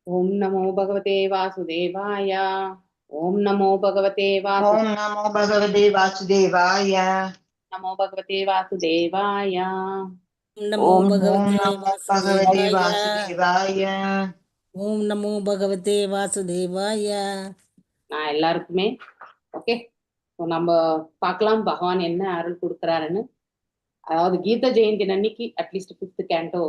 ओम नमो भगवते वासुदेवाय। ओम नमो भगवते ओम नमो भगवते वासुदेवाय। नमो भगवते वासुदेवाय। नमो ओम भगवते नमो भगवते वासुदेवाय। वासुदेवाय। ओम नमो भगवते वासुदेवाय। நான் எல்லாருக்குமே ஓகே. நம்ம பார்க்கலாம் பகவான் என்ன அருள் கொடுக்குறாருன்னு. அதாவது கீத ஜெயந்தி அன்னைக்கு அட்லீஸ்ட் 5th கேண்டோ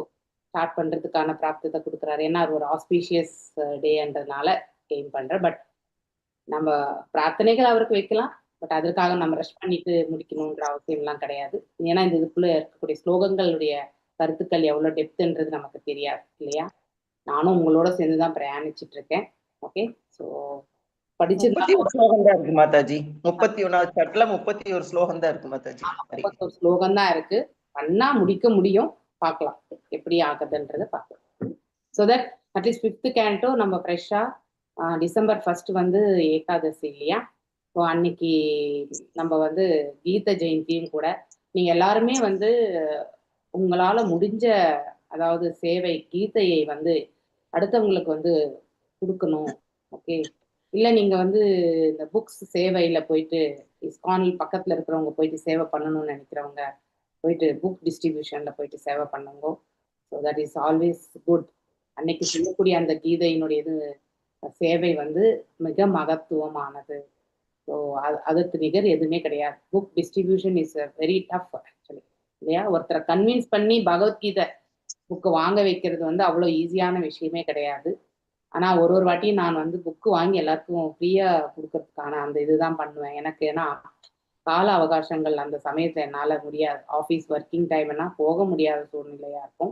ஸ்டார்ட் பண்றதுக்கான பிராப்தத்தை கொடுக்குறாரு. ஏன்னா அது ஒரு ஆஸ்பீஷியஸ் டேன்றதுனால எய்ம் பண்றேன். பட் நம்ம பிரார்த்தனைகள் அவருக்கு வைக்கலாம். பட் அதற்காக நம்ம ரஷ் பண்ணிட்டு முடிக்கணுன்ற அவசியம்லாம் கிடையாது. ஏன்னா இந்த இதுக்குள்ள இருக்கக்கூடிய ஸ்லோகங்களுடைய கருத்துக்கள் எவ்வளவு டெப்த்ன்றது நமக்கு தெரியாது இல்லையா. நானும் உங்களோட சேர்ந்துதான் பிரயாணிச்சுட்டு இருக்கேன். ஓகே, ஸோ படிச்சது 31 ஸ்லோகம் தான் இருக்கு மாதாஜி. 31வது சாப்டர்ல 31 ஸ்லோகம் தான் இருக்கு மாதாஜி. 31 ஸ்லோகம் தான் இருக்கு. பண்ணா முடிக்க முடியும். பார்க்கலாம் எப்படி ஆகுதுன்றதை பார்க்கலாம். So that at least 5th canto நம்ம ஃப்ரெஷ்ஷா டிசம்பர் 1 வந்து ஏகாதசி இல்லையா. ஸோ அன்னைக்கு நம்ம வந்து கீத ஜெயந்தியும் கூட நீங்க எல்லாருமே வந்து உங்களால முடிஞ்ச அதாவது சேவை கீதையை வந்து அடுத்தவங்களுக்கு வந்து கொடுக்கணும். ஓகே, இல்லை நீங்க வந்து இந்த புக்ஸ் சேவையில போயிட்டு இஸ்கானில் பக்கத்துல இருக்கிறவங்க போயிட்டு சேவை பண்ணணும்னு நினைக்கிறவங்க போயிட்டு புக் டிஸ்ட்ரிபியூஷன்ல போயிட்டு சேவை பண்ணுங்க. So that is always good. அன்னைக்கு சொல்லக்கூடிய அந்த கீதையினுடைய இது சேவை வந்து மிக மகத்துவமானது. ஸோ அதுக்கு நிகர் எதுவுமே கிடையாது. Book distribution is very tough actually இல்லையா. ஒருத்தரை கன்வின்ஸ் பண்ணி பகவத்கீதை புக்கு வாங்க வைக்கிறது வந்து அவ்வளோ ஈஸியான விஷயமே கிடையாது. ஆனா ஒரு வாட்டியும் நான் வந்து புக்கு வாங்கி எல்லாருக்கும் ஃப்ரீயா கொடுக்கறதுக்கான அந்த இதுதான் பண்ணுவேன். எனக்கு ஏன்னா கால அவகாசங்கள் அந்த சமயத்துல என்னால முடியாது. ஆஃபீஸ் ஒர்க்கிங் டைம்னா போக முடியாத சூழ்நிலையா இருக்கும்.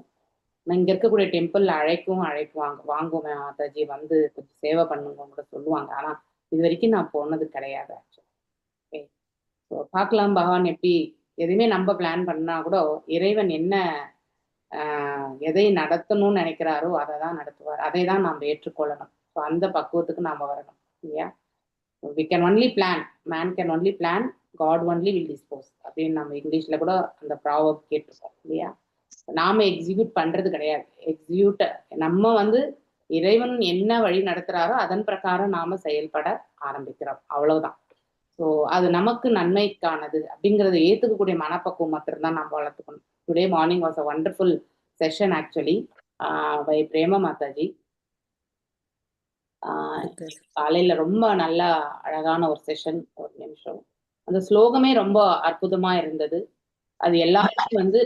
நான் இங்க இருக்கக்கூடிய டெம்பிள் அழைப்புவாங்க வாங்குவேன் மாதாஜி வந்து கொஞ்சம் சேவை பண்ணுங்க கூட சொல்லுவாங்க. ஆனா இது வரைக்கும் நான் போனது கிடையாது ஆக்சுவலி. ஸோ பார்க்கலாம் பகவான் எப்படி எதுவுமே நம்ம பிளான் பண்ணா கூட இறைவன் என்ன எதை நடத்தணும்னு நினைக்கிறாரோ அதை தான் நடத்துவார். அதை தான் நாம் ஏற்றுக்கொள்ளணும். ஸோ அந்த பக்குவத்துக்கு நாம வரணும் இல்லையா. We can only plan, man can only plan, God only will dispose அப்படின்னு நம்ம இங்கிலீஷ்ல கூட அந்த ப்ராவர்ப் கேட்டிருக்கோம் இல்லையா. நாம எக்ஸிக்யூட் பண்றது கிடையாது. எக்ஸிக்யூட் நம்ம வந்து இறைவன் என்ன வழி நடத்துறாரோ அதன் பிரகாரம் நாம செயல்பட ஆரம்பிக்கிறோம், அவ்வளவுதான். ஸோ அது நமக்கு நன்மைக்கானது அப்படிங்கறத ஏத்துக்கக்கூடிய மனப்பக்குவம் மாத்திரம்தான் நம்ம வளர்த்துக்கணும். Today morning was a wonderful session actually by Prema Mataji. காலையில ரொம்ப நல்ல அழகான ஒரு செஷன். ஒரு நிமிஷம், அந்த ஸ்லோகமே ரொம்ப அற்புதமா இருந்தது. அது எல்லாருக்கும் வந்து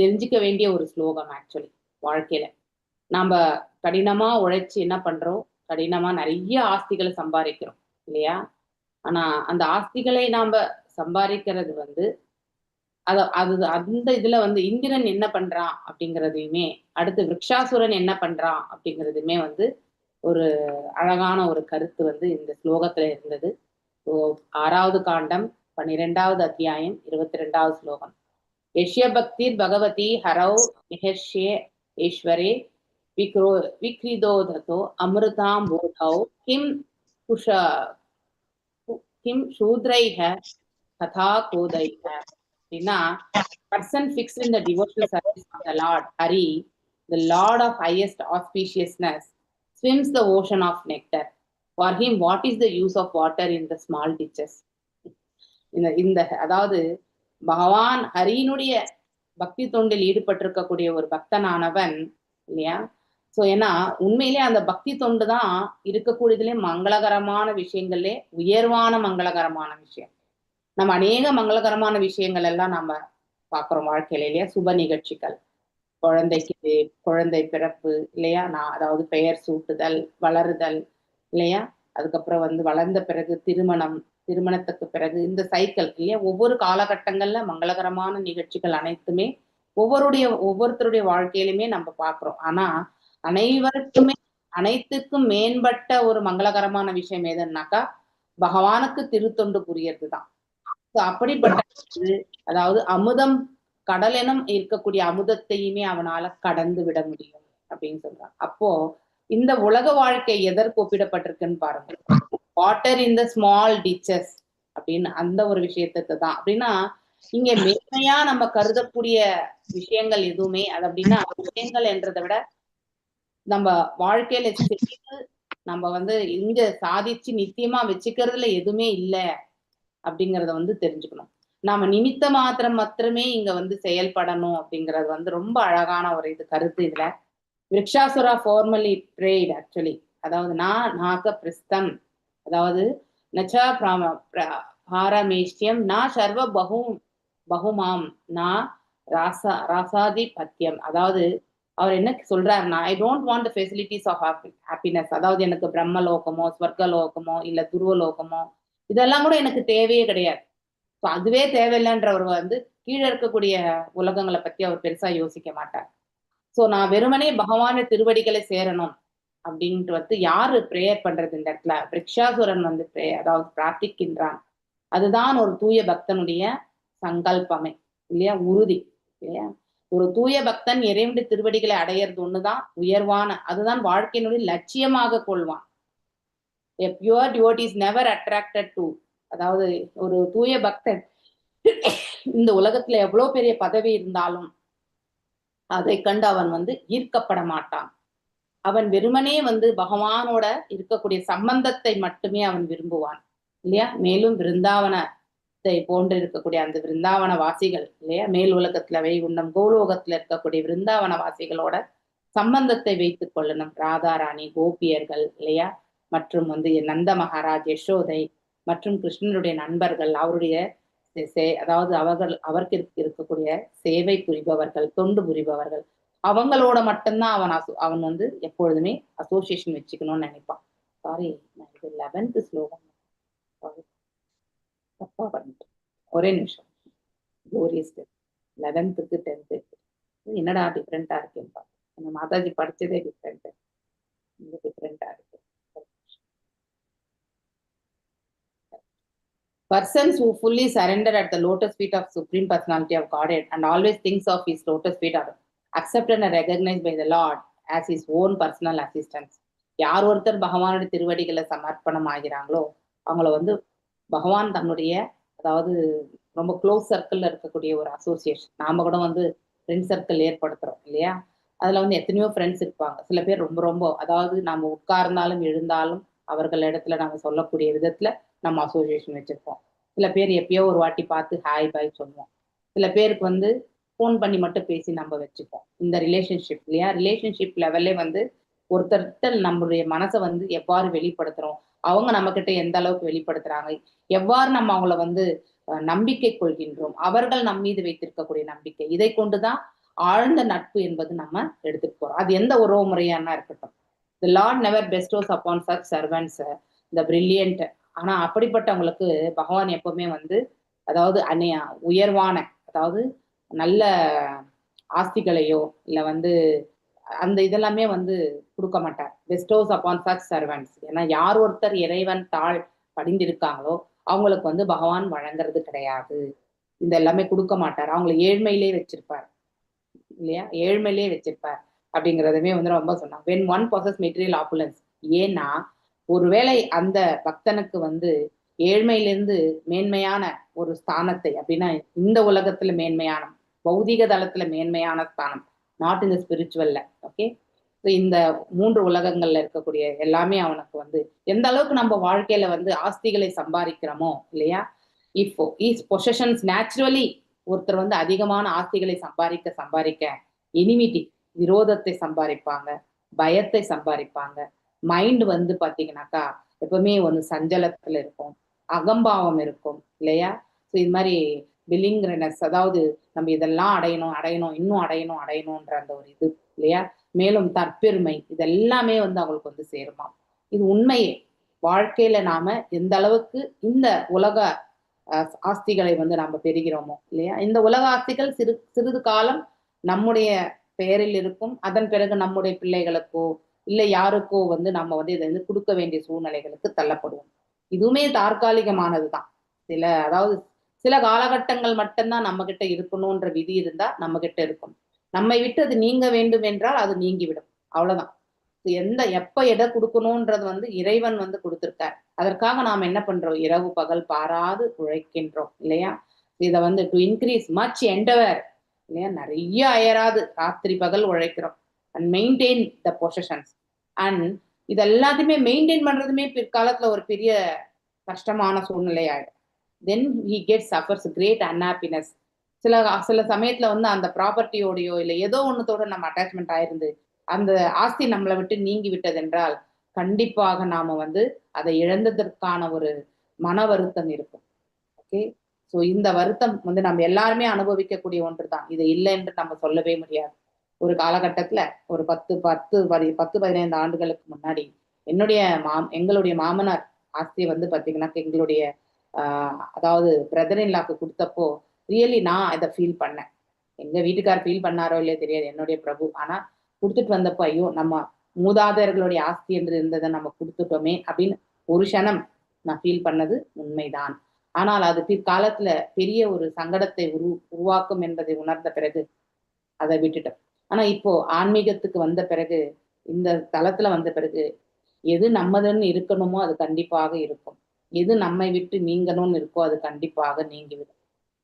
தெரிஞ்சுக்க வேண்டிய ஒரு ஸ்லோகம் ஆக்சுவலி. வாழ்க்கையில நாம கடினமா உழைச்சு என்ன பண்றோம், கடினமா நிறைய ஆஸ்திகளை சம்பாதிக்கிறோம் இல்லையா. ஆனா அந்த ஆஸ்திகளை நாம சம்பாதிக்கிறது வந்து அது அந்த இதுல வந்து இந்திரன் என்ன பண்றான் அப்படிங்கிறதையுமே, அடுத்து விருக்ஷாசுரன் என்ன பண்றான் அப்படிங்கிறதுமே வந்து ஒரு அழகான ஒரு கருத்து வந்து இந்த ஸ்லோகத்துல இருந்தது. ஸோ 6வது காண்டம் 12வது அத்தியாயம் 22வது ஸ்லோகம். யஷ்ய பக்திர் பகவதி ஹரௌ நிஹர்ஷ்யே ஈஸ்வரே விக்ரிதோததோ அமிர்தாம் போதௌ கிம் சூத்ரைஹ கதா கோதைஹ அப்படின்னா, person fixed in the devotional service of the Lord Hari, the Lord of highest auspiciousness, swims the ocean of nectar. For him, what is the use of water in the small ditches? இந்த அதாவது பகவான் ஹரியினுடைய பக்தி தொண்டில் ஈடுபட்டிருக்கக்கூடிய ஒரு பக்தனானவன் இல்லையா. So ஏன்னா உண்மையிலே அந்த பக்தி தொண்டு தான் இருக்கக்கூடியதுலே மங்களகரமான விஷயங்கள்லே உயர்வான மங்களகரமான விஷயம். நம்ம அநேக மங்களகரமான விஷயங்கள் எல்லாம் நம்ம பார்க்குறோம் வாழ்க்கையில இல்லையா. சுப நிகழ்ச்சிகள், குழந்தைக்கு குழந்தை பிறப்பு இல்லையா, நான் அதாவது பெயர் சூட்டுதல், வளருதல் இல்லையா, அதுக்கப்புறம் வந்து வளர்ந்த பிறகு திருமணம், திருமணத்துக்கு பிறகு இந்த சைக்கிள் இல்லையா. ஒவ்வொரு காலகட்டங்கள்ல மங்களகரமான நிகழ்ச்சிகள் அனைத்துமே ஒவ்வொருத்தருடைய வாழ்க்கையிலுமே நம்ம பார்க்கிறோம். ஆனா அனைத்துக்கும் மேம்பட்ட ஒரு மங்களகரமான விஷயம் எதுன்னாக்கா பகவானுக்கு திருத்தொண்டு புரியறதுதான். அப்படிப்பட்ட அதாவது அமுதம் கடலெனும் இருக்கக்கூடிய அமுதத்தையுமே அவனால கடந்து விட முடியும் அப்படின்னு சொல்றான். அப்போ இந்த உலக வாழ்க்கை எதற்கு ஒப்பிடப்பட்டிருக்குன்னு பாருங்க. Water in the small teaches அப்படின்னு அந்த ஒரு விஷயத்துக்கு தான். அப்படின்னா இங்க மேன்மையா நம்ம கருதக்கூடிய விஷயங்கள் எதுவுமே அது அப்படின்னா விஷயங்கள் என்றதை விட நம்ம வாழ்க்கையில செய்து நம்ம வந்து இங்க சாதிச்சு நித்தியமா வச்சுக்கிறதுல எதுவுமே இல்லை அப்படிங்கறத வந்து தெரிஞ்சுக்கணும். நாம நிமித்த மாத்திரமே இங்க வந்து செயல்படணும் அப்படிங்கறது வந்து ரொம்ப அழகான ஒரு இது கருத்து இதுல. விரக்ஷாசுரா ஃபார்மலி பிரேட் ஆக்சுவலி, அதாவது நாக பிரிஸ்தம், அதாவது நச்சா பாரமேஷ்டியம் நா சர்வ பகுமாம் நா ராசாதி பத்தியம். அதாவது அவர் என்ன சொல்றாருன்னா, I don't want the facilities of happiness, அதாவது எனக்கு பிரம்மலோகமோ ஸ்வர்கலோகமோ இல்ல துருவலோகமோ இதெல்லாம் கூட எனக்கு தேவையே கிடையாது. ஸோ அதுவே தேவையில்லைன்றவர் வந்து கீழே இருக்கக்கூடிய உலகங்களை பத்தி அவர் பெருசா யோசிக்க மாட்டார். ஸோ நான் வெறுமனே பகவான திருவடிகளை சேரணும் அப்படின்ட்டு வந்து யாரு பிரேயர் பண்றது இந்த இடத்துல? விரக்ஷாசுரன் வந்து அதாவது பிரார்த்திக்கின்றான். அதுதான் ஒரு தூய பக்தனுடைய சங்கல்பமே இல்லையா, உறுதி இல்லையா. ஒரு தூய பக்தன் இறைவனுடைய திருவடிகளை அடையிறது ஒண்ணுதான் உயர்வான, அதுதான் வாழ்க்கையினுடைய லட்சியமாக கொள்வான். A pure devotee is never attracted to, அதாவது ஒரு தூய பக்தன் இந்த உலகத்துல எவ்வளவு பெரிய பதவி இருந்தாலும் அதை கண்டு அவன் வந்து ஈர்க்கப்பட மாட்டான். அவன் வெறுமனே வந்து பகவானோட இருக்கக்கூடிய சம்பந்தத்தை மட்டுமே அவன் விரும்புவான் இல்லையா. மேலும் விருந்தாவனத்தை போன்று இருக்கக்கூடிய அந்த விருந்தாவன வாசிகள் இல்லையா, மேல் உலகத்துல வைகுண்டம் கோலோகத்துல இருக்கக்கூடிய விருந்தாவன வாசிகளோட சம்பந்தத்தை வைத்துக் கொள்ளணும். ராதாராணி, கோபியர்கள் இல்லையா, மற்றும் வந்து நந்த மகாராஜ், யசோதை மற்றும் கிருஷ்ணனுடைய நண்பர்கள், அவருடைய அதாவது அவருக்கு இருக்கக்கூடிய சேவை புரிபவர்கள், தொண்டு புரிபவர்கள், அவங்களோட மட்டும்தான் அவன் வந்து எப்பொழுதுமே அசோசியேஷன் வச்சுக்கணும்னு நினைப்பான். சாரி, நான் இது 11th ஸ்லோகம் தப்பா பண்ணிட்டேன். ஒரே நிமிஷம். குளோரியஸ் 11th 10th என்னடா டிஃப்ரெண்டா இருக்குன்னு பார்த்தேன். மாதாஜி படிச்சதே டிஃப்ரெண்ட், டிஃப்ரெண்டா இருக்கு. Persons who fully surrender at the lotus feet of Supreme Personality of Godhead and always thinks of his lotus feet are accepted and recognized by the Lord as his own personal assistants. யார் ஒருத்தர் பகவானுடைய திருவடிகளை சமர்ப்பணம் ஆகிறாங்களோ அவங்கள வந்து பகவான் தன்னுடைய, அதாவது ரொம்ப க்ளோஸ் சர்க்கிள்ல இருக்கக்கூடிய ஒரு அசோசியேஷன். நாம கூட வந்து ஃப்ரெண்ட் சர்க்கிள் ஏற்படுத்துறோம் இல்லையா. அதுல வந்து எத்தனையோ ஃப்ரெண்ட்ஸ் இருப்பாங்க. சில பேர் ரொம்ப ரொம்ப, அதாவது நம்ம உட்கார்ந்தாலும் எழுந்தாலும் அவர்கள் இடத்துல நம்ம சொல்லக்கூடிய விதத்துல நம்ம அசோசியேஷன் வச்சிருப்போம். சில பேர் எப்பயோ ஒரு வாட்டி பார்த்து ஹாய் பாய் சொல்லுவோம். சில பேருக்கு வந்து ஃபோன் பண்ணி மட்டும் பேசி நம்ம வச்சுப்போம். இந்த ரிலேஷன்ஷிப் இல்லையா, ரிலேஷன்ஷிப் லெவல்லே வந்து ஒருத்தர் நம்மளுடைய மனசை வந்து எவ்வாறு வெளிப்படுத்துறோம், அவங்க நம்ம கிட்ட எந்த அளவுக்கு வெளிப்படுத்துறாங்க, எவ்வாறு நம்ம அவங்கள வந்து நம்பிக்கை கொள்கின்றோம், அவர்கள் நம் மீது வைத்திருக்கக்கூடிய நம்பிக்கை, இதை கொண்டுதான் ஆழ்ந்த நட்பு என்பது நம்ம எடுத்துட்டு போறோம். அது எந்த உறவு முறையானா இருக்கட்டும். The Lord never bestows upon such servants the brilliant. ஆனா அப்படிப்பட்டவங்களுக்கு பகவான் எப்பவுமே வந்து, அதாவது உயர்வான, அதாவது நல்ல ஆஸ்திகளையோ இல்ல வந்து அந்த இதெல்லாமே வந்து கொடுக்க மாட்டார். Bestows upon such servants. ஏன்னா யார் ஒருத்தர் இறைவன் தாழ் படிந்திருக்காங்களோ அவங்களுக்கு வந்து பகவான் வழங்குறது கிடையாது. இந்த எல்லாமே கொடுக்க மாட்டார். அவங்களை ஏழ்மையிலே வச்சிருப்பார் இல்லையா, ஏழ்மையிலே வச்சிருப்பார் அப்படிங்கிறதுமே வந்து ரொம்ப சொன்னாங்க. when one possess material opulence, ஏன்னா ஒருவேளை அந்த பக்தனுக்கு வந்து ஏழ்மையிலிருந்து மேன்மையான ஒரு ஸ்தானத்தை, அப்படின்னா இந்த உலகத்துல மேன்மையான, பௌதிக தளத்துல மேன்மையான ஸ்தானம், நாட் இந்த ஸ்பிரிச்சுவல்ல, ஓகே. இந்த 3 உலகங்கள்ல இருக்கக்கூடிய எல்லாமே அவனுக்கு வந்து எந்த அளவுக்கு நம்ம வாழ்க்கையில வந்து ஆஸ்திகளை சம்பாதிக்கிறோமோ இல்லையா. இப்போ பொசஷன்ஸ் நேச்சுரலி ஒருத்தர் வந்து அதிகமான ஆஸ்திகளை சம்பாதிக்க எனிமிட்டி, விரோதத்தை சம்பாதிப்பாங்க, பயத்தை சம்பாதிப்பாங்க. மைண்ட் வந்து பாத்தீங்கன்னாக்கா எப்பவுமே ஒன்று சஞ்சலத்துல இருக்கும், அகம்பாவம் இருக்கும் இல்லையா. ஸோ இது மாதிரி பில்லிங்னஸ், அதாவது நம்ம இதெல்லாம் அடையணும் இன்னும் அடையணும்ன்ற அந்த ஒரு இது இல்லையா. மேலும் தற்பெருமை, இதெல்லாமே வந்து அவங்களுக்கு வந்து சேருமா. இது உண்மையே. வாழ்க்கையில நாம எந்த அளவுக்கு இந்த உலக ஆஸ்திகளை வந்து நம்ம பெறுகிறோமோ இல்லையா, இந்த உலக ஆஸ்திகள் சிறிது காலம் நம்முடைய பெயரில் இருக்கும். அதன் பிறகு நம்முடைய பிள்ளைகளுக்கோ இல்லை யாருக்கோ வந்து நம்ம வந்து இதை வந்து கொடுக்க வேண்டிய சூழ்நிலைகளுக்கு தள்ளப்படுவோம். இதுவுமே தற்காலிகமானதுதான். அதாவது சில காலகட்டங்கள் மட்டும்தான் நம்ம கிட்ட இருக்கணும்ன்ற விதி இருந்தா நம்ம கிட்ட இருக்கும். நம்மை விட்டு அது நீங்க வேண்டும் என்றால் அது நீங்கிவிடும், அவ்வளவுதான். எப்ப எதை கொடுக்கணும்ன்றது வந்து இறைவன் வந்து கொடுத்திருக்கார். அதற்காக நாம் என்ன பண்றோம், இரவு பகல் பாராது உழைக்கின்றோம் இல்லையா. இதை வந்து டு இன்க்ரீஸ் மச் எண்டவர் இல்லையா, நிறைய அயராது ராத்திரி பகல் உழைக்கிறோம். And maintain the positions. And இது எல்லாத்தையுமே மெயின்டைன் பண்றதுமே பிற்காலத்துல ஒரு பெரிய கஷ்டமான சூழ்நிலை ஆயிடும். Then he get suffers great unhappiness. சில சமயத்துல வந்து அந்த ப்ராப்பர்ட்டியோடையோ இல்லை ஏதோ ஒன்றத்தோட நம்ம அட்டாச்மெண்ட் ஆயிருந்து அந்த ஆஸ்தி நம்மளை விட்டு நீங்கி விட்டதென்றால் கண்டிப்பாக நாம வந்து அதை இழந்ததற்கான ஒரு மன வருத்தம் இருக்கும். ஓகே, ஸோ இந்த வருத்தம் வந்து நம்ம எல்லாருமே அனுபவிக்கக்கூடிய ஒன்று தான். இது இல்லை என்று நம்ம சொல்லவே முடியாது. ஒரு காலகட்டத்துல ஒரு 10-15 ஆண்டுகளுக்கு முன்னாடி எங்களுடைய மாமனார் ஆஸ்தியை வந்து பாத்தீங்கன்னா எங்களுடைய அதாவது பிரதர் இன் லாக்கு கொடுத்தப்போ ரியலி நான் இதை ஃபீல் பண்ணேன். எங்க வீட்டுக்கார் ஃபீல் பண்ணாரோ இல்லையோ தெரியாது, என்னுடைய பிரபு. ஆனா கொடுத்துட்டு வந்தப்போ ஐயோ நம்ம மூதாதையர்களுடைய ஆஸ்தி என்று இருந்ததை நம்ம கொடுத்துட்டோமே அப்படின்னு ஒரு க்ஷணம் நான் ஃபீல் பண்ணது உண்மைதான். ஆனால் அது பிற்காலத்துல பெரிய ஒரு சங்கடத்தை உருவாக்கும் என்பதை உணர்ந்த பிறகு அதை விட்டுட்டோம். ஆனா இப்போ ஆன்மீகத்துக்கு வந்த பிறகு, இந்த தளத்துல வந்த பிறகு எது நம்மதுன்னு இருக்கணுமோ அது கண்டிப்பாக இருக்கும், எது நம்மை விட்டு நீங்கணும்னு இருக்கோ அது கண்டிப்பாக நீங்கிவிடும்.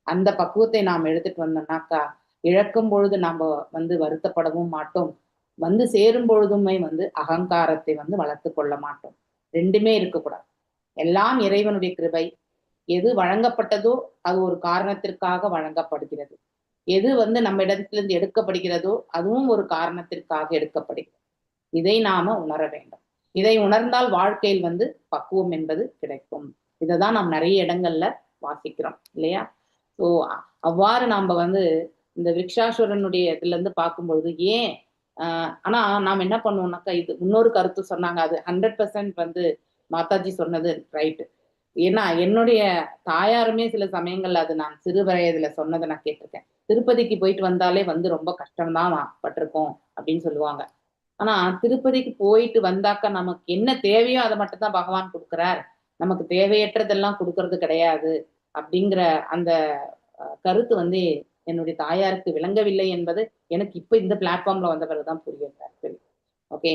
அந்த பக்குவத்தை நாம் எடுத்துட்டு வந்தோம்னாக்கா இழக்கும் பொழுது நம்ம வந்து வருத்தப்படவும் மாட்டோம், வந்து சேரும் பொழுதுமே வந்து அகங்காரத்தை வந்து வளர்த்து கொள்ள மாட்டோம். ரெண்டுமே இருக்கக்கூடாது. எல்லாம் இறைவனுடைய கிருபை. எது வழங்கப்பட்டதோ அது ஒரு காரணத்திற்காக வழங்கப்படுகிறது. எது வந்து நம்ம இடத்திலிருந்து எடுக்கப்படுகிறதோ அதுவும் ஒரு காரணத்திற்காக எடுக்கப்படுகிறது. இதை நாம உணர வேண்டும். இதை உணர்ந்தால் வாழ்க்கையில் வந்து பக்குவம் என்பது கிடைக்கும். இதைதான் நாம் நிறைய இடங்கள்ல வாசிக்கிறோம் இல்லையா? ஸோ அவ்வாறு நாம வந்து இந்த விருக்ஷாசுரனுடைய இதுல இருந்து பார்க்கும்பொழுது ஏன் ஆனா நாம் என்ன பண்ணுவோம்னாக்கா, இது இன்னொரு கருத்து சொன்னாங்க, அது 100% வந்து மாதாஜி சொன்னது ரைட்டு. ஏன்னா என்னுடைய தாயாருமே சில சமயங்கள்ல அது நான் சிறு வயதுல சொன்னதை நான் கேட்டிருக்கேன். திருப்பதிக்கு போயிட்டு வந்தாலே வந்து ரொம்ப கஷ்டம்தான் பட்டிருக்கோம் அப்படின்னு சொல்லுவாங்க. ஆனா திருப்பதிக்கு போயிட்டு வந்தாக்கா நமக்கு என்ன தேவையோ அதை மட்டும் தான் பகவான் கொடுக்குறார், நமக்கு தேவையற்றதெல்லாம் கொடுக்கறது கிடையாது அப்படிங்கிற அந்த கருத்து வந்து என்னுடைய தாயாருக்கு விளங்கவில்லை என்பது எனக்கு இப்ப இந்த பிளாட்ஃபார்ம்ல வந்த பிறகுதான் புரியுது. ஓகே,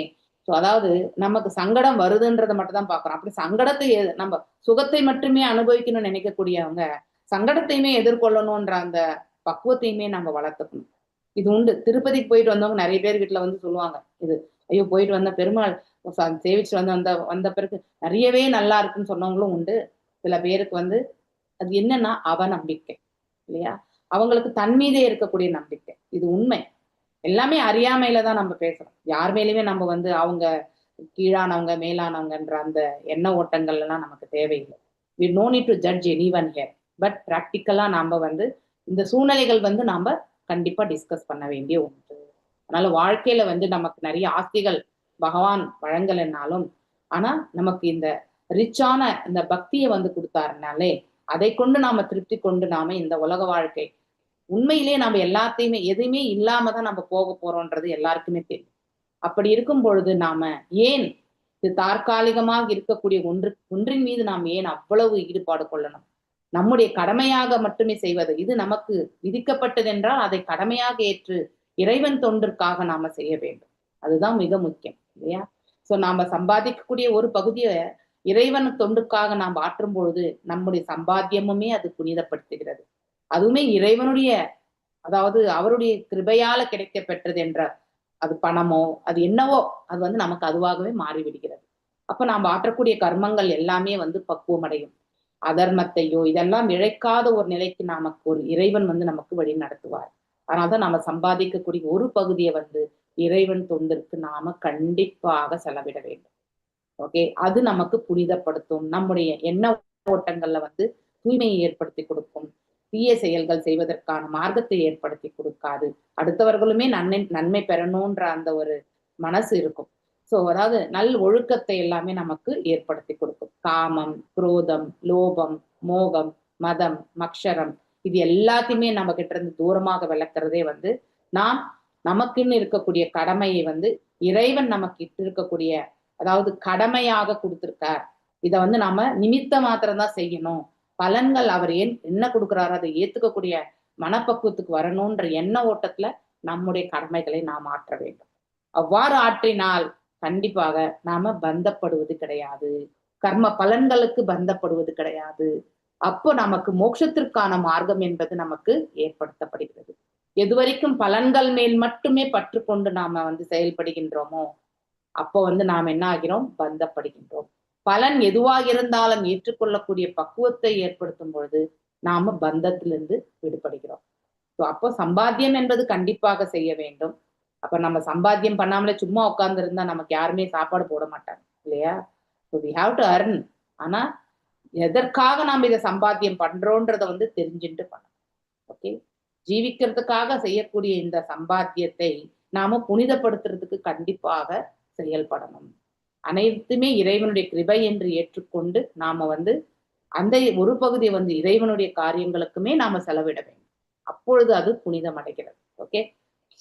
ஸோ அதாவது நமக்கு சங்கடம் வருதுன்றதை மட்டும் தான் பார்க்குறோம். அப்படி சங்கடத்தை நம்ம சுகத்தை மட்டுமே அனுபவிக்கணும்னு நினைக்கக்கூடியவங்க சங்கடத்தையுமே எதிர்கொள்ளணும்ன்ற அந்த பக்குவத்தையுமே நம்ம வளர்த்துக்கணும். இது உண்டு. திருப்பதிக்கு போயிட்டு வந்தவங்க நிறைய பேர் வீட்டுல வந்து சொல்லுவாங்க, இது ஐயோ போயிட்டு வந்த பெருமாள் சேவிச்சு வந்த பிறகு நிறையவே நல்லா இருக்குன்னு சொன்னவங்களும் உண்டு. சில பேருக்கு வந்து அது என்னன்னா அவநம்பிக்கை இல்லையா, அவங்களுக்கு தன் மீதே இருக்கக்கூடிய நம்பிக்கை. இது உண்மை. எல்லாமே அறியாமையில தான் நம்ம பேசுறோம். யார் மேலேயுமே நம்ம வந்து அவங்க கீழானவங்க மேலானவங்கன்ற அந்த எண்ண ஓட்டங்கள் எல்லாம் நமக்கு தேவையில்லை. we no need to judge anyone here. But ப்ராக்டிக்கலா நாம வந்து இந்த சூழ்நிலைகள் வந்து நாம கண்டிப்பா டிஸ்கஸ் பண்ண வேண்டிய ஒன்று. அதனால வாழ்க்கையில வந்து நமக்கு நிறைய ஆஸ்திகள் பகவான் வழங்கலைன்னாலும் ஆனா நமக்கு இந்த ரிச்சான இந்த பக்தியை வந்து கொடுத்தாருனாலே அதை கொண்டு நாம திருப்தி கொண்டு நாம இந்த உலக வாழ்க்கை உண்மையிலேயே நம்ம எல்லாத்தையுமே எதுவுமே இல்லாம தான் நம்ம போக போறோம்ன்றது எல்லாருக்குமே தெரியும். அப்படி இருக்கும் பொழுது நாம ஏன் இது தற்காலிகமாக இருக்கக்கூடிய ஒன்றின் மீது நாம் ஏன் அவ்வளவு ஈடுபாடு கொள்ளணும்? நம்முடைய கடமையாக மட்டுமே செய்வது. இது நமக்கு விதிக்கப்பட்டது என்றால் அதை கடமையாக ஏற்று இறைவன் தொண்டிற்காக நாம செய்ய வேண்டும். அதுதான் மிக முக்கியம் இல்லையா? சோ நாம சம்பாதிக்கக்கூடிய ஒரு பகுதியை இறைவன் தொண்டுக்காக நாம் ஆற்றும் பொழுது நம்முடைய சம்பாத்தியமுமே அது புனிதப்படுத்துகிறது. அதுவுமே இறைவனுடைய அதாவது அவருடைய கிருபையால கிடைக்க பெற்றது என்ற அது பணமோ அது என்னவோ அது வந்து நமக்கு அதுவாகவே மாறிவிடுகிறது. அப்ப நாம் ஆற்றக்கூடிய கர்மங்கள் எல்லாமே வந்து பக்குவம் அடையும். அதர்மத்தையோ இதெல்லாம் இழைக்காத ஒரு நிலைக்கு நமக்கு ஒரு இறைவன் வந்து நமக்கு வழி நடத்துவார். அதனால்தான் நாம சம்பாதிக்கக்கூடிய ஒரு பகுதியை வந்து இறைவன் தொண்டிற்கு நாம கண்டிப்பாக செலவிட வேண்டும். ஓகே, அது நமக்கு புனிதப்படுத்தும். நம்முடைய எண்ண ஓட்டங்கள்ல வந்து தூய்மையை ஏற்படுத்தி கொடுக்கும். தீய செயல்கள் செய்வதற்கான மார்க்கத்தை ஏற்படுத்தி கொடுக்காது. அடுத்தவர்களுமே நன்மை பெறணும்ன்ற அந்த ஒரு மனசு இருக்கும். சோ அதாவது நல் ஒழுக்கத்தை எல்லாமே நமக்கு ஏற்படுத்தி கொடுக்கும். காமம், குரோதம், லோபம், மோகம், மதம், மக்ஷரம் இது எல்லாத்தையுமே நம்ம கிட்ட இருந்து தூரமாக விளக்குறதே வந்து நாம் நமக்குன்னு இருக்கக்கூடிய கடமையை வந்து இறைவன் நமக்கு இருக்கக்கூடிய அதாவது கடமையாக கொடுத்திருக்கார். இதை வந்து நாம நிமித்த மாத்திரம்தான் செய்யணும். பலன்கள் அவர் என்ன கொடுக்குறாரோ அதை ஏத்துக்கக்கூடிய மனப்பக்குவத்துக்கு வரணும்ன்ற எண்ண ஓட்டத்துல நம்முடைய கடமைகளை நாம் ஆற்ற வேண்டும். அவ்வாறு ஆற்றினால் கண்டிப்பாக நாம பந்தப்படுவது கிடையாது, கர்ம பலன்களுக்கு பந்தப்படுவது கிடையாது. அப்போ நமக்கு மோட்சத்திற்கான மார்க்கம் என்பது நமக்கு ஏற்படுத்தப்படுகிறது. எது வரைக்கும் பலன்கள் மேல் மட்டுமே பற்று கொண்டு நாம வந்து செயல்படுகின்றோமோ அப்போ வந்து நாம் என்ன ஆகிறோம், பந்தப்படுகின்றோம். பலன் எதுவாக இருந்தாலும் ஏற்றுக்கொள்ளக்கூடிய பக்குவத்தை ஏற்படுத்தும் பொழுது நாம பந்தத்திலிருந்து விடுபடுகிறோம். அப்போ சம்பாத்தியம் என்பது கண்டிப்பாக செய்ய வேண்டும். அப்ப நம்ம சம்பாத்தியம் பண்ணாமலே சும்மா உட்கார்ந்து இருந்தா நமக்கு யாருமே சாப்பாடு போட மாட்டாங்க இல்லையா? We have to earn. ஆனா எதற்காக நாம் இதை சம்பாத்தியம் பண்றோன்றத வந்து தெரிஞ்சுட்டு பண்ணணும். ஓகே, ஜீவிக்கிறதுக்காக செய்யக்கூடிய இந்த சம்பாத்தியத்தை நாம புனிதப்படுத்துறதுக்கு கண்டிப்பாக செயல்படணும். அனைத்துமே இறைவனுடைய கிருபை என்று ஏற்றுக்கொண்டு நாம வந்து அந்த ஒரு பகுதியை வந்து இறைவனுடைய காரியங்களுக்குமே நாம செலவிட வேண்டும். அப்பொழுது அது புனிதம் அடைகிறது. ஓகே,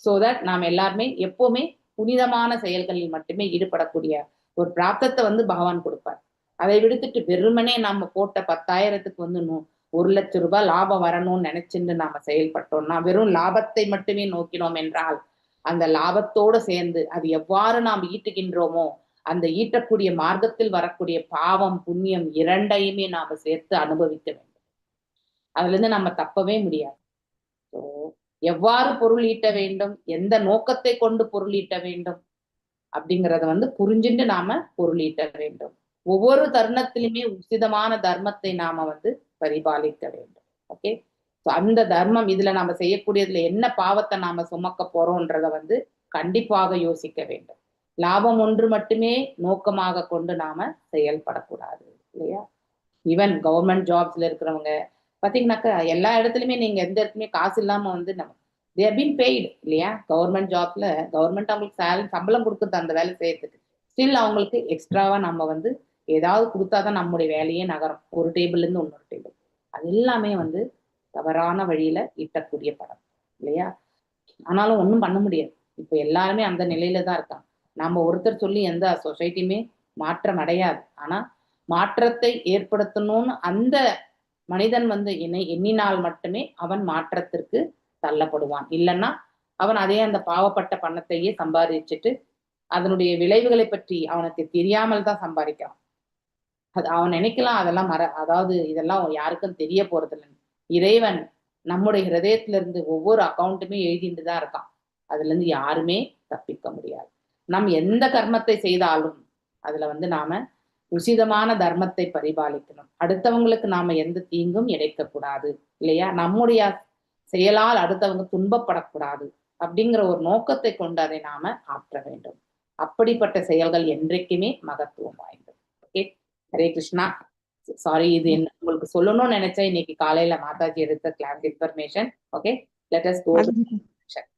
சோ தட் நாம் எல்லாருமே எப்பவுமே புனிதமான செயல்களில் மட்டுமே ஈடுபடக்கூடிய ஒரு பிராப்தத்தை வந்து பகவான் கொடுப்பார். அதை விடுத்துட்டு வெறுமனே நாம போட்ட 10,000க்கு வந்து 1,00,000 ரூபாய் லாபம் வரணும்னு நினைச்சுட்டு நாம செயல்பட்டோம்னா, வெறும் லாபத்தை மட்டுமே நோக்கினோம் என்றால் அந்த லாபத்தோடு சேர்ந்து அது எவ்வாறு நாம் ஈட்டுகின்றோமோ அந்த ஈட்டக்கூடிய மார்க்கத்தில் வரக்கூடிய பாவம் புண்ணியம் இரண்டையுமே நாம சேர்த்து அனுபவிக்க வேண்டும். அதுல இருந்து நம்ம தப்பவே முடியாது. எவ்வாறு பொருள் ஈட்ட வேண்டும், எந்த நோக்கத்தை கொண்டு பொருள் ஈட்ட வேண்டும் அப்படிங்கறத வந்து புரிஞ்சுட்டு நாம பொருள் ஈட்ட வேண்டும். ஒவ்வொரு தருணத்திலுமே உசிதமான தர்மத்தை நாம வந்து பரிபாலிக்க வேண்டும். ஓகே, அந்த தர்மம் இதுல நாம செய்யக்கூடியதுல என்ன பாவத்தை நாம சுமக்க போறோம்ன்றத வந்து கண்டிப்பாக யோசிக்க வேண்டும். லாபம் ஒன்று மட்டுமே நோக்கமாக கொண்டு நாம செயல்படக்கூடாது இல்லையா? ஈவன் கவர்மெண்ட் ஜாப்ஸ்ல இருக்கிறவங்க பாத்தீங்கன்னாக்கா எல்லா இடத்துலயுமே நீங்க எந்த இடத்துலயுமே காசு இல்லாம வந்து நம்ம தே ஹவ் பீன் பெய்டு இல்லையா? கவர்மெண்ட் ஜாப்ல கவர்மெண்ட் அவங்களுக்கு சம்பளம் கொடுக்குது அந்த வேலை செய்யறதுக்கு. ஸ்டில் அவங்களுக்கு எக்ஸ்ட்ராவா நம்ம வந்து ஏதாவது கொடுத்தாதான் நம்முடைய வேலையே நகரும். ஒரு டேபிள்ல இருந்து இன்னொரு டேபிள். அது எல்லாமே வந்து தவறான வழியில ஈட்டக்கூடிய படம் இல்லையா? ஆனாலும் ஒன்றும் பண்ண முடியாது. இப்ப எல்லாருமே அந்த நிலையில தான் இருக்காங்க. நம்ம ஒருத்தர் சொல்லி எந்த சொசைட்டியுமே மாற்றம் அடையாது. ஆனா மாற்றத்தை ஏற்படுத்தணும்னு அந்த மனிதன் வந்து எண்ணினால் மட்டுமே அவன் மாற்றத்திற்கு தள்ளப்படுவான். இல்லைன்னா அவன் அதே அந்த பாவப்பட்ட பணத்தையே சம்பாதிச்சுட்டு அதனுடைய விளைவுகளை பற்றி அவனுக்கு தெரியாமல் தான் சம்பாதிக்கிறான். அது அவன் நினைக்கலாம் அதெல்லாம் அதாவது இதெல்லாம் யாருக்கும் தெரிய போறது இல்லை. இறைவன் நம்முடைய ஹிருதயத்திலிருந்து ஒவ்வொரு அக்கௌண்ட்டுமே எழுதிட்டு தான் இருக்கான். அதுல இருந்து யாருமே தப்பிக்க முடியாது. நாம் எந்த கர்மத்தை செய்தாலும் அதுல வந்து நாம உசிதமான தர்மத்தை பரிபாலிக்கணும். அடுத்தவங்களுக்கு நாம எந்த தீங்கும் இழைக்க கூடாது இல்லையா? நம்முடைய செயலால் அடுத்தவங்க துன்பப்படக்கூடாது அப்படிங்கிற ஒரு நோக்கத்தை கொண்டு அதை நாம ஆற்ற வேண்டும். அப்படிப்பட்ட செயல்கள் என்றைக்குமே மகத்துவம் வாய்ந்தது. ஓகே, ஹரே கிருஷ்ணா. சாரி, இது என்ன உங்களுக்கு சொல்லணும்னு நினைச்சேன். இன்னைக்கு காலையில மாதாஜி எடுத்த class information. Okay, let us go.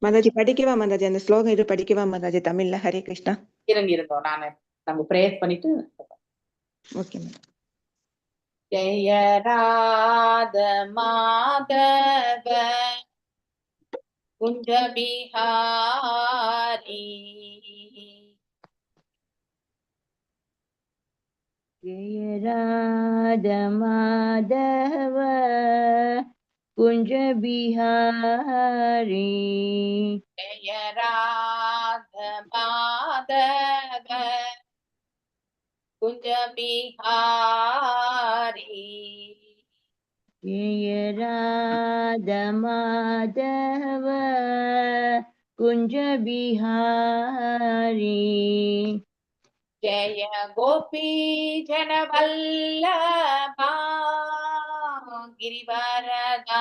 Mataji படிக்கவா மாதாஜி? அந்த ஸ்லோகம் இது படிக்கவா மாதாஜி தமிழ்ல? ஹரே கிருஷ்ணா. இருந்தோம் நானு நம்ம பிரேயர் பண்ணிட்டு. ஓகே. ஜெய ராத மாதவ குஞ்ச பிஹாரி ஜெய ராத மாதவ குஞ்ச பிஹாரி ஜெய ராத மாதவ குஞ்ச பிஹாரி ஜெய ராத மாதவ குஞ்ச பிஹாரி ஜெய கோபி ஜனவல்லபா கிரிவரதாரி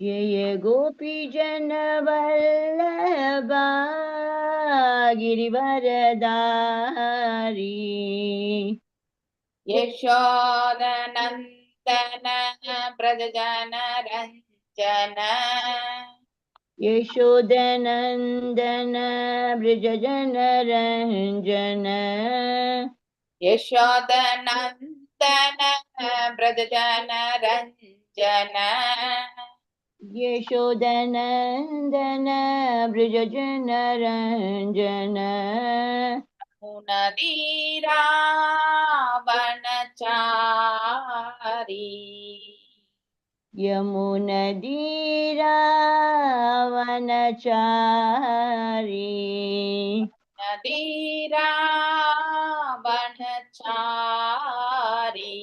ஜெய கோபி ஜனவல்லபா கிரிவரதாரி யசோதநந்தன பிரஜன ரஞ்சன யசோதநந்தன ப்ரஜஜன ரஞ்சன யசோதநந்தன பிரஜன ரஞ்சன யசோதநந்தன ப்ரஜஜன ரஞ்சன முனதீராவணச்சாரி யமுனதீராவணச்சாரி நதீராவணச்சாரி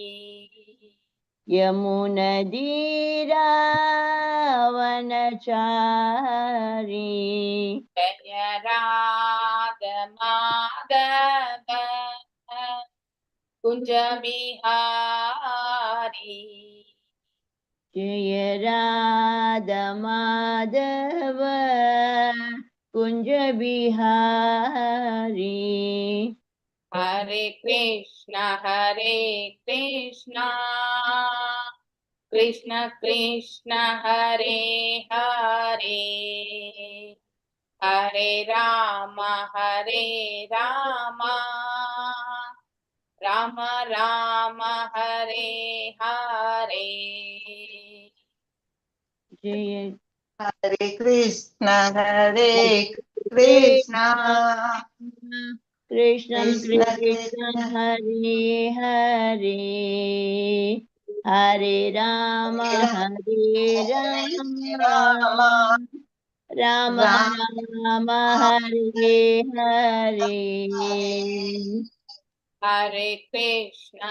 यमुनदीरावनचारी जय राधा माधव कुंज बिहारी जय राधा माधव कुंज बिहारी हरे कृष्ण कृष्ण कृष्ण हरे हरे हरे राम राम राम हरे हरे जय हरे कृष्ण कृष्ण कृष्ण कृष्ण कृष्ण हरे हरे हरे राम राम राम हरे हरे हरे कृष्ण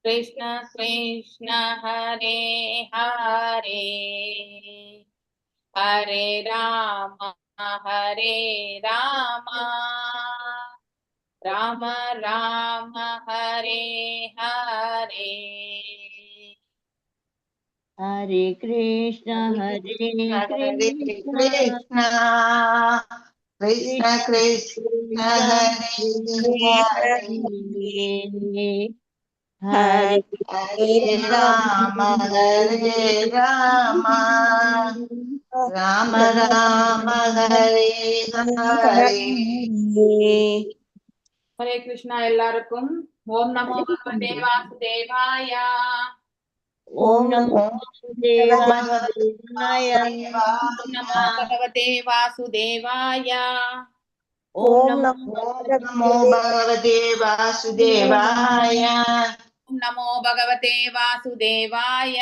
कृष्ण कृष्ण हरे हरे हरे राम राम राम हरे हरे हरे कृष्ण कृष्ण कृष्ण कृष्ण कृष्ण हरे हरे हरे राम राम राम हरे हरे हरे कृष्णा எல்லாருக்கும் ஓம் நமோ பகவதே வாசுதேவாய ओम नमो देवाय ஓம் நமோ பகவதே வாசுதேவாய ओम नमो नमो भगवते वासुदेवाय ஓம் நமோ பகவதே வாசுதேவாய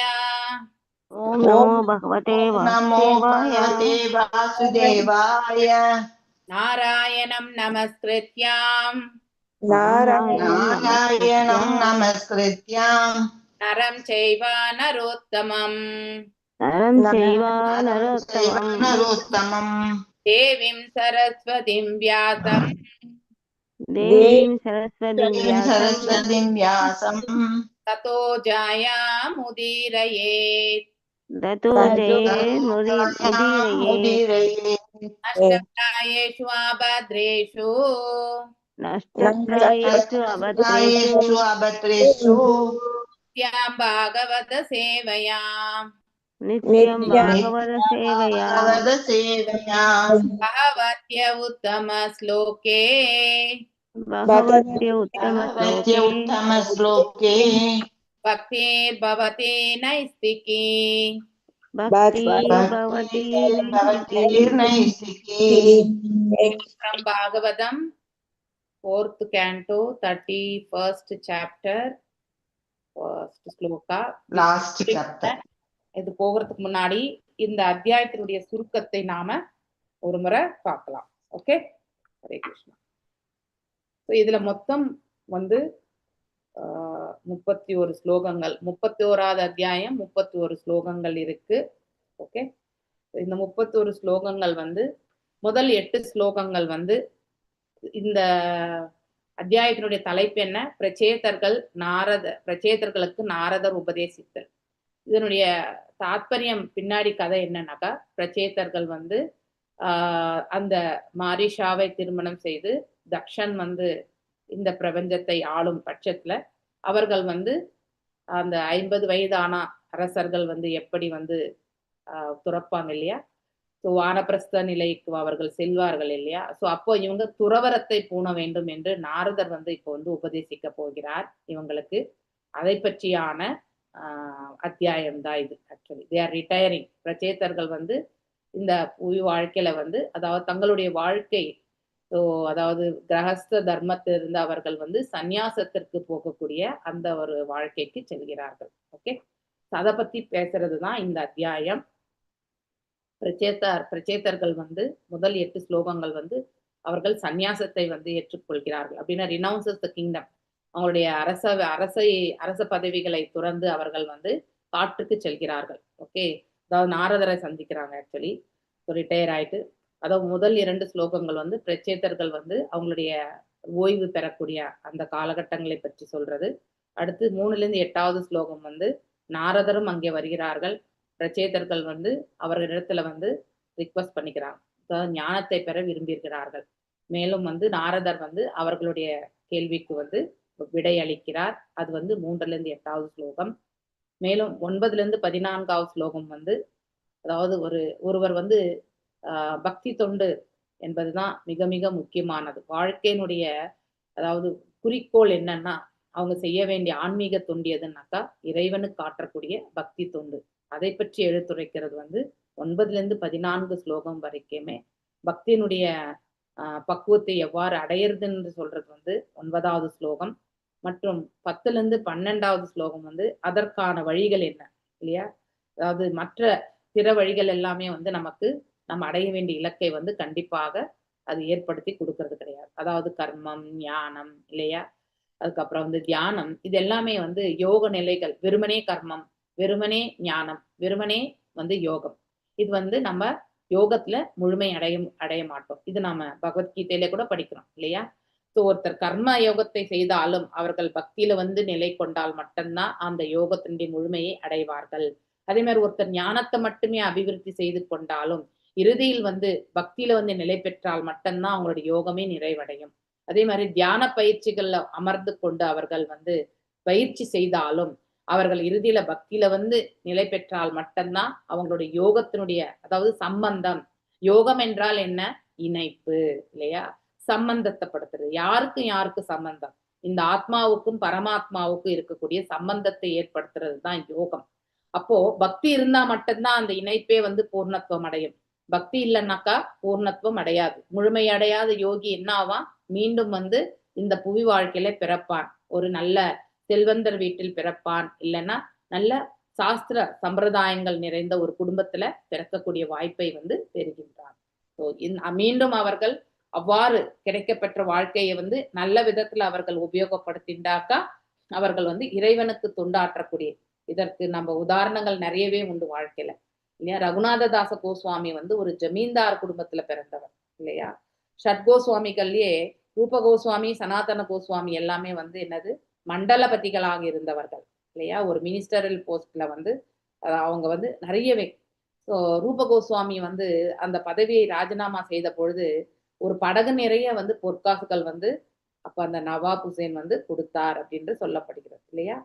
ओम नमो भगवते नमो भगवते वासुदेवाय நாராயணம் நமஸ்கிருத்யாம் नारायणं नमस्कृत्यां நரம் செய்வ நரோத்தமம் नरं चैव नरोत्तमं नरोत्तमं தேவிம் சரஸ்வதிம் வியாசம் देवीं सरस्वतीं व्यासं सरस्वतीं व्यासं ततो जायामुदीरयेत् दतो जयेन्मुदीरयेत् मुदीरये अष्टप्रायेषु अभद्रेषु नष्टप्रायेषु अभद्रेषु अभद्रेषु नित्यां भागवत सेवया नित्यं भागवतसेवया भगवतसेवया भगवत्य उत्तमश्लोके भगवत्य भगवत्य उत्तमश्लोके उत्तमश्लोके भक्तिर्भवति नैस्तिकी भक्तिर्भवति भवतीर्नैष्टिकी from Bhagavatam 4th canto 31st chapter first sloka last chapter இது போகிறதுக்கு முன்னாடி இந்த அத்தியாயத்தினுடைய சுருக்கத்தை நாம ஒரு முறை பார்க்கலாம். ஓகே, ஹரே கிருஷ்ணா. இதுல மொத்தம் வந்து 31 ஸ்லோகங்கள், 31வது அத்தியாயம் 31 ஸ்லோகங்கள் இருக்கு. ஓகே, இந்த 31 ஸ்லோகங்கள் வந்து முதல் 8 ஸ்லோகங்கள் வந்து இந்த அத்தியாயத்தினுடைய தலைப்பு என்ன? பிரச்சேதர்களுக்கு நாரதர் உபதேசித்தல். இதனுடைய தாத்பரியம் பின்னாடி கதை என்னன்னாக்கா, பிரச்சேதர்கள் வந்து அந்த மாரிஷாவை திருமணம் செய்து தக்ஷன் வந்து இந்த பிரபஞ்சத்தை ஆளும் பட்சத்துல அவர்கள் வந்து அந்த 50 வயதான அரசர்கள் வந்து எப்படி வந்து துறப்பாங்க இல்லையா, ஸோ வானப்பிரஸ்த நிலைக்கு அவர்கள் செல்வார்கள் இல்லையா, ஸோ அப்போ இவங்க துறவரத்தை பூண வேண்டும் என்று நாரதர் வந்து இப்போ வந்து உபதேசிக்க போகிறார் இவங்களுக்கு. அதை பற்றியான அத்தியாயம் தான் இது. Actually they are retiring. பிரச்சேதர்கள் வந்து இந்த வாழ்க்கையில வந்து அதாவது தங்களுடைய வாழ்க்கை, ஸோ அதாவது கிரகஸ்த தர்மத்திலிருந்து அவர்கள் வந்து சந்நியாசத்திற்கு போகக்கூடிய அந்த ஒரு வாழ்க்கைக்கு செல்கிறார்கள். ஓகே, அதை பத்தி பேசுறது தான் இந்த அத்தியாயம். பிரச்சேதர்கள் வந்து முதல் 8 ஸ்லோகங்கள் வந்து அவர்கள் சந்நியாசத்தை வந்து ஏற்றுக்கொள்கிறார்கள். அப்படின்னா ரினவுன்சஸ் த கிங்டம், அவங்களுடைய அரச பதவிகளை துறந்து அவர்கள் வந்து காட்டுக்கு செல்கிறார்கள். ஓகே, அதாவது நாரதரை சந்திக்கிறாங்க ஆக்சுவலி. ரிட்டையர் ஆயிட்டு. அதாவது முதல் 2 ஸ்லோகங்கள் வந்து பிரச்சேதர்கள் வந்து அவங்களுடைய ஓய்வு பெறக்கூடிய அந்த காலகட்டங்களை பற்றி சொல்றது. அடுத்து 3லேருந்து 8வது ஸ்லோகம் வந்து நாரதரும் அங்கே வருகிறார்கள். பிரச்சேதர்கள் வந்து அவர்களிடத்துல வந்து ரிக்வஸ்ட் பண்ணிக்கிறாங்க, அதாவது ஞானத்தை பெற விரும்புகிறார்கள். மேலும் வந்து நாரதர் வந்து அவர்களுடைய கேள்விக்கு வந்து விடை அளிக்கிறார். அது வந்து 3லேருந்து 8வது ஸ்லோகம். மேலும் 9லேருந்து 14வது ஸ்லோகம் வந்து அதாவது ஒருவர் வந்து பக்தி தொண்டு என்பதுதான் மிக மிக முக்கியமானது. வாழ்க்கையினுடைய அதாவது குறிக்கோள் என்னன்னா, அவங்க செய்ய வேண்டிய ஆன்மீக தொண்டு எதுன்னாக்கா இறைவனுக்கு காட்டக்கூடிய பக்தி தொண்டு. அதை பற்றி எடுத்துரைக்கிறது வந்து 9லேருந்து 14 ஸ்லோகம் வரைக்குமே பக்தியினுடைய பக்குவத்தை எவ்வாறு அடையிறதுன்னு சொல்றது வந்து 9வது ஸ்லோகம். மற்றும் 10லேருந்து 12வது ஸ்லோகம் வந்து அதற்கான வழிகள் என்ன இல்லையா. அதாவது மற்ற பிற வழிகள் எல்லாமே வந்து நமக்கு நம்ம அடைய வேண்டிய இலக்கை வந்து கண்டிப்பாக அது ஏற்படுத்தி கொடுக்கறது கிடையாது. அதாவது கர்மம், ஞானம் இல்லையா, அதுக்கப்புறம் வந்து தியானம், இது எல்லாமே வந்து யோக நிலைகள். வெறுமனே கர்மம், வெறுமனே ஞானம், வெறுமனே வந்து யோகம். இது வந்து நம்ம யோகத்துல முழுமை அடைய மாட்டோம். இது நாம பகவத்கீதையில கூட படிக்கிறோம் இல்லையா. ஸோ ஒருத்தர் கர்ம யோகத்தை செய்தாலும் அவர்கள் பக்தியில வந்து நிலை கொண்டால் மட்டும்தான் அந்த யோகத்தினுடைய முழுமையை அடைவார்கள். அதே மாதிரி ஒருத்தர் ஞானத்தை மட்டுமே அபிவிருத்தி செய்து கொண்டாலும் இறுதியில் வந்து பக்தியில வந்து நிலை பெற்றால் மட்டும்தான் அவங்களுடைய யோகமே நிறைவடையும். அதே மாதிரி தியான பயிற்சிகள்ல அமர்ந்து கொண்டு அவர்கள் வந்து பயிற்சி செய்தாலும் அவர்கள் இறுதியில பக்தியில வந்து நிலை பெற்றால் மட்டும்தான் அவங்களுடைய யோகத்தினுடைய அதாவது சம்பந்தம். யோகம் என்றால் என்ன? இணைப்பு இல்லையா, சம்பந்தத்தைப்படுத்துறது. யாருக்கு சம்பந்தம்? இந்த ஆத்மாவுக்கும் பரமாத்மாவுக்கும் இருக்கக்கூடிய சம்பந்தத்தை ஏற்படுத்துறது தான் யோகம். அப்போ பக்தி இருந்தா மட்டும்தான் அந்த இணைப்பே வந்து பூர்ணத்துவம் அடையும். பக்தி இல்லைன்னாக்கா பூர்ணத்துவம் அடையாது. முழுமையடையாத யோகி என்ன ஆவான்? மீண்டும் வந்து இந்த புவி வாழ்க்கையில பிறப்பான். ஒரு நல்ல செல்வந்தர் வீட்டில் பிறப்பான், இல்லைன்னா நல்ல சாஸ்திர சம்பிரதாயங்கள் நிறைந்த ஒரு குடும்பத்துல பிறக்கக்கூடிய வாய்ப்பை வந்து பெறுகின்றான். மீண்டும் அவர்கள் அவ்வாறு கிடைக்கப்பெற்ற வாழ்க்கையை வந்து நல்ல விதத்துல அவர்கள் உபயோகப்படுத்திண்டாக்கா அவர்கள் வந்து இறைவனுக்கு தொண்டாற்றக்கூடிய, இதற்கு நம்ம உதாரணங்கள் நிறையவே உண்டு வாழ்க்கையில இல்லையா. ரகுநாததாச கோஸ்வாமி வந்து ஒரு ஜமீன்தார் குடும்பத்துல பிறந்தவர் இல்லையா. ஷட்கோஸ்வாமிகள்லயே ரூப கோஸ்வாமி, சனாதன கோஸ்வாமி எல்லாமே வந்து என்னது மண்டலபதிகளாக இருந்தவர்கள் இல்லையா. ஒரு மினிஸ்டரல் போஸ்ட்ல வந்து அவங்க வந்து நிறையவே. ஸோ ரூப கோஸ்வாமி வந்து அந்த பதவியை ராஜினாமா செய்த பொழுது ஒரு படகு நிறைய வந்து பொற்காசுகள் வந்து அப்ப அந்த நவாப் ஹுசேன் வந்து கொடுத்தார் அப்படின்னு சொல்லப்படுகிறது இல்லையா.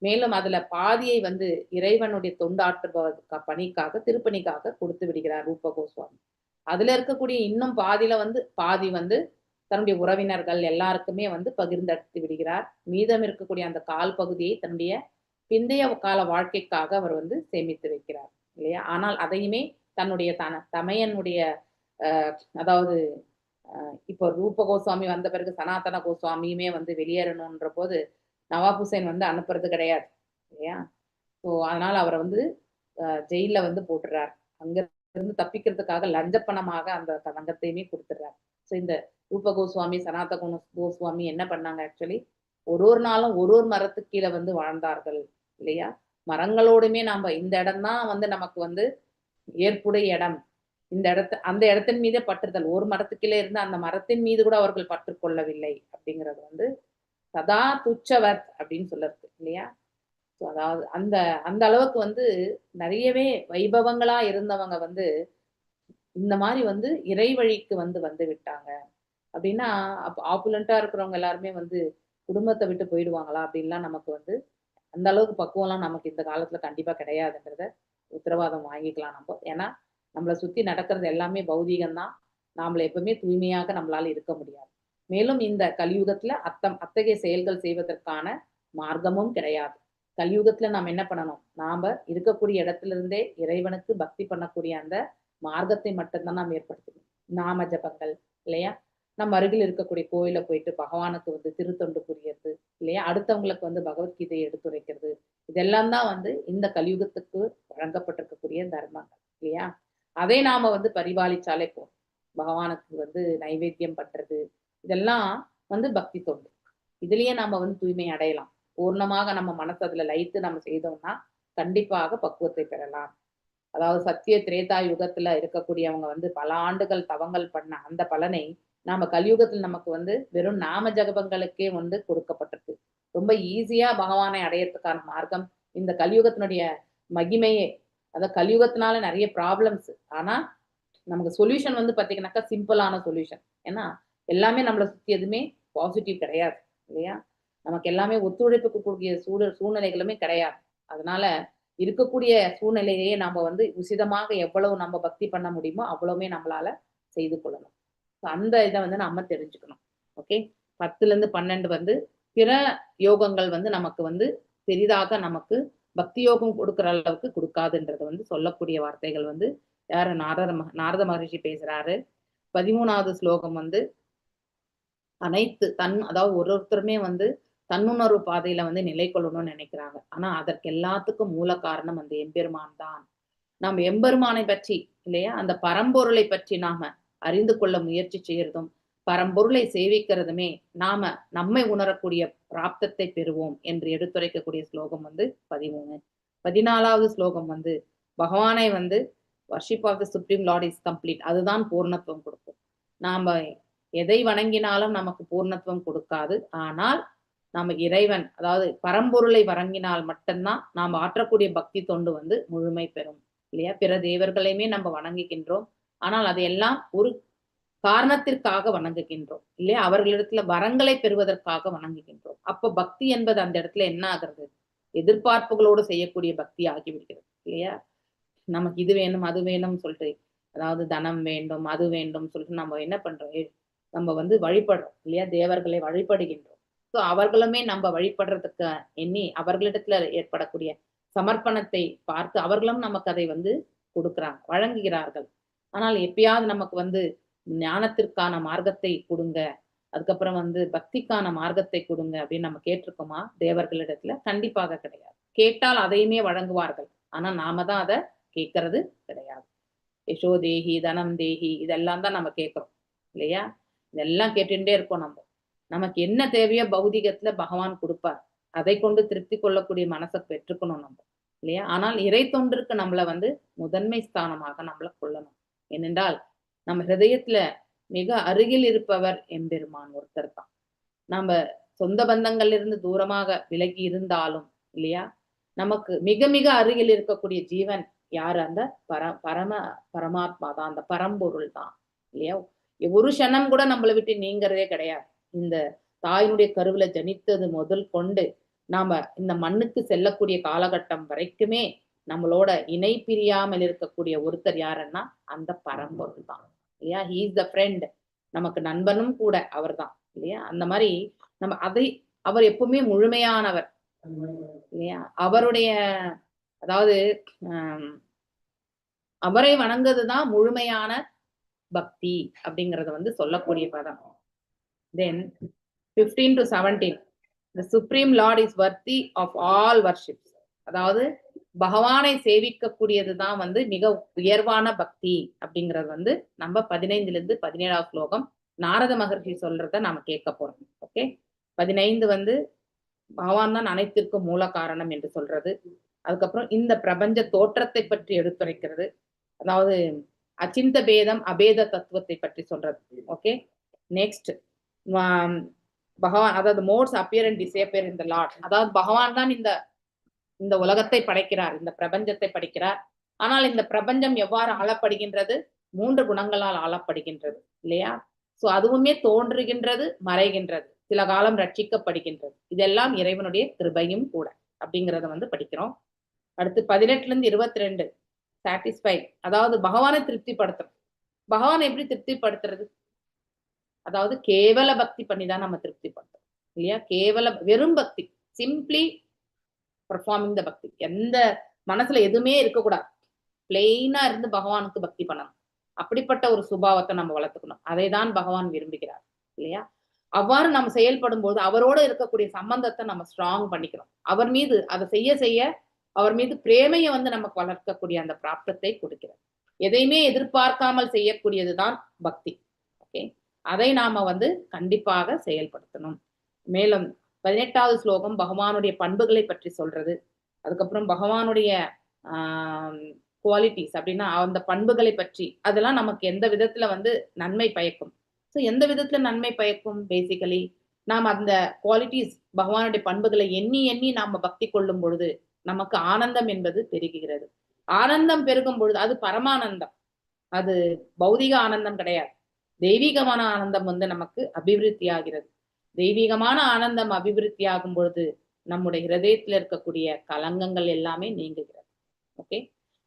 மேலும் அதுல பாதியை வந்து இறைவனுடைய தொண்டாற்றுவதற்கு பணிக்காக திருப்பணிக்காக கொடுத்து விடுகிறார் ரூப கோஸ்வாமி. அதுல இருக்கக்கூடிய இன்னும் பாதி வந்து தன்னுடைய உறவினர்கள் எல்லாருக்குமே வந்து பகிர்ந்தெடுத்து விடுகிறார். மீதம் இருக்கக்கூடிய அந்த கால் பகுதியை தன்னுடைய பிந்தைய கால வாழ்க்கைக்காக அவர் வந்து சேமித்து வைக்கிறார் இல்லையா. ஆனால் அதையுமே தன்னுடைய தமையனுடைய அதாவது இப்போ ரூப கோஸ்வாமி வந்த பிறகு சனாதன கோஸ்வாமியுமே வந்து வெளியேறணுன்ற போது நவாப் ஹுசேன் வந்து அனுப்புறது கிடையாது இல்லையா. ஸோ அதனால அவரை வந்து ஜெயில வந்து போட்டுறார். அங்க இருந்து தப்பிக்கிறதுக்காக லஞ்ச பணமாக அந்த தங்கத்தையுமே கொடுத்துடுறார். ஸோ இந்த ரூப கோஸ்வாமி, சனாதன கோஸ்வாமி என்ன பண்ணாங்க ஆக்சுவலி ஒரு நாளும் ஒரு மரத்துக்கு கீழே வந்து வாழ்ந்தார்கள் இல்லையா. மரங்களோடுமே நாம இந்த இடம்தான் வந்து நமக்கு வந்து ஏற்புடைய இடம், இந்த அந்த இடத்தின் மீதே பற்றுதல். ஒரு மரத்துக்கீழே இருந்து அந்த மரத்தின் மீது கூட அவர்கள் பற்று கொள்ளவில்லை அப்படிங்கிறது வந்து சதா துச்சவர் அப்படின்னு சொல்லுறது இல்லையா. ஸோ அதாவது அந்த அளவுக்கு வந்து நிறையவே வைபவங்களா இருந்தவங்க வந்து இந்த மாதிரி வந்து இறை வழிக்கு வந்து விட்டாங்க அப்படின்னா ஆப்புலண்டா இருக்கிறவங்க எல்லாருமே வந்து குடும்பத்தை விட்டு போயிடுவாங்களா அப்படின்லாம் நமக்கு வந்து அந்த அளவுக்கு பக்குவம்லாம் நமக்கு இந்த காலத்துல கண்டிப்பா கிடையாதுன்றத உத்தரவாதம் வாங்கிக்கலாம் நம்ம. ஏன்னா நம்மளை சுத்தி நடக்கிறது எல்லாமே பௌதீகம்தான். நாமளை எப்பவுமே தூய்மையாக நம்மளால இருக்க முடியாது. மேலும் இந்த கலியுகத்துல அத்தகைய செயல்கள் செய்வதற்கான மார்க்கமும் கிடையாது. கலியுகத்துல நாம் என்ன பண்ணணும்? நாம இருக்கக்கூடிய இடத்துல இருந்தே இறைவனுக்கு பக்தி பண்ணக்கூடிய அந்த மார்க்கத்தை மட்டும்தான் நாம் ஏற்படுத்தணும். நாம ஜபங்கள் இல்லையா, நம்ம அருகில் இருக்கக்கூடிய கோயில போயிட்டு பகவானுக்கு வந்து திருத்தொண்டு புரியறது இல்லையா, அடுத்தவங்களுக்கு வந்து பகவத்கீதையை எடுத்துரைக்கிறது, இதெல்லாம் தான் வந்து இந்த கலியுகத்துக்கு வழங்கப்பட்டிருக்கக்கூடிய தர்மங்கள் இல்லையா. அதை நாம வந்து பரிபாலிச்சாலே போதும். பகவானுக்கு வந்து நைவேத்தியம் பண்றது இதெல்லாம் வந்து பக்தி தொண்டு. இதுலயே நம்ம வந்து தூய்மை அடையலாம். பூர்ணமாக நம்ம மனசு அதுல லயித்து நம்ம செய்தோம்னா கண்டிப்பாக பக்குவத்தை பெறலாம். அதாவது சத்திய திரேதா யுகத்துல இருக்கக்கூடியவங்க வந்து பல ஆண்டுகள் தவங்கள் பண்ண அந்த பலனை நாம கலியுகத்தில் நமக்கு வந்து வெறும் நாம ஜபங்களுக்கே வந்து கொடுக்கப்பட்டிருக்கு. ரொம்ப ஈஸியா பகவானை அடையறதுக்கான மார்க்கம் இந்த கலியுகத்தினுடைய மகிமையே. அதாவது கலியுகத்தினால நிறைய ப்ராப்ளம்ஸ், ஆனா நமக்கு சொல்யூஷன் வந்து பாத்தீங்கன்னாக்கா சிம்பிளான சொல்யூஷன். ஏன்னா எல்லாமே நம்மளை சுத்தி எதுவுமே பாசிட்டிவ் கிடையாது இல்லையா? நமக்கு எல்லாமே ஒத்துழைப்புக்கு கூடிய சூழ்நிலைகளுமே கிடையாது. அதனால இருக்கக்கூடிய சூழ்நிலையே நம்ம வந்து உசிதமாக எவ்வளவு நம்ம பக்தி பண்ண முடியுமோ அவ்வளவுமே நம்மளால செய்து கொள்ளணும். அந்த இதை வந்து நம்ம தெரிஞ்சுக்கணும். ஓகே, 10-12 வந்து பிற யோகங்கள் வந்து நமக்கு வந்து பெரிதாக நமக்கு பக்தி யோகம் கொடுக்குற அளவுக்கு கொடுக்காதுன்றது வந்து சொல்லக்கூடிய வார்த்தைகள் வந்து யாரு நாரத மகரிஷி பேசுறாரு. 13வது ஸ்லோகம் வந்து அனைத்து அதாவது ஒருத்தருமே வந்து தன்னுணர்வு பாதையில வந்து நிலை கொள்ளணும்னு நினைக்கிறாங்க. ஆனா அதற்கு எல்லாத்துக்கும் மூல காரணம் அந்த எம்பெருமான் தான். நாம் எம்பெருமானை பற்றி இல்லையா, அந்த பரம்பொருளை பற்றி நாம அறிந்து கொள்ள முயற்சி செய்யறதும் பரம்பொருளை சேவிக்கிறதுமே நாம நம்மை உணரக்கூடிய பிராப்தத்தை பெறுவோம் என்று எடுத்துரைக்கக்கூடிய ஸ்லோகம் வந்து 13. 14வது ஸ்லோகம் வந்து பகவானை வந்து worship of the supreme lord is complete, அதுதான் பூர்ணத்துவம் கொடுக்கும். நாம எதை வணங்கினாலும் நமக்கு பூர்ணத்துவம் கொடுக்காது. ஆனால் நாம இறைவன் அதாவது பரம்பொருளை வணங்கினால் மட்டும்தான் நாம் ஆற்றக்கூடிய பக்தி தொண்டு வந்து முழுமை பெறும் இல்லையா? பிற தேவர்களையுமே நம்ம வணங்குகின்றோம், ஆனால் அதையெல்லாம் ஒரு காரணத்திற்காக வணங்குகின்றோம் இல்லையா? அவர்களிடத்துல வரங்களை பெறுவதற்காக வணங்குகின்றோம். அப்ப பக்தி என்பது அந்த இடத்துல என்ன ஆகிறது? எதிர்பார்ப்புகளோடு செய்யக்கூடிய பக்தி ஆகிவிடுகிறது இல்லையா? நமக்கு இது வேணும் அது வேணும்னு சொல்லிட்டு, அதாவது தனம் வேண்டும் அது வேண்டும் சொல்லிட்டு நம்ம என்ன பண்றோம்? நம்ம வந்து வழிபடுறோம் இல்லையா? தேவர்களை வழிபடுகின்றோம். ஸோ அவர்களுமே நம்ம வழிபடுறதுக்கு எண்ணி அவர்களிடத்துல ஏற்படக்கூடிய சமர்ப்பணத்தை பார்த்து அவர்களும் நமக்கு அதை வந்து கொடுக்குறாங்க, வழங்குகிறார்கள். ஆனால் எப்பயாவது நமக்கு வந்து ஞானத்திற்கான மார்க்கத்தை கொடுங்க, அதுக்கப்புறம் வந்து பக்திக்கான மார்க்கத்தை கொடுங்க அப்படின்னு நம்ம கேட்டிருக்கோமா தேவர்களிடத்துல? கண்டிப்பாக கிடையாது. கேட்டால் அதையுமே வழங்குவார்கள், ஆனா நாம தான் அதை கேட்கறது கிடையாது. யசோ தேகி தனம் தேகி இதெல்லாம் தான் நம்ம கேட்கிறோம் இல்லையா? இதெல்லாம் கேட்டுட்டே இருக்கோம். நமக்கு என்ன தேவையோ பௌதிகத்துல பகவான் கொடுப்பார், அதை கொண்டு திருப்தி கொள்ளக்கூடிய மனசை பெற்றுக்கணும் நம்ம இல்லையா? ஆனால் இறை தொண்டிற்கு நம்மளை வந்து முதன்மை ஸ்தானமாக நம்மளை கொள்ளணும். ஏனென்றால் நம்ம ஹிருதயத்துல மிக அருகில் இருப்பவர் எம்பெருமான் ஒருத்தர் தான். நம்ம சொந்த பந்தங்கள்ல இருந்து தூரமாக விலகி இருந்தாலும் இல்லையா, நமக்கு மிக மிக அருகில் இருக்கக்கூடிய ஜீவன் யாரு? அந்த பரமாத்மா தான், அந்த பரம்பொருள் தான் இல்லையா? ஒரு க்ஷணம் கூட நம்மளை விட்டு நீங்கிறதே கிடையாது. இந்த தாயினுடைய கருவில ஜனித்தது முதல் கொண்டு நாம இந்த மண்ணுக்கு செல்லக்கூடிய காலகட்டம் வரைக்குமே நம்மளோட இணை பிரியாமல் இருக்கக்கூடிய ஒருத்தர் யாருன்னா அந்த பரம்பொருள் தான் இல்லையா? ஹீ இஸ் த ஃப்ரெண்ட், நமக்கு நண்பனும் கூட அவர் தான் இல்லையா? அந்த மாதிரி நம்ம அவர் எப்பவுமே முழுமையானவர் இல்லையா? அவருடைய அதாவது அவரை வணங்குறதுதான் முழுமையான பக்தி அப்படிங்கறத வந்து சொல்லக்கூடிய பதம். Then 15 to 17 the supreme lord is worthy of all worships. அதாவது பகவானை சேவிக்கக்கூடியதுதான் வந்து மிக உயர்வான பக்தி அப்படிங்கிறது வந்து நம்ம 15 - 17 ஸ்லோகம் நாரத மகர்ஷி சொல்றத நாம கேட்க போறோம். ஓகே, 15 வந்து பகவான் தான் அனைத்திற்கும் மூல காரணம் என்று சொல்றது. அதுக்கப்புறம் இந்த பிரபஞ்ச தோற்றத்தை பற்றி எடுத்துரைக்கிறது, அதாவது அச்சிந்த பேதம் அபேத தத்துவத்தை பற்றி சொல்றது. ஓகே, நெக்ஸ்ட் பகவான் அதாவது modes appear and disappear in the Lord. அதாவது பகவான் தான் இந்த உலகத்தை படைக்கிறார், இந்த பிரபஞ்சத்தை படைக்கிறார். ஆனால் இந்த பிரபஞ்சம் எவ்வாறு ஆளப்படுகின்றது? 3 குணங்களால் ஆளப்படுகின்றது இல்லையா? சோ அதுவுமே தோன்றுகின்றது, மறைகின்றது, சில காலம் ரட்சிக்கப்படுகின்றது. இதெல்லாம் இறைவனுடைய கிருபையும் கூட அப்படிங்கறத வந்து படிக்கிறோம். அடுத்து 18 - 22 சாட்டிஸ்ஃபை, அதாவது பகவானை திருப்திப்படுத்தும். பகவானை எப்படி திருப்திப்படுத்துறது? அதாவது கேவல பக்தி பண்ணிதான் நம்ம திருப்திப்படுத்தும் இல்லையா? கேவல வெறும் பக்தி, சிம்பிளி பர்ஃபார்மிங் த பக்தி. எந்த மனசுல எதுவுமே இருக்கக்கூடாது, பிளெயினா இருந்து பகவானுக்கு பக்தி பண்ணணும். அப்படிப்பட்ட ஒரு சுபாவத்தை நம்ம வளர்த்துக்கணும். அதை தான் பகவான் விரும்புகிறார் இல்லையா? அவ்வாறு நம்ம செயல்படும் போது அவரோடு இருக்கக்கூடிய சம்பந்தத்தை நம்ம ஸ்ட்ராங் பண்ணிக்கிறோம். அவர் மீது அதை செய்ய செய்ய அவர் மீது பிரேமையை வந்து நமக்கு வளர்க்கக்கூடிய அந்த பிராப்தத்தை கொடுக்கிறார். எதையுமே எதிர்பார்க்காமல் செய்யக்கூடியதுதான் பக்தி. ஓகே, அதை நாம வந்து கண்டிப்பாக செயல்படுத்தணும். மேலும் 18வது ஸ்லோகம் பகவானுடைய பண்புகளை பற்றி சொல்றது. அதுக்கப்புறம் பகவானுடைய குவாலிட்டிஸ் அப்படின்னா அந்த பண்புகளை பற்றி, அதெல்லாம் நமக்கு எந்த விதத்துல வந்து நன்மை பயக்கும். ஸோ எந்த விதத்துல நன்மை பயக்கும்? பேசிக்கலி நாம் அந்த குவாலிட்டிஸ் பகவானுடைய பண்புகளை எண்ணி எண்ணி நாம பக்தி கொள்ளும் பொழுது நமக்கு ஆனந்தம் என்பது பெருகுகிறது. ஆனந்தம் பெருகும் பொழுது அது பரமானந்தம், அது பௌதிக ஆனந்தம் கிடையாது. தெய்வீகமான ஆனந்தம் வந்து நமக்கு அபிவிருத்தி ஆகிறது. தெய்வீகமான ஆனந்தம் அபிவிருத்தி ஆகும் பொழுது நம்முடைய ஹிருதயத்துல இருக்கக்கூடிய கலங்கங்கள் எல்லாமே நீங்குகிறது. ஓகே,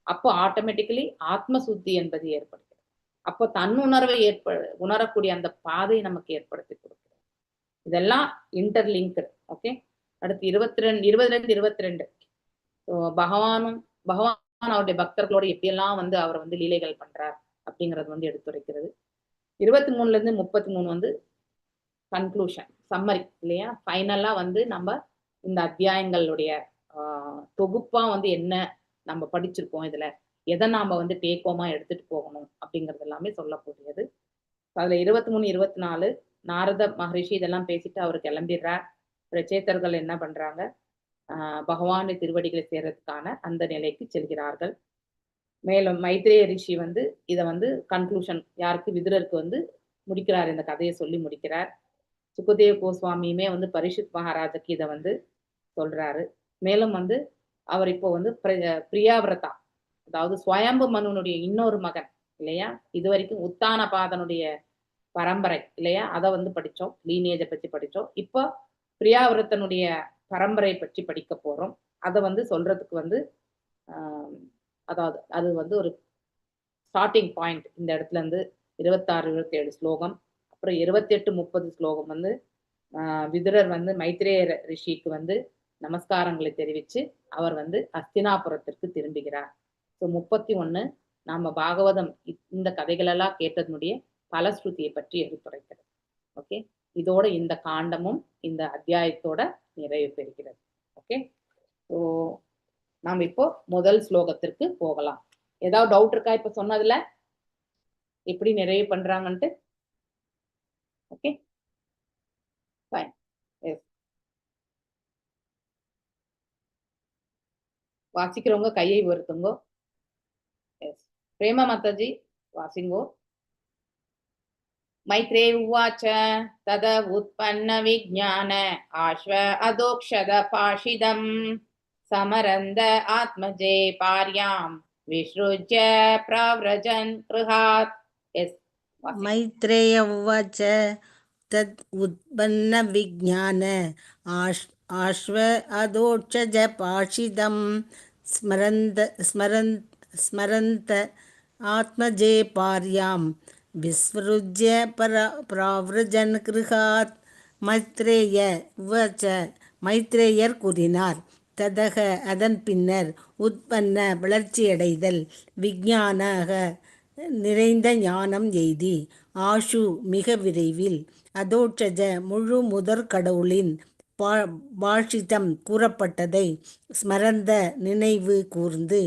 அப்போ ஆட்டோமேட்டிக்கலி ஆத்ம சுத்தி என்பது ஏற்படுகிறது. அப்போ தன்னுணர்வை உணரக்கூடிய அந்த பாதை நமக்கு ஏற்படுத்தி கொடுக்கிறது. இதெல்லாம் இன்டர்லிங்க்டு. ஓகே, அடுத்து 20லேருந்து 22 பகவான் அவருடைய பக்தர்களோட எப்படியெல்லாம் வந்து அவர் வந்து லீலைகள் பண்றார் அப்படிங்கறது வந்து எடுத்துரைக்கிறது. 23லேருந்து 33 வந்து கன்க்ளூஷன், சம்மரி இல்லையா? ஃபைனலா வந்து நம்ம இந்த அத்தியாயங்களுடைய தொகுப்பா வந்து என்ன நம்ம படிச்சிருக்கோம், இதுல எதை நாம வந்து டேக்கோமா எடுத்துட்டு போகணும் அப்படிங்கிறது எல்லாமே சொல்லக்கூடியது. அதுல 23, 24 நாரத மகரிஷி இதெல்லாம் பேசிட்டு அவர் கிளம்பிடுறார். பிரச்சேதர்கள் என்ன பண்றாங்க? பகவானுடைய திருவடிகளை சேர்றதுக்கான அந்த நிலைக்கு செல்கிறார்கள். மேலும் மைத்ரேய ரிஷி வந்து இதை வந்து கன்க்ளூஷன் யாருக்கு? விதுரருக்கு வந்து முடிக்கிறார், இந்த கதையை சொல்லி முடிக்கிறார். சுகதேவ கோஸ்வாமியுமே வந்து பரிஷித் மகாராஜுக்கு இதை வந்து சொல்றாரு. மேலும் வந்து அவர் இப்போ வந்து பிரியாவிரதா, அதாவது ஸ்வயம்பு மனுனுடைய இன்னொரு மகன் இல்லையா? இது வரைக்கும் உத்தானபாதனுடைய பரம்பரை இல்லையா? அதை வந்து படித்தோம், லீனேஜை பற்றி படித்தோம். இப்போ பிரியாவிரதனுடைய பரம்பரை பற்றி படிக்க போறோம். அதை வந்து சொல்றதுக்கு வந்து அதாவது அது வந்து ஒரு ஸ்டார்டிங் பாயிண்ட். இந்த இடத்துல இருந்து 26, 27 ஸ்லோகம், அப்புறம் 28, 30 ஸ்லோகம் வந்து விதுரர் வந்து மைத்ரேய ரிஷிக்கு வந்து நமஸ்காரங்களை தெரிவித்து அவர் வந்து அஸ்தினாபுரத்திற்கு திரும்புகிறார். ஸோ 31 நாம பாகவதம் இந்த கதைகளெல்லாம் கேட்டதனுடைய பலஸ்ருதியை பற்றி எடுத்துரைக்கிறது. ஓகே, இதோட இந்த காண்டமும் இந்த அத்தியாயத்தோட நிறைவு பெறுகிறது. ஓகே, ஸோ நாம் இப்போ முதல் ஸ்லோகத்திற்கு போகலாம். ஏதாவது டவுட் இருக்கா இப்ப சொன்னதுல எப்படி நிறைவு பண்றாங்கன்ட்டு? Okay, fine. வாசிக்கிறவங்க கையை உயர்த்துங்கோ. எஸ், பிரேமா மாதாஜி வாசிங்கோ. मैत्रेय उवाच तद उत्पन्न विज्ञान आश्व अदोक्षद पाशिदं समरन्द आत्मजे पार्यां विसृज्य प्रव्रजन् गृहात्. यस, मैत्रेय उवाच तद् उत्पन्न विज्ञान आश्व अदोक्षज पाशिदं स्मरन्त आत्मजे पार्यां विस्मृज्य प्राव्रजन् गृहात्. மைத்ரேய உவாச்ச, மைத்ரேயர் கூறினார், ததக அதன் பின்னர், உத்பன்ன வளர்ச்சியடைதல், விஞ்ஞானக நிறைந்த ஞானம் எய்தி, ஆஷு மிக விரைவில், அதோட்சஜ முழு முதற் கடவுளின் பாஷிதம் கூறப்பட்டதை ஸ்மரந்த நினைவு கூர்ந்து,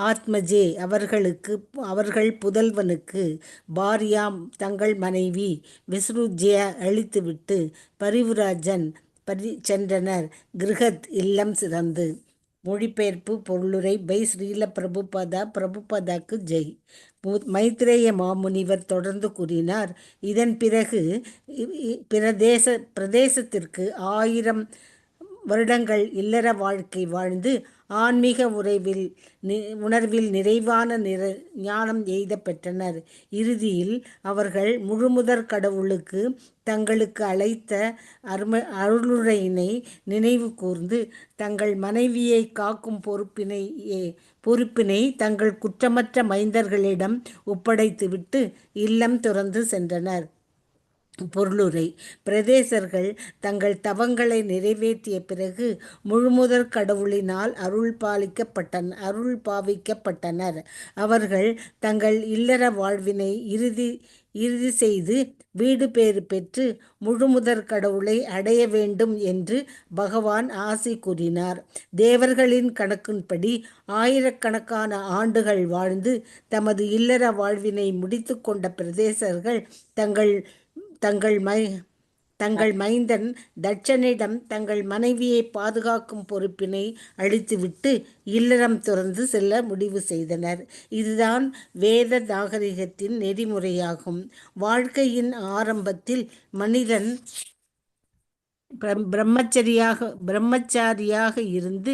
ஆத்மஜே அவர்கள் புதல்வனுக்கு, பாரியாம் தங்கள் மனைவி, விஸ்ருஜ்ய அழித்துவிட்டு, பரிவுராஜன் சென்றனர், கிருஹத் இல்லம் சிறந்து. மொழிபெயர்ப்பு பொருளுரை பை ஸ்ரீல பிரபுபதாக்கு ஜெய். மைத்ரேய மாமுனிவர் தொடர்ந்து கூறினார், இதன் பிறகு பிரதேசத்திற்கு 1000 வருடங்கள் இல்லற வாழ்க்கை வாழ்ந்து ஆன்மீக உணர்வில் நிறைவான ஞானம் எய்த பெற்றனர். இறுதியில் அவர்கள் முழுமுதற் கடவுளுக்கு தங்களுக்கு அழைத்த அருளுரையினை நினைவு கூர்ந்து தங்கள் மனைவியை காக்கும் பொறுப்பினை தங்கள் குற்றமற்ற மைந்தர்களிடம் ஒப்படைத்துவிட்டு இல்லம் துறந்து சென்றனர். பொருளுரை: பிரதேசர்கள் தங்கள் தவங்களை நிறைவேற்றிய பிறகு முழுமுதற் கடவுளினால் அருள் பாவிக்கப்பட்டனர். அவர்கள் தங்கள் இல்லற வாழ்வினை இறுதி செய்து வீடு பேறு பெற்று முழுமுதற் கடவுளை அடைய வேண்டும் என்று பகவான் ஆசி கூறினார். தேவர்களின் கணக்கின்படி 1000கணக்கான ஆண்டுகள் வாழ்ந்து தமது இல்லற வாழ்வினை முடித்து கொண்ட பிரதேசர்கள் தங்கள் மைந்தன் தட்சனிடம் தங்கள் மனைவியை பாதுகாக்கும் பொறுப்பினை அளித்துவிட்டு இல்லறம் துறந்து செல்ல முடிவு செய்தனர். இதுதான் வேத நாகரிகத்தின் நெறிமுறையாகும். வாழ்க்கையின் ஆரம்பத்தில் மனிதன் பிரம்மச்சாரியாக இருந்து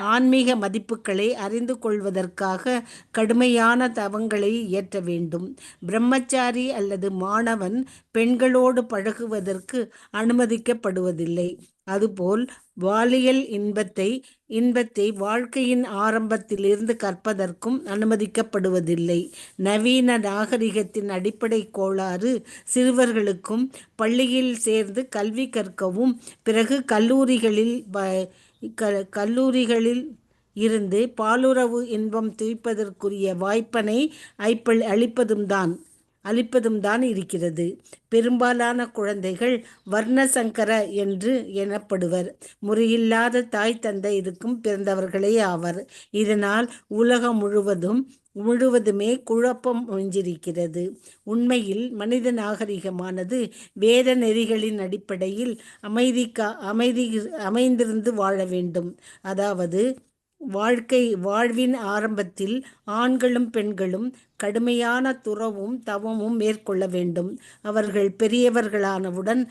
ஆன்மீக மதிப்புகளை அறிந்து கொள்வதற்காக கடுமையான தவங்களை இயற்ற வேண்டும். பிரம்மச்சாரி அல்லது மாணவன் பெண்களோடு பழகுவதற்கு அனுமதிக்கப்படுவதில்லை. அதுபோல் பாலியல் இன்பத்தை வாழ்க்கையின் ஆரம்பத்திலிருந்து கற்பதற்கும் அனுமதிக்கப்படுவதில்லை. நவீன நாகரிகத்தின் அடிப்படை கோளாறு சிறுவர்களுக்கும் பள்ளியில் சேர்ந்து கல்வி கற்கவும் பிறகு கல்லூரிகளில் இருந்து பாலுறவு இன்பம் துய்ப்பதற்குரிய வாய்ப்பினை அளிப்பதும் தான் இருக்கிறது. பெரும்பாலான குழந்தைகள் வர்ணசங்கர என்று எனப்படுவர். முறையில்லாத தாய் தந்தையருக்கும் பிறந்தவர்களே ஆவர். இதனால் உலகம் முழுவதுமே குழப்பம் ஒன்றிருக்கிறது. உண்மையில் மனித நாகரிகமானது வேத நெறிகளின் அடிப்படையில் அமைந்திருந்து வாழ வேண்டும். அதாவது வாழ்வின் ஆரம்பத்தில் ஆண்களும் பெண்களும் கடுமையான துறவும் தவமும் மேற்கொள்ள வேண்டும். அவர்கள் பெரியவர்களானவுடன்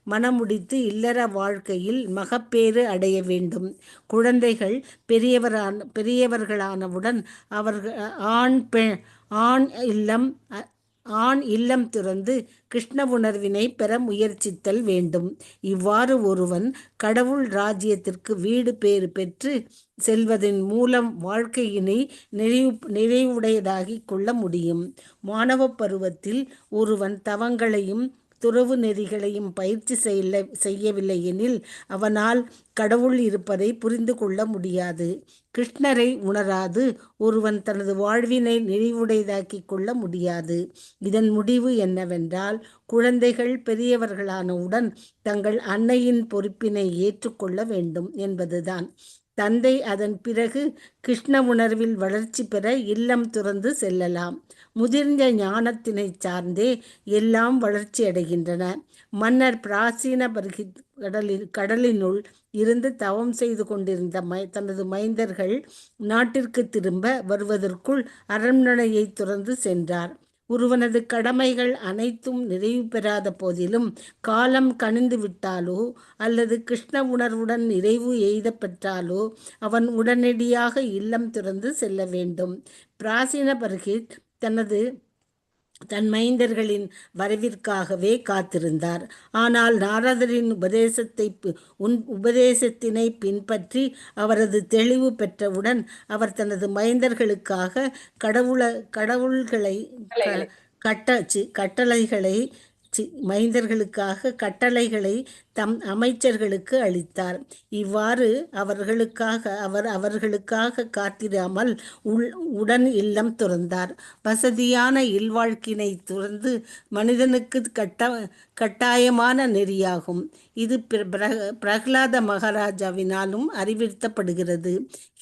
மணமுடித்து இல்லற வாழ்க்கையில் மகப்பேறு அடைய வேண்டும். குழந்தைகள் பெரியவர்களானவுடன் அவர்கள் ஆண் இல்லம் துறந்து கிருஷ்ண உணர்வினை பெற முயற்சித்தல் வேண்டும். இவ்வாறு ஒருவன் கடவுள் ராஜ்யத்திற்கு வீடு பேறு பெற்று செல்வதன் மூலம் வாழ்க்கையினை நிறைவுடையதாகிக் கொள்ள முடியும். மாணவ பருவத்தில் ஒருவன் தவங்களையும் துறவு நெறிகளையும் பயிற்சி செய்யவில்லை எனில் அவனால் கடவுள் இருப்பதை புரிந்து கொள்ள முடியாது. கிருஷ்ணரை உணராது ஒருவன் தனது வாழ்வினை நிறைவுடையதாக்கிக் கொள்ள முடியாது. இதன் முடிவு என்னவென்றால், குழந்தைகள் பெரியவர்களானவுடன் தங்கள் அன்னையின் பொறுப்பினை ஏற்றுக்கொள்ள வேண்டும் என்பதுதான். தந்தை அதன் பிறகு கிருஷ்ண உணர்வில் வளர்ச்சி பெற இல்லம் துறந்து செல்லலாம். முதிர்ந்த ஞானத்தினை சார்ந்தே எல்லாம் வளர்ச்சி அடைகின்றன. மன்னர் பிராசீன கடலினுள் இருந்து தவம் செய்து கொண்டிருந்த தனது மைந்தர்கள் நாட்டிற்கு திரும்ப வருவதற்குள் அரண்மனையை துறந்து சென்றார். ஒருவனது கடமைகள் அனைத்தும் நிறைவு பெறாத போதிலும் காலம் கனிந்து விட்டாலோ அல்லது கிருஷ்ண உணர்வுடன் நிறைவு எய்த பெற்றாலோ அவன் உடனடியாக இல்லம் துறந்து செல்ல வேண்டும். பிராசீன பர்ஹித் தன் மைந்தர்களின் வரவிற்காகவே காத்திருந்தார். ஆனால் நாரதரின் உபதேசத்தினை பின்பற்றி அவரது தெளிவு பெற்றவுடன் அவர் தனது மைந்தர்களுக்காக கட்டளைகளை தம் அமைச்சர்களுக்கு அளித்தார். இவ்வாறு அவர்களுக்காக காத்திராமல் உடன் இல்லம் துறந்தார். வசதியான இல்வாழ்க்கினை துறந்து மனிதனுக்கு கட்டாயமான நெறியாகும். இது பிரகலாத மகாராஜாவினாலும் அறிவுறுத்தப்படுகிறது.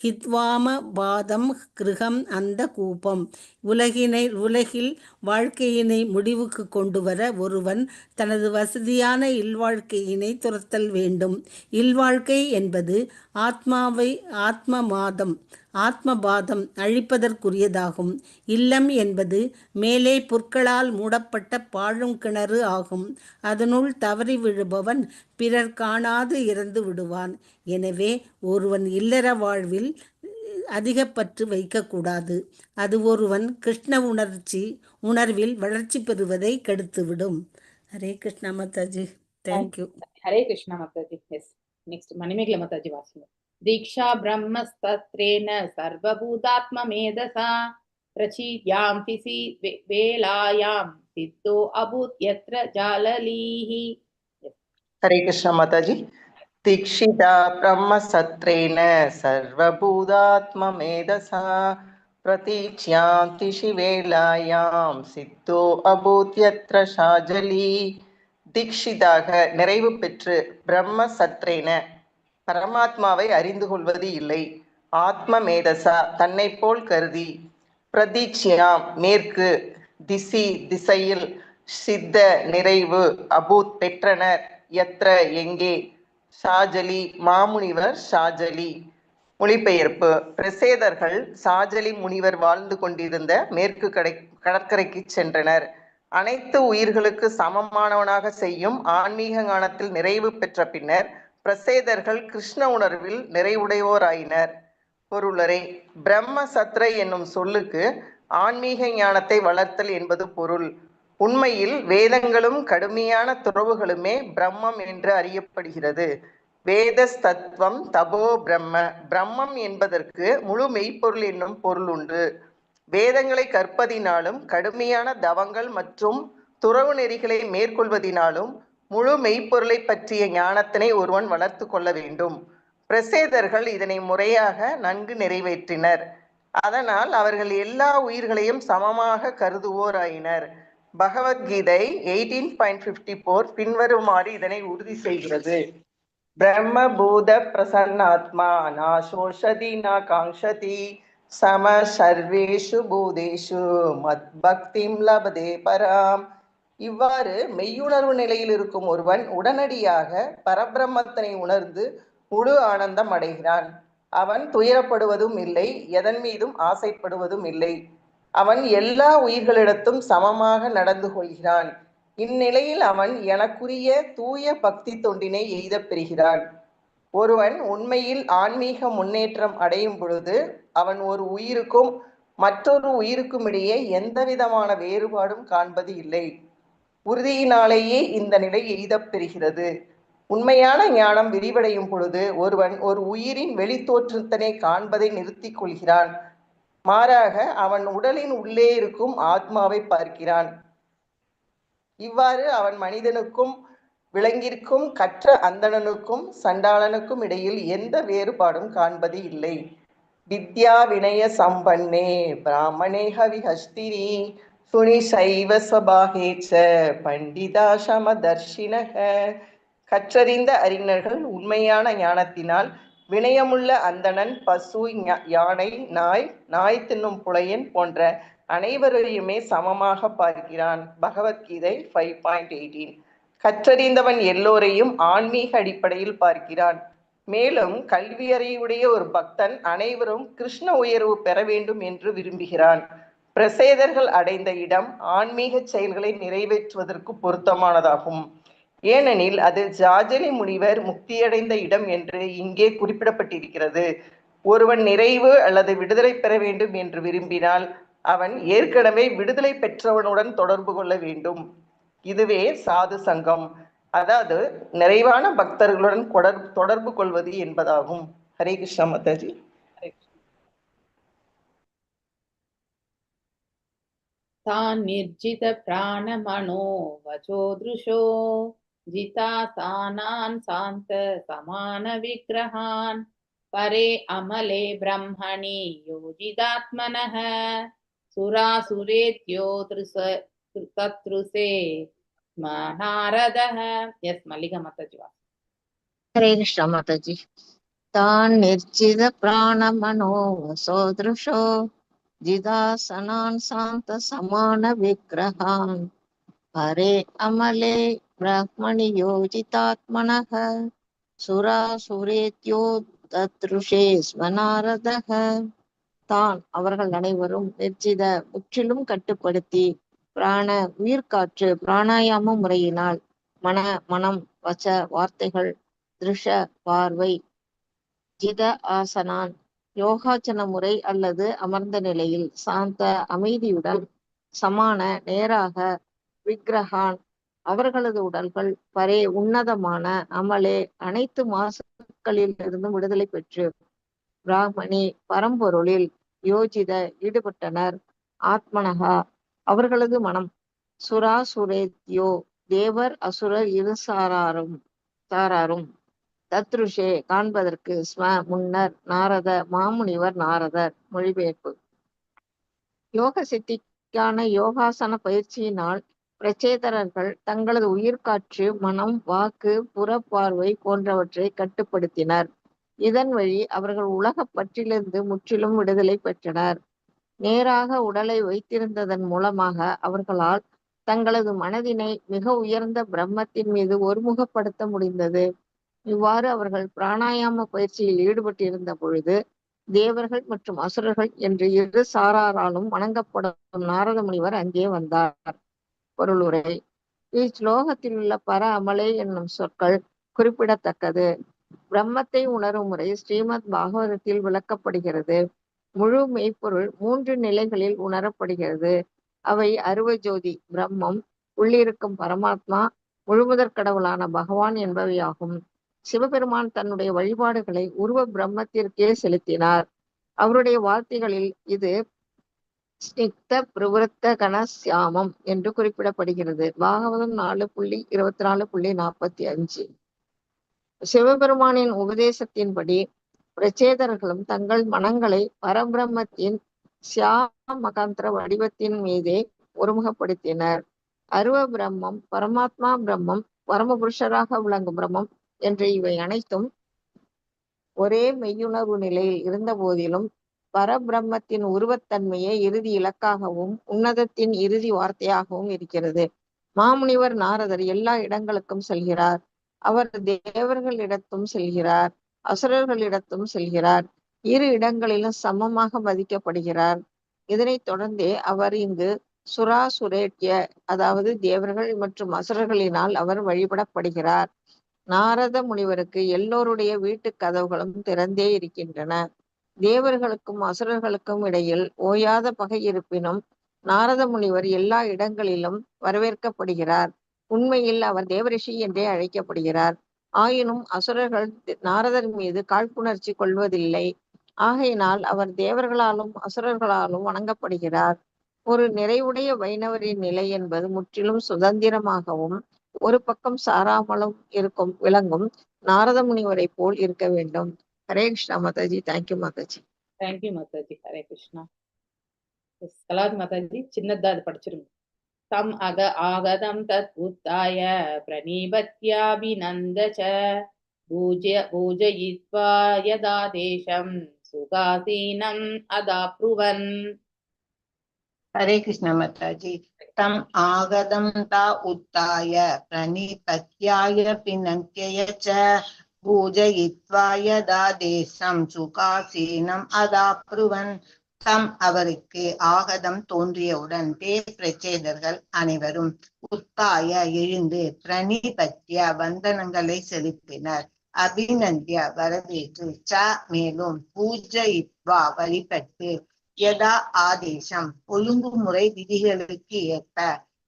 ஹித்வாம பாதம் கிருகம் அந்த கூபம். உலகில் வாழ்க்கையினை முடிவுக்கு கொண்டு வர ஒருவன் தனது வசதியான இல்வாழ்க்கையினை துரத்தல் வேண்டும். இல்வாழ்க்கை என்பது ஆத்மபாதம் அழிப்பதற்குரியதாகும். இல்லம் என்பது மேலே புற்களால் மூடப்பட்ட பாழும் கிணறு ஆகும். அதனுள் தவறி விழுபவன் பிறர் காணாது இறந்து விடுவான். எனவே ஒருவன் இல்லற வாழ்வில் அதிக பற்று வைக்கக்கூடாது. அது ஒருவன் கிருஷ்ண உணர்வில் வளர்ச்சி பெறுவதை கெடுத்துவிடும். Hare Krishna Mataji. Thank you. Hare Krishna Mataji. Yes, next Manimekalai Mataji வாசிங்க. தீக்ஷா பிரம்மஸ்தத்ரேன சர்வபூதாத்ம மேதசா பிரச்சீத்யாம் திசி வேலாயாம் சித்தோ அபூத் யத்ர ஜாலலீஹி. ஹரே கிருஷ்ணா மாதாஜி. தீக்ஷிதா பிரம்மசத்ரேன சர்வபூதாத்ம மேதசா பிரதீச்யாம் திசி வேலாயாம் சித்தோ அபூத் யத்ர ஷாஜலி. தீக்ஷிதாக நிறைவு பெற்று பிரம்மசத்ரேன பரமாத்மாவை அறிந்து கொள்வது இல்லை. ஆத்ம மேதசா தன்னை போல் கருதி, பிரதீட்சியாம் மேற்கு, திசையில், சித்த நிறைவு அபூத் பெற்றனர், எத்திர எங்கே, ஷாஜலி மாமுனிவர் ஷாஜலி. மொழிபெயர்ப்பு. பிரசேதர்கள் ஷாஜலி முனிவர் வாழ்ந்து கொண்டிருந்த மேற்கு கடற்கரைக்கு சென்றனர். அனைத்து உயிர்களுக்கு சமமானவனாக செய்யும் ஆன்மீக ஞானத்தில் நிறைவு பெற்ற பின்னர் பிரசேதர்கள் கிருஷ்ண உணர்வில் நிறைவுடையோராயினர். பொருளரை. பிரம்ம சத்ர என்னும் சொல்லுக்கு ஆன்மீக ஞானத்தை வளர்த்தல் என்பது பொருள். உண்மையில் வேதங்களும் கடுமையான துறவுகளுமே பிரம்மம் என்று அறியப்படுகிறது. வேதஸ் தத்துவம் தபோ பிரம்ம. பிரம்மம் என்பதற்கு முழு மெய்ப்பொருள் என்னும் பொருள் உண்டு. வேதங்களை கற்பதினாலும் கடுமையான தவங்கள் மற்றும் துறவு நெறிகளை மேற்கொள்வதினாலும் முழு மெய்ப்பொருளை பற்றிய ஞானத்தினை ஒருவன் வளர்த்து கொள்ள வேண்டும். பிரசேதர்கள் இதனை முறையாக நன்கு நிறைவேற்றினர். அதனால் அவர்கள் எல்லா உயிர்களையும் சமமாக கருதுவோராயினர். பகவத்கீதை 18.54 பின்வருமாறு இதனை உறுதி செய்கிறது. பிரம்ம பூத பிரசன்னாத்மா நாசோஷதி நா காங்ஷதி சம சர்வேஷு பூதேஷு மத் பக்திம் லபதே பராம். இவ்வாறு மெய்யுணர்வு நிலையில் இருக்கும் ஒருவன் உடனடியாக பரபிரம்மத்தினை உணர்ந்து முழு ஆனந்தம் அடைகிறான். அவன் துயரப்படுவதும் இல்லை, எதன் மீதும் ஆசைப்படுவதும் இல்லை. அவன் எல்லா உயிர்களிடத்தும் சமமாக நடந்து கொள்கிறான். இந்நிலையில் அவன் எனக்குரிய தூய பக்தி தொண்டினை எய்தப் பெறுகிறான். ஒருவன் உண்மையில் ஆன்மீக முன்னேற்றம் அடையும் பொழுது அவன் ஒரு உயிருக்கும் மற்றொரு உயிருக்கும் இடையே எந்த விதமான வேறுபாடும் காண்பது இல்லை. உறுதியினாலேயே இந்த நிலை எய்தப் பெறுகிறது. உண்மையான ஞானம் விரிவடையும் பொழுது ஒருவன் ஒரு உயிரின் வெளித்தோற்றத்தினை காண்பதை நிறுத்தி கொள்கிறான். மாறாக அவன் உடலின் உள்ளே இருக்கும் ஆத்மாவை பார்க்கிறான். இவ்வாறு அவன் மனிதனுக்கும் விலங்கிற்கும் கற்ற அந்தணனுக்கும் சண்டாளனுக்கும் இடையில் எந்த வேறுபாடும் காண்பது இல்லை. வித்யா வினய சம்பன்னே பிராமணே ஹவிஹஸ்திரி சுனி சைவ ஸ்வபாகேச்ச பண்டிதா சமதர்ஷினக. கற்றறிந்த அறிஞர்கள் உண்மையான ஞானத்தினால் வினயமுள்ள அந்தணன், பசு, யானை, நாய் தின்னும் புலையன் போன்ற அனைவரையுமே சமமாக பார்க்கிறான். பகவத்கீதை 5.18. கற்றறிந்தவன் எல்லோரையும் ஆன்மீக அடிப்படையில் பார்க்கிறான். மேலும் கல்வியறிவுடைய ஒரு பக்தன் அனைவரும் கிருஷ்ண உயர்வு பெற வேண்டும் என்று விரும்புகிறான். பிரசேதர்கள் அடைந்த இடம் ஆன்மீக செயல்களை நிறைவேற்றுவதற்கு பொருத்தமானதாகும். ஏனெனில் அது ஜாஜலி முனிவர் முக்தியடைந்த இடம் என்று இங்கே குறிப்பிடப்பட்டிருக்கிறது. ஒருவன் நிறைவு அல்லது விடுதலை பெற வேண்டும் என்று விரும்பினால் அவன் ஏற்கனவே விடுதலை பெற்றவனுடன் தொடர்பு கொள்ள வேண்டும். இதுவே சாது சங்கம், அதாவது நிறைவான பக்தர்களுடன் தொடர்பு கொள்வது என்பதாகும். ஹரே கிருஷ்ணா மாதாஜி. தான் நிர்ஜித பிராணமனோ வசோத்ருஷோ ஜிதா சானான் சாந்த சமான விக்கிரகான் பரே அமலே பிரம்மணி யோஜிதாத்மனஹ சுராசுரேத்யோ தத்ருசே நாரதஹ. எஸ் மல்லிகா மாதாஜி. ஹரே கிருஷ்ணா மாதாஜி. தான் நிர்ஜித பிராணமனோ வசோத்ருஷோ ஜிதாசனான் சாந்த சமான விக்கிரகான் பரே அமலே பிரம்மணி யோஜிதாத்மனஹ சுராசுரேத்யோ தத்ருஷே ஸ்வநாரதஹ. தான் அவர்கள் அனைவரும் நிர்ஜித முற்றிலும் கட்டுப்படுத்தி பிராண உயிர்காற்று பிராணாயாம முறையினால் மனம் வச்ச வார்த்தைகள் திருஷ பார்வை ஜித ஆசனான் யோகாச்சன முறை அல்லது அமர்ந்த நிலையில் சாந்த அமைதியுடன் சமான நேராக விக்கிரகான் அவர்களது உடல்கள் பரே உன்னதமான அமலே அனைத்து மாசுக்களில் இருந்து விடுதலை பெற்று பிராமணி பரம்பொருளில் யோஜித ஈடுபட்டனர். ஆத்மனகா அவர்களது மனம் சுராசுரேத்யோ தேவர் அசுரர் இரு சாராரும் தத்ருஷே காண்பதற்கு ஸ்வ முன்னர் நாரத மாமுனிவர் நாரதர். மொழிபெயர்ப்பு. யோக சித்திக்கான யோகாசன பயிற்சியினால் பிரச்சேதரர்கள் தங்களது உயிர்காற்று மனம் வாக்கு புறப்பார்வை போன்றவற்றை கட்டுப்படுத்தினர். இதன் வழி அவர்கள் உலக பற்றிலிருந்து முற்றிலும் விடுதலை பெற்றனர். நேராக உடலை வைத்திருந்ததன் மூலமாக அவர்களால் தங்களது மனதினை மிக உயர்ந்த பிரம்மத்தின் மீது ஒருமுகப்படுத்த முடிந்தது. இவ்வாறு அவர்கள் பிராணாயாம பயிற்சியில் ஈடுபட்டிருந்த பொழுது தேவர்கள் மற்றும் அசுரர்கள் என்று இரு சாராராலும் வணங்கப்படும் நாரத முனிவர் அங்கே வந்தார். பொருளுரை: இஸ்லோகத்தில் உள்ள பர அமலே என்னும் சொற்கள் குறிப்பிடத்தக்கது. பிரம்மத்தை உணரும் முறை ஸ்ரீமத் பாகவதத்தில் விளக்கப்படுகிறது. முழு மெய்ப்பொருள் 3 நிலைகளில் உணரப்படுகிறது. அவை அருவ ஜோதி பிரம்மம், உள்ளிருக்கும் பரமாத்மா, முழுமுதற் கடவுளான பகவான் என்பவையாகும். சிவபெருமான் தன்னுடைய வழிபாடுகளை உருவ பிரம்மத்திற்கே செலுத்தினார். அவருடைய வார்த்தைகளில் இது ஸ்னிக்த பிரவருத்த கணசியாமம் என்று குறிப்பிடப்படுகிறது. பாகவதம் 4.24.45. சிவபெருமானின் உபதேசத்தின்படி பிரச்சேதர்களும் தங்கள் மனங்களை பரபிரம்மத்தின் சியாமகாந்திர வடிவத்தின் மீதே ஒருமுகப்படுத்தினர். அருவ பிரம்மம், பரமாத்மா பிரம்மம், பரமபுருஷராக விளங்கும் பிரம்மம் என்ற இவை அனைத்தும் ஒரே மெய்யுணர்வு நிலையில் இருந்த போதிலும் பரபிரம்மத்தின் உருவத்தன்மையே இறுதி இலக்காகவும் உன்னதத்தின் இறுதி வார்த்தையாகவும் இருக்கிறது. மாமுனிவர் நாரதர் எல்லா இடங்களுக்கும் செல்கிறார். அவர் தேவர்களிடத்தும் செல்கிறார், அசுரர்களிடத்தும் செல்கிறார். இரு இடங்களிலும் சமமாக மதிக்கப்படுகிறார். இதனைத் தொடர்ந்தே அவர் இங்கு சுராசுரேட்ய, அதாவது தேவர்கள் மற்றும் அசுரர்களினால் அவர் வழிபடப்படுகிறார். நாரத முனிவருக்கு எல்லோருடைய வீட்டு கதவுகளும் திறந்தே இருக்கின்றன. தேவர்களுக்கும் அசுரர்களுக்கும் இடையில் ஓயாத பகை இருப்பினும் நாரத முனிவர் எல்லா இடங்களிலும் வரவேற்கப்படுகிறார். உண்மையில் அவர் தேவரிஷி என்றே அழைக்கப்படுகிறார். ஆயினும் அசுரர்கள் நாரதர் மீது காழ்ப்புணர்ச்சி கொள்வதில்லை. ஆகையினால் அவர் தேவர்களாலும் அசுரர்களாலும் வணங்கப்படுகிறார். ஒரு நிறைவுடைய வைணவரின் நிலை என்பது முற்றிலும் சுதந்திரமாகவும் ஒரு பக்கம் சாராமலும் விளங்கும் நாரத முனிவரை போல் இருக்க வேண்டும். ஹரே கிருஷ்ணா மாதாஜி. தேங்க்யூ மாதாஜி. தேங்க்யூ மாதாஜி. ஹரே கிருஷ்ணா. கலாவதி மாதாஜி சின்னதா அது படிச்சிருங்க. தம் ஆகதம் தத் உத்தாய பிரணீபத்யாபிநந்த ச பூஜயித்வா யதா தேசம் சுகாசீனம் அதாப்ருவன். हरे कृष्ण माताजी. तम आगदं ता उत्थाय प्रणिपत्याय पिनन्त्य च पूजयित्वा यदा देशं सुखासीனம் அதாப்ருவன். தம் அவருக்கு ஆகதம் தோன்றியவுடன் பிரச்சேதர்கள் அனைவரும் உத்தாய எழுந்து பிரணிபத்திய வந்தனங்களை செலுத்தினர். அபிநந்திய வரவேற்று ச மேலும் பூஜயித்வா வழிபட்டு யதா ஆதேசம் ஒழுங்குமுறை விதிகளுக்கு ஏற்ப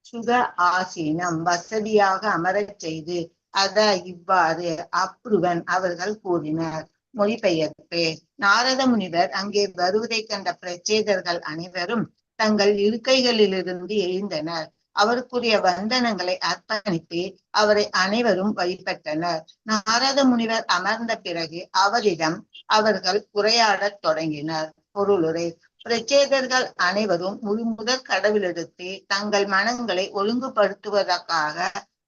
சுக ஆசீனம் வசதியாக அமரச் செய்து அத இவ்வாறு அப்ருவன் அவர்கள் கூறினர். மொழிபெயர்ப்பு: நாரத முனிவர் அங்கே வருவதை கண்ட பிரச்சேதர்கள் அனைவரும் தங்கள் இருக்கைகளிலிருந்து எழுந்தனர். அவருக்குரிய வந்தனங்களை அர்ப்பணித்து அவரை அனைவரும் வழிபட்டனர். நாரத முனிவர் அமர்ந்த பிறகு அவரிடம் அவர்கள் உரையாடத் தொடங்கினர். பொருளுரை: பிரச்சேதர்கள் அனைவரும் முழுமுதற் கடவுளிடத்து தங்கள் மனங்களை ஒழுங்குபடுத்துவதற்காக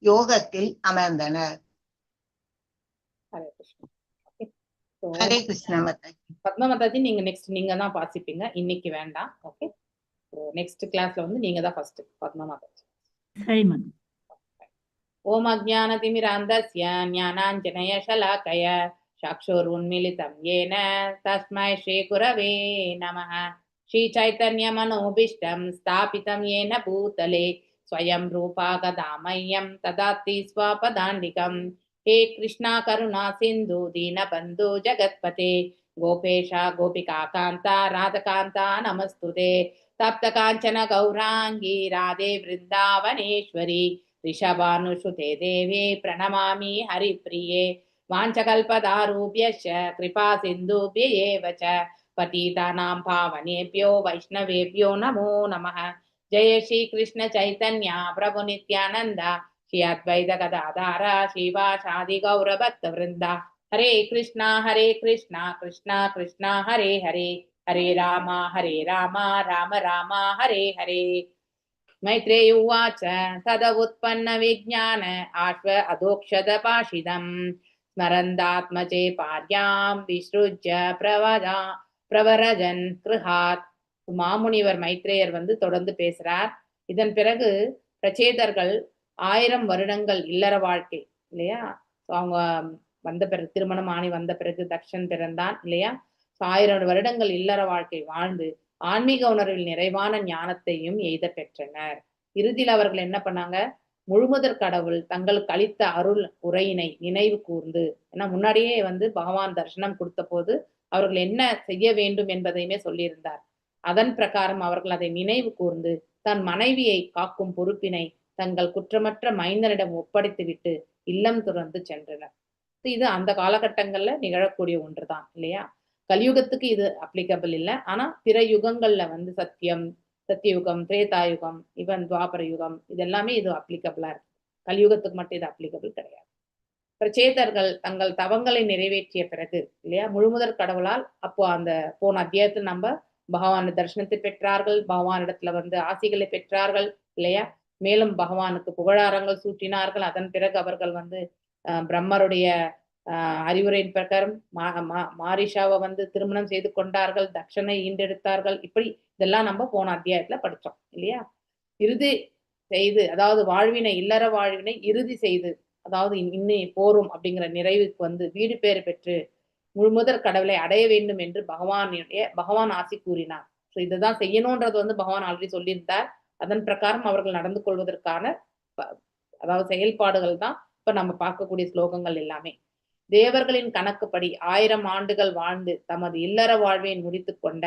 யோகத்தில் அமர்ந்தனர். ஹரே கிருஷ்ணா மாதாஜி. பத்மா மாதாஜி நீங்க நெக்ஸ்ட் நீங்க தான் வாசிப்பீங்க, இன்னைக்கு வேண்டாம். ஓகே, நெக்ஸ்ட் கிளாஸ்ல வந்து நீங்க தான் ஃபர்ஸ்ட். பத்மா மாதாஜி. சரி மேம். ஓம் அஜ்ஞானதிமிராந்தஸ்ய ஞானாஞ்சனய ஷலாகய சக்ஷுருன்மிலிதம் யேன தஸ்மை ஸ்ரீ குரவே நமः. ஸ்ரீ சைத்தன்ய மனோபீஷ்டம் ஸ்தாபிதம் யேன பூதலே ஸ்வயம் ரூபா கதாமய்யம் ததாத்தி ஸ்வபதாண்டிகம். हे कृष्णा करुणा सिंधु दीनबंधु जगत्पते गोपेश गोपिका कांता राधकांता नमस्तुते. तप्त कांचन गौरांगी राधे वृंदावनेश्वरी ऋषभानुसुते देवे प्रणमामि हरिप्रिये. वाञ्छकल्पतारुभ्यश्च कृपा सिन्धुभ्य एव च पतितानां पावनेभ्यो वैष्णवेभ्यो नमो नमः. जय श्री कृष्ण चैतन्य प्रभु नित्यानंद श्री अद्वैत गदाधर श्रीवासादि गौर भक्त वृंदा. हरे कृष्णा कृष्णा कृष्णा हरे हरे, हरे राम राम राम हरे हरे. मैत्रेय उवाच तदवुत्पन्न विज्ञान आश्व अधोक्षद पाशिदं स्मरन्दात्मजे पार्यां विसृज्य பிரவரஜன் கிருஹாத். மாமுனிவர் மைத்ரேயர் வந்து தொடர்ந்து பேசுறார். இதன் பிறகு பிரச்சேதர்கள் 1000 வருடங்கள் இல்லற வாழ்க்கை இல்லையா. அவங்க வந்த பிறகு திருமணம் ஆணி வந்த பிறகு தக்ஷன் பிறந்தான் இல்லையா. 1000 வருடங்கள் இல்லற வாழ்க்கை வாழ்ந்து ஆன்மீக உணர்வில் நிறைவான ஞானத்தையும் எய்த பெற்றனர். இறுதியில் அவர்கள் என்ன பண்ணாங்க, முழுமுதற் கடவுள் தங்களுக்கு அளித்த அருள் உரையினை நினைவு கூர்ந்து, ஏன்னா முன்னாடியே பகவான் தரிசனம் கொடுத்த போது அவர்கள் என்ன செய்ய வேண்டும் என்பதையுமே சொல்லியிருந்தார். அதன் பிரகாரம் அவர்கள் அதை நினைவு கூர்ந்து தன் மனைவியை காக்கும் பொறுப்பினை தங்கள் குற்றமற்ற மைந்தனிடம் ஒப்படைத்துவிட்டு இல்லம் துறந்து சென்றனர். இது அந்த காலகட்டங்கள்ல நிகழக்கூடிய ஒன்றுதான் இல்லையா. கலியுகத்துக்கு இது அப்ளிகபிள் இல்லை. ஆனா பிற யுகங்கள்ல சத்தியுகம், திரேதாயுகம், இவன் துவாபர யுகம், இது எல்லாமே இது அப்ளிகபிளா இருக்கு. கலியுகத்துக்கு மட்டும் இது அப்ளிகபிள் கிடையாது. பிரச்சேதர்கள் தங்கள் தவங்களை நிறைவேற்றிய பிறகு இல்லையா, முழுமுதற் கடவுளால் அப்போ அந்த போன அத்தியாயத்தில் நம்ம பகவான் தரிசனத்தை பெற்றார்கள், பகவானிடத்துல ஆசிகளை பெற்றார்கள் இல்லையா. மேலும் பகவானுக்கு புகழாரங்கள் சூட்டினார்கள். அதன் பிறகு அவர்கள் பிரம்மருடைய அறிவுரையின் பிரகாரம் மாரிஷாவை திருமணம் செய்து கொண்டார்கள், தக்ஷனை ஈண்டெடுத்தார்கள். இப்படி இதெல்லாம் நம்ம போன அத்தியாயத்துல படிச்சோம் இல்லையா. இறுதி செய்து, அதாவது வாழ்வினை இல்லற வாழ்வினை இறுதி செய்து, அதாவது இன்னும் போரும் அப்படிங்கிற நிறைவுக்கு வீடு பேறு பெற்று முழுமுதற் கடவுளை அடைய வேண்டும் என்று பகவான் ஆசி கூறினார். ஸோ இதுதான் செய்யணும்ன்றது பகவான் ஆல்ரெடி சொல்லியிருந்தார். அதன் பிரகாரம் அவர்கள் நடந்து கொள்வதற்கான அதாவது செயல்பாடுகள் தான் இப்ப நம்ம பார்க்கக்கூடிய ஸ்லோகங்கள் எல்லாமே. தேவர்களின் கணக்குப்படி 1000 ஆண்டுகள் வாழ்ந்து தமது இல்லற வாழ்வை முடித்து கொண்ட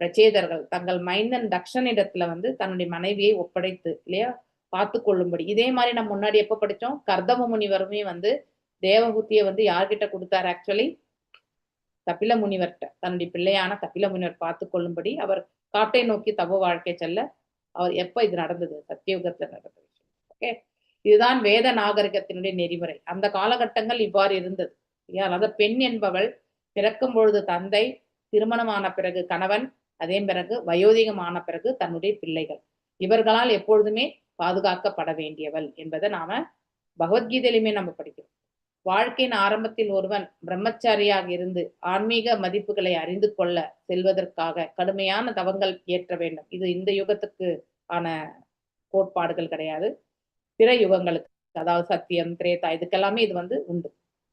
பிரச்சேதர்கள் தங்கள் மைந்தன் தக்ஷனிடத்துல தன்னுடைய மனைவியை ஒப்படைத்து இல்லையா பார்த்து கொள்ளும்படி, இதே மாதிரி நம்ம முன்னாடி எப்ப படிச்சோம், கர்தம முனிவருமே தேவபூத்தியை யார்கிட்ட கொடுத்தாரு, ஆக்சுவலி கபில முனிவர்கிட்ட தன்னுடைய பிள்ளையான கபில முனிவர் பார்த்து கொள்ளும்படி அவர் காட்டை நோக்கி தவ வாழ்க்கை செல்ல அவர் எப்ப இது நடந்தது, சத்தியுகத்துல நடந்தது. ஓகே, இதுதான் வேத நாகரிகத்தினுடைய நெறிமுறை. அந்த காலகட்டங்கள் இவ்வாறு இருந்தது. அதாவது பெண் என்பவள் பிறக்கும் பொழுது தந்தை, திருமணமான பிறகு கணவன், அதே பிறகு வயோதிகமான பிறகு தன்னுடைய பிள்ளைகள், இவர்களால் எப்பொழுதுமே பாதுகாக்கப்பட வேண்டியவள் என்பதை நாம பகவத்கீதையிலுமே நம்ம படிக்கிறோம். வாழ்க்கையின் ஆரம்பத்தில் ஒருவன் பிரம்மச்சாரியாக இருந்து ஆன்மீக மதிப்புகளை அறிந்து கொள்ள செல்வதற்காக கடுமையான தவங்கள் ஏற்ற வேண்டும். இது இந்த யுகத்துக்கு ஆன கோட்பாடுகள் கிடையாது, பிற யுகங்களுக்கு, அதாவது சத்தியம், திரேதா, இதுக்கெல்லாமே இது உண்டு.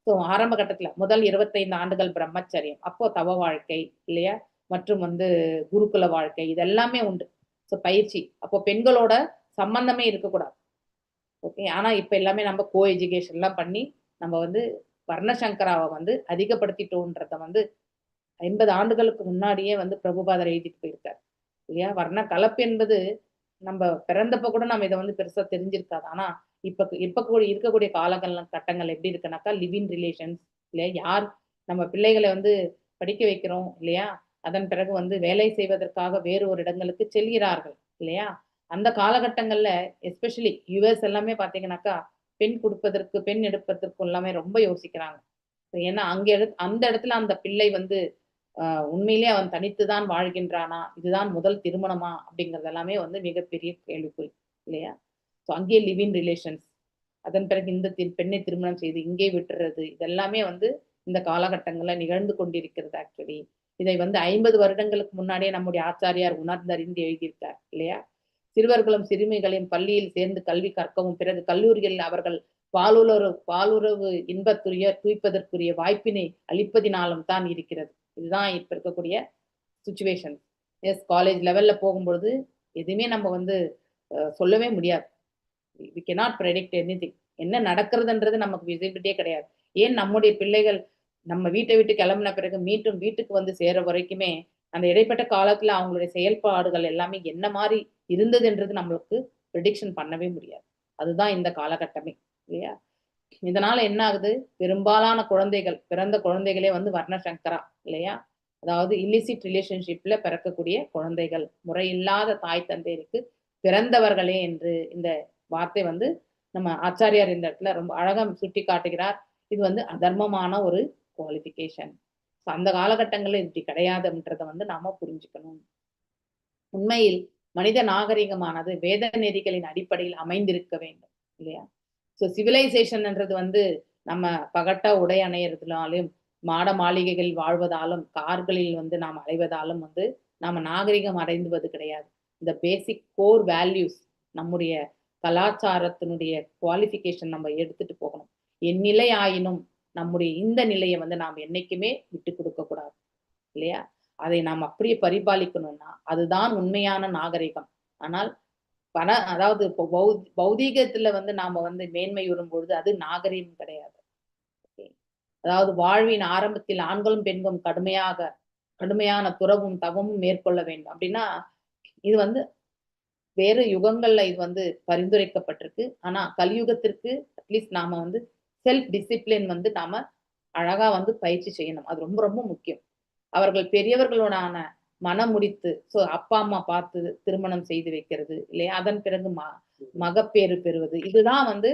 ஸோ ஆரம்ப கட்டத்துல முதல் 25 ஆண்டுகள் பிரம்மச்சரியம், அப்போ தவ வாழ்க்கை இல்லையா, மற்றும் குருகுல வாழ்க்கை, இதெல்லாமே உண்டு. ஸோ பயிற்சி, அப்போ பெண்களோட சம்பந்தமே இருக்கக்கூடாது. ஓகே, ஆனா இப்ப எல்லாமே நம்ம கோ எஜுகேஷன் எல்லாம் பண்ணி நம்ம வர்ணசங்கராவை அதிகப்படுத்திட்டோன்றத 50 ஆண்டுகளுக்கு முன்னாடியே பிரபுபாதர் எழுதிட்டு போயிருக்காரு இல்லையா. வர்ண கலப்பு என்பது நம்ம பிறந்தப்ப கூட நம்ம இதை பெருசா தெரிஞ்சிருக்காது. ஆனா இப்ப கூட இருக்கக்கூடிய கட்டங்கள் எப்படி இருக்குனாக்கா, லிவிங் ரிலேஷன்ஸ் இல்லையா, யார் நம்ம பிள்ளைகளை படிக்க வைக்கிறோம் இல்லையா, அதன் பிறகு வேலை செய்வதற்காக வேறு ஒரு இடங்களுக்கு செல்கிறார்கள் இல்லையா. அந்த காலகட்டங்கள்ல எஸ்பெஷலி யுஎஸ் எல்லாமே பாத்தீங்கன்னாக்கா பெண் கொடுப்பதற்கு, பெண் எடுப்பதற்கு எல்லாமே ரொம்ப யோசிக்கிறாங்க. ஏன்னா அந்த இடத்துல அந்த பிள்ளை உண்மையிலேயே அவன் தனித்துதான் வாழ்கின்றானா, இதுதான் முதல் திருமணமா அப்படிங்கிறது எல்லாமே மிகப்பெரிய கேள்விக்குறி இல்லையா. ஸோ அங்கேயே லிவிங் ரிலேஷன்ஸ், அதன் பிறகு இந்த பெண்ணை திருமணம் செய்து இங்கே விட்டுறது, இதெல்லாமே இந்த காலகட்டங்கள்ல நிகழ்ந்து கொண்டிருக்கிறது. ஆக்சுவலி இதை 50 வருடங்களுக்கு முன்னாடியே நம்முடைய ஆச்சாரியார் உணர்ந்தறிந்து எழுதியிருக்கார் இல்லையா. சிறுவர்களும் சிறுமிகளையும் பள்ளியில் சேர்ந்து கல்வி கற்கவும் பிறகு கல்லூரிகளில் அவர்கள் பாலுறவு தூய்ப்பதற்குரிய வாய்ப்பினை அளிப்பதினாலும் தான் இருக்கிறது. இதுதான் இப்ப இருக்கக்கூடிய சுச்சுவேஷன். எஸ், காலேஜ் லெவல்ல போகும்பொழுது எதுவுமே நம்ம சொல்லவே முடியாது. we cannot predict anything. என்ன நடக்கிறதுன்றது நமக்கு விசிபிலிட்டியே கிடையாது. ஏன் நம்முடைய பிள்ளைகள் நம்ம வீட்டை விட்டு கிளம்பின பிறகு மீண்டும் வீட்டுக்கு சேர வரைக்குமே அந்த இடைப்பட்ட காலத்துல அவங்களுடைய செயல்பாடுகள் எல்லாமே என்ன மாதிரி இருந்ததுன்றது நம்மளுக்கு ப்ரெடிக்ஷன் பண்ணவே முடியாது. அதுதான் இந்த காலகட்டமே இல்லையா. இதனால என்ன ஆகுது, பெரும்பாலான குழந்தைகள், பிறந்த குழந்தைகளே வர்ணசங்கரா இல்லையா, அதாவது இல்லிசிட் ரிலேஷன்ஷிப்ல பிறக்கக்கூடிய குழந்தைகள், முறையில்லாத தாய் தந்தையருக்கு பிறந்தவர்களே என்று இந்த வார்த்தை நம்ம ஆச்சாரியார் இந்த இடத்துல ரொம்ப அழகா சுட்டி காட்டுகிறார். இது அதர்மமான ஒரு குவாலிஃபிகேஷன். அந்த காலகட்டங்கள்ல இப்படி கிடையாதுன்றத நாம புரிஞ்சுக்கணும். உண்மையில் மனித நாகரிகமானது வேத நெறிகளின் அடிப்படையில் அமைந்திருக்க வேண்டும் இல்லையா. ஸோ சிவிலைசேஷன்ன்றது நம்ம பகட்டா உடை அணையறதுனாலும், மாட மாளிகைகளில் வாழ்வதாலும், கார்களில் நாம் அலைவதாலும் நாம நாகரிகம் அடைந்துவது கிடையாது. இந்த பேசிக் கோர் வேல்யூஸ், நம்முடைய கலாச்சாரத்தினுடைய குவாலிஃபிகேஷன் நம்ம எடுத்துட்டு போகணும். என் நிலை ஆயினும் நம்முடைய இந்த நிலையை வந்து நாம் என்னைக்குமே விட்டு கொடுக்க கூடாது இல்லையா? அதை நாம் அப்படியே பரிபாலிக்கணும்னா அதுதான் உண்மையான நாகரிகம். ஆனால் அதாவது இப்போ பௌதீகத்துல வந்து நாம வந்து மேன்மை வரும் பொழுது அது நாகரிகம் கிடையாது. அதாவது வாழ்வின் ஆரம்பத்தில் ஆண்களும் பெண்களும் கடுமையான துறவும் தவமும் மேற்கொள்ள வேண்டும் அப்படின்னா இது வந்து வேறு யுகங்கள்ல இது வந்து பரிந்துரைக்கப்பட்டிருக்கு. ஆனா கலியுகத்திற்கு அட்லீஸ்ட் நாம வந்து செல்ஃப் டிசிப்ளின் வந்து நாம அழகா வந்து பயிற்சி செய்யணும். அது ரொம்ப ரொம்ப முக்கியம். அவர்கள் பெரியவர்களோடான மனம் முடித்து அப்பா அம்மா பார்த்து திருமணம் செய்து வைக்கிறது இல்லையா? அதன் பிறகு மகப்பேறு பெறுவது, இதுதான் வந்து